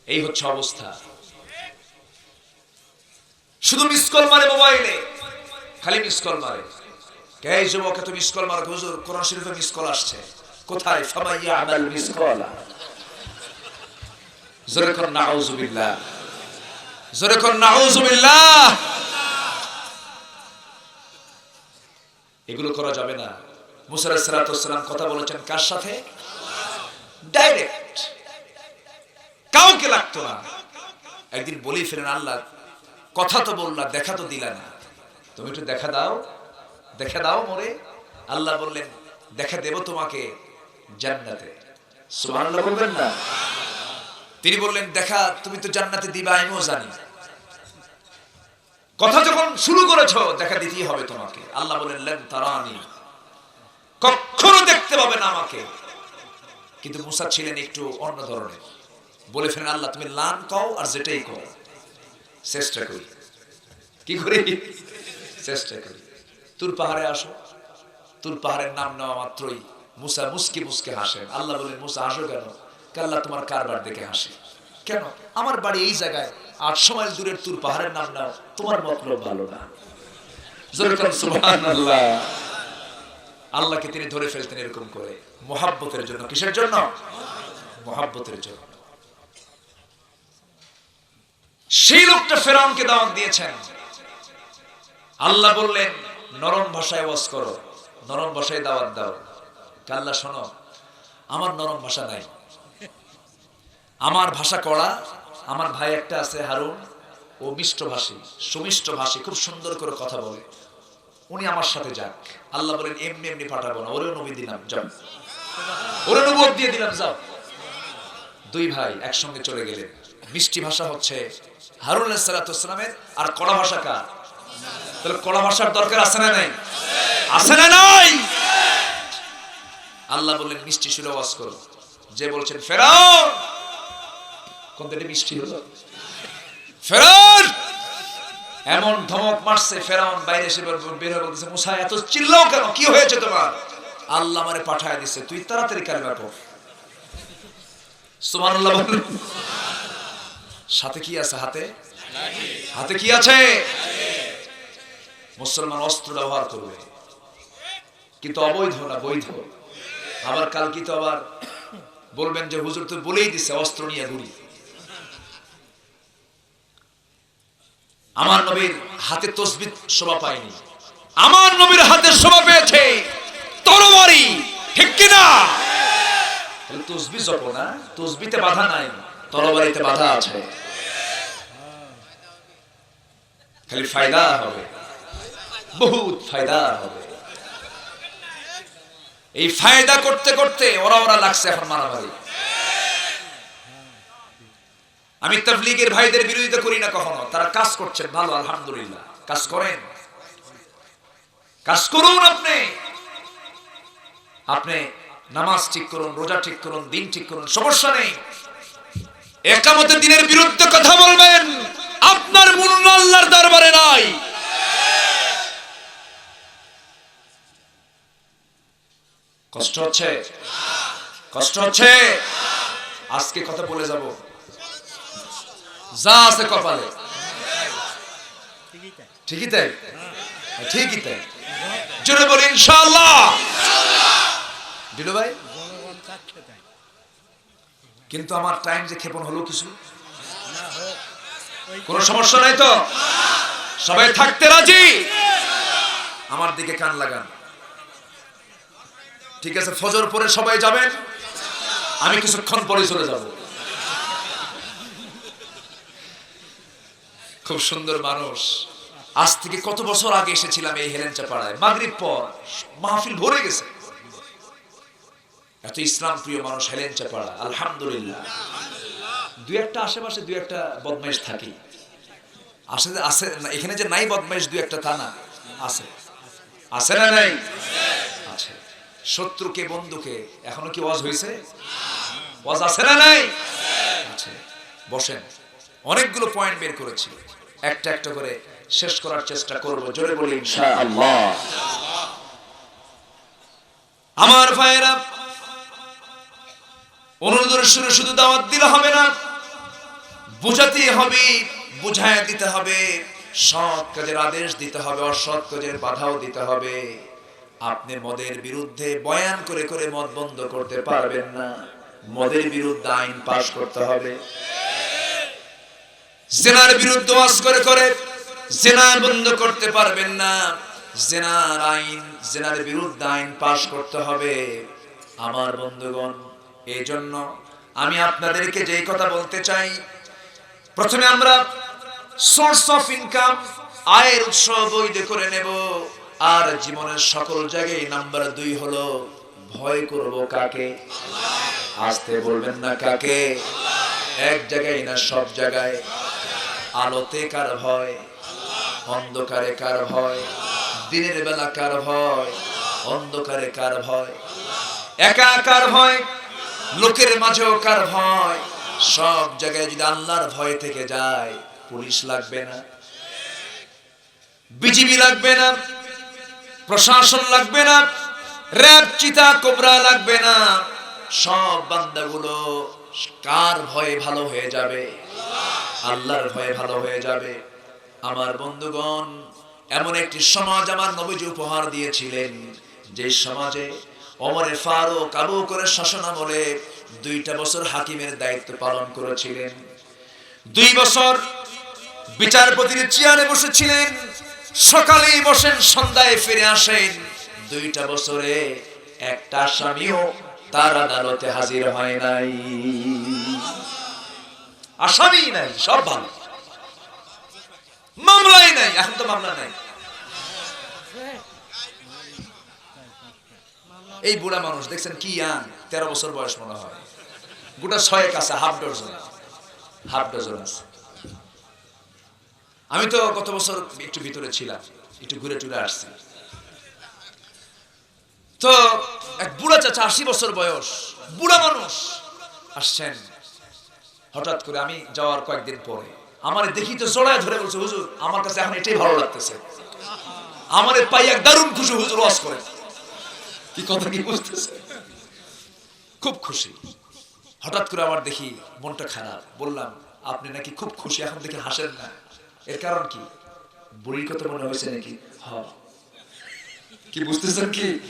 এই হচ্ছে অবস্থা। শুধু মিস কল মারে মোবাইলে, খালি মিস কল মারে। কে যুবক এত মিস কল মারে? হুজুর কোরআন শরীফে মিস কল আসছে। কোথায়? ফামাইয়া আমাল মিস কল। জোরে কোন নাউযুবিল্লাহ, জোরে কোন নাউযুবিল্লাহ। এগুলো করা যাবে না। মুসা আলাইহিস সালাতু ওয়াস সালাম কথা বলেছেন কার সাথে? ডাইরেক্ট, কাউকে লাগতো না। একদিন বলেই ফেলেন, আল্লাহ কথা তো বললা, দেখা তো দিলা না, তুমি একটু দেখা দাও, দেখা দাও মোরে। আল্লাহ বললেন, দেখা দেব তোমাকে জান্নাতে। সুবহানাল্লাহ বলবেন না? তিনি বললেন, দেখা তুমি তো জান্নাতে দিবা, আমিও জানি। কথা যখন শুরু করেছো, দেখা দিতেই হবে তোমাকে। আল্লাহ বললেন, লান তারানি, কখনো দেখতে পাবে না আমাকে। কিন্তু মুসা ছিলেন একটু অন্য ধরনের, বলে ফেলেন, আল্লাহ তুমি লান কও আর যেটাই কও, চেষ্টা করি। কি করি? চেষ্টা করি। তুর পাহাড়ে আসো। তুর পাহাড়ের নাম নেওয়া মাত্রই মুসা মুস্কি মুস্কি হাসেন। আল্লাহ বলেন, মুসা হাসো কেন? আল্লাহ তোমার কারবার দেখে হাসে। কেন? আমার বাড়ি এই জায়গায়, 800 মাইল দূরের তুর পাহাড়ের নাম নাও, তোমার মতলব ভালো না। জোরে বলেন সুবহানাল্লাহ। আল্লাহকে তিনি ধরে ফেলতেন এরকম করে, মুহাব্বতের জন্য। কিসের জন্য? মুহাব্বতের জন্য। সেই লোকটা ফেরাউনকে দাওয়াত দিয়েছেন। আল্লাহ বললেন, নরম ভাষায় ওয়াজ করো, নরম ভাষায় দাওয়াত দাও। আল্লাহ শোনো, আমার নরম ভাষা নাই, আমার ভাষা কড়া। আমার ভাই একটা আছে হারুন, ও মিষ্টভাষী, সুমিষ্টভাষী, খুব সুন্দর করে কথা বলে, উনি আমার সাথে যাক। আল্লাহ বলেন, এমনি এমনি পাঠাবো না, ওরেও নবী দিলাম, যাও, ওরে নবুয়ত দিয়ে দিলাম, যাও। দুই ভাই একসঙ্গে চলে গেলেন। মিষ্টি ভাষা হচ্ছে হারুন আলাইহিস সালাতু ওয়াস সালামের, আর কড়া ভাষা কার? তাহলে কড়া ভাষার দরকার আছে না নাই? আছে না নাই? আল্লাহ বললেন, মিষ্টি সুরে ওয়াজ করো। যে বলছেন ফেরাউন, কোন দিকে মিষ্টি হলো? ফেরাউন এমন ধমক মারছে, ফেরাউন বাইরে এসে বের হয়ে বলতেছে, মুসা এত চিল্লাও কেন? কি হয়েছে তোমার? আল্লাহ আমারে পাঠায় দিছে, তুই তাড়াতাড়ি কালেমা পড়। সুবহানাল্লাহ বলুন। সাথে কি আছে? হাতে কি আছে? মুসলমান অস্ত্র ব্যবহার করবে, কিন্তু অবৈধ না, বৈধ। আবার কালকে তো আবার বলবেন যে হুজুর তো বলেই দিছে অস্ত্র নিয়ে ঘুরি। আমার নবীর হাতে তসবিহ শোভা পায়নি, আমার নবীর হাতে শোভা পেয়েছে তরবারি, ঠিক কিনা? তসবিহ জপ না, তসবিতে বাধা নাই, তরবারিতে বাধা আছে। খালি ফায়দা হবে, বহুত ফায়দা হবে। এই ফায়দা করতে করতে ওরা লাগছে এখন মারামারি। আমি তাবলীগের ভাইদের বিরোধিতা করি না কখনো, তারা কাজ করছেন ভালো, আলহামদুলিল্লাহ। কাজ করেন, কাজ করুন। আপনি নামাজ ঠিক করুন, রোজা ঠিক করুন, দিন ঠিক করুন, সমস্যা নেই। একামতের দিনের বিরুদ্ধে কথা বলবেন, আপনার মূল্য আল্লাহর দরবারে নাই। কষ্ট হচ্ছে, আজকে কথা বলে যাব, যা আছে কপালে। ঠিকই তাই, ঠিকই তাই, জোরে বলি ইনশাআল্লাহ। দিলু ভাই, কিন্তু আমার টাইম যে ক্ষেপণ হলো কিছু, কোনো সমস্যা নাই তো? সবাই থাকতে রাজি? আমার দিকে কান লাগান, ঠিক আছে? ফজর পরে সবাই যাবেন, আমি কিছুক্ষণ পরে চলে যাব। খুব সুন্দর মানুষ। আজ থেকে কত বছর আগে এসেছিলাম এই হেলেঞ্চা পাড়ায়, মাগরিব পর মাহফিল ভরে গেছে। এত ইসলাম প্রিয় মানুষ হেলেঞ্চা পাড়া, আলহামদুলিল্লাহ। দুই একটা আশেপাশে দুই একটা বদমাইশ থাকি, আছে না? এখানে যে নাই বদমাইশ দুই একটা তা না, আছে না? নাই আছে। শত্রুকে বন্ধুকে এখনো কি ওয়াজ হয়েছে? ওয়াজ আছে না? নাই আছে। বসেন, অনেকগুলো পয়েন্ট বের করেছি, একটা একটা করে শেষ করার চেষ্টা করব। জোরে বলি ইনশাআল্লাহ। আমার ভাইয়েরা, অনুরোধের সুরে শুধু দাওয়াত দিলে হবে না, বুঝাতে হবে, বুঝায় দিতে হবে, সৎ কাজের আদেশ দিতে হবে, অসৎ কাজের বাধাও দিতে হবে। আপনি মদের বিরুদ্ধে বয়ান করে করে মদ বন্ধ করতে পারবেন না, মদের বিরুদ্ধে আইন পাশ করতে হবে। জিনার বিরুদ্ধে ওয়াজ করে করে জিনা বন্ধ করতে পারবেন না, জিনার বিরুদ্ধে আইন পাশ করতে হবে। আমার বন্ধুগণ, এই জন্য আমি আপনাদেরকে যেই কথা বলতে চাই, প্রথমে আমরা সোর্স অফ ইনকাম, আয়ের উৎস বৈধ করে নেব। আর জীবনের সকল জায়গায় নাম্বার 2 হলো ভয় করব কাকে? আস্তে বলবেন না, কাকে? এক জায়গায় না, সব জায়গায়। আলোতে কার ভয়? অন্ধকারে কার ভয়? দিনের বেলা কার ভয়? অন্ধকারে কার ভয়? একা কার ভয়? লোকের মাঝেও কার ভয়? সব জায়গায় যদি আল্লাহর ভয় থেকে যায়, পুলিশ লাগবে না, বিজিবি লাগবে না, প্রশাসন লাগবে না, র‍্যাব, চিতা, কোবরা লাগবে না। সব বান্দাগুলো কার ভয়ে ভালো হয়ে যাবে? আল্লাহর ভয়ে ভালো হয়ে যাবে। আমার বন্ধুগণ, এমন একটি সমাজ আমার নবীজি উপহার দিয়েছিলেন, যে সমাজে ওমরে ফারুক আবু বকরের শাসনামলে 2টা বছর হাকিমের দায়িত্ব পালন করেছিলেন। 2 বছর বিচারপতির চেয়ারে বসেছিলেন, সকালেই বসেন, সন্ধ্যায় ফিরে আসেন। 2টা বছরে একটা আসামিও তার আদালতে হাজির হয় নাই। আসামি নাই, সব ভালো, মামলাই নাই। এখন তো মামলা নাই। এই বুড়া মানুষ দেখছেন কি ইয়াং, 13 বছর বয়স মনে হয়, গোটা 6 কাছে হাফ ডজন আছে। আমি তো গত বছর একটু ভিতরে ছিলাম, একটু ঘুরে টুরে আসছি। তো এক বুড়া চাচা, 80 বছর বয়স, বুড়া মানুষ আসছেন। হঠাৎ করে আমি যাওয়ার কয়েকদিন পরে আমার দেখি তো জড়ায় ধরে বলছে, হুজুর আমার কাছে এখন এটাই ভালো লাগতেছে, আমারে পাই এক দারুণ খুশি, হুজুর ওয়াজ করে। কি কি কথা কি বুঝতেছে? খুব খুশি। হঠাৎ করে আবার দেখি মনটা খারাপ। বললাম, আপনি নাকি খুব খুশি, এখন দেখি হাসেন না, এর কারণ কি? বুড়ির কথা মনে হয়েছে নাকি? হ্যাঁ। কি বুঝতেছেন কি?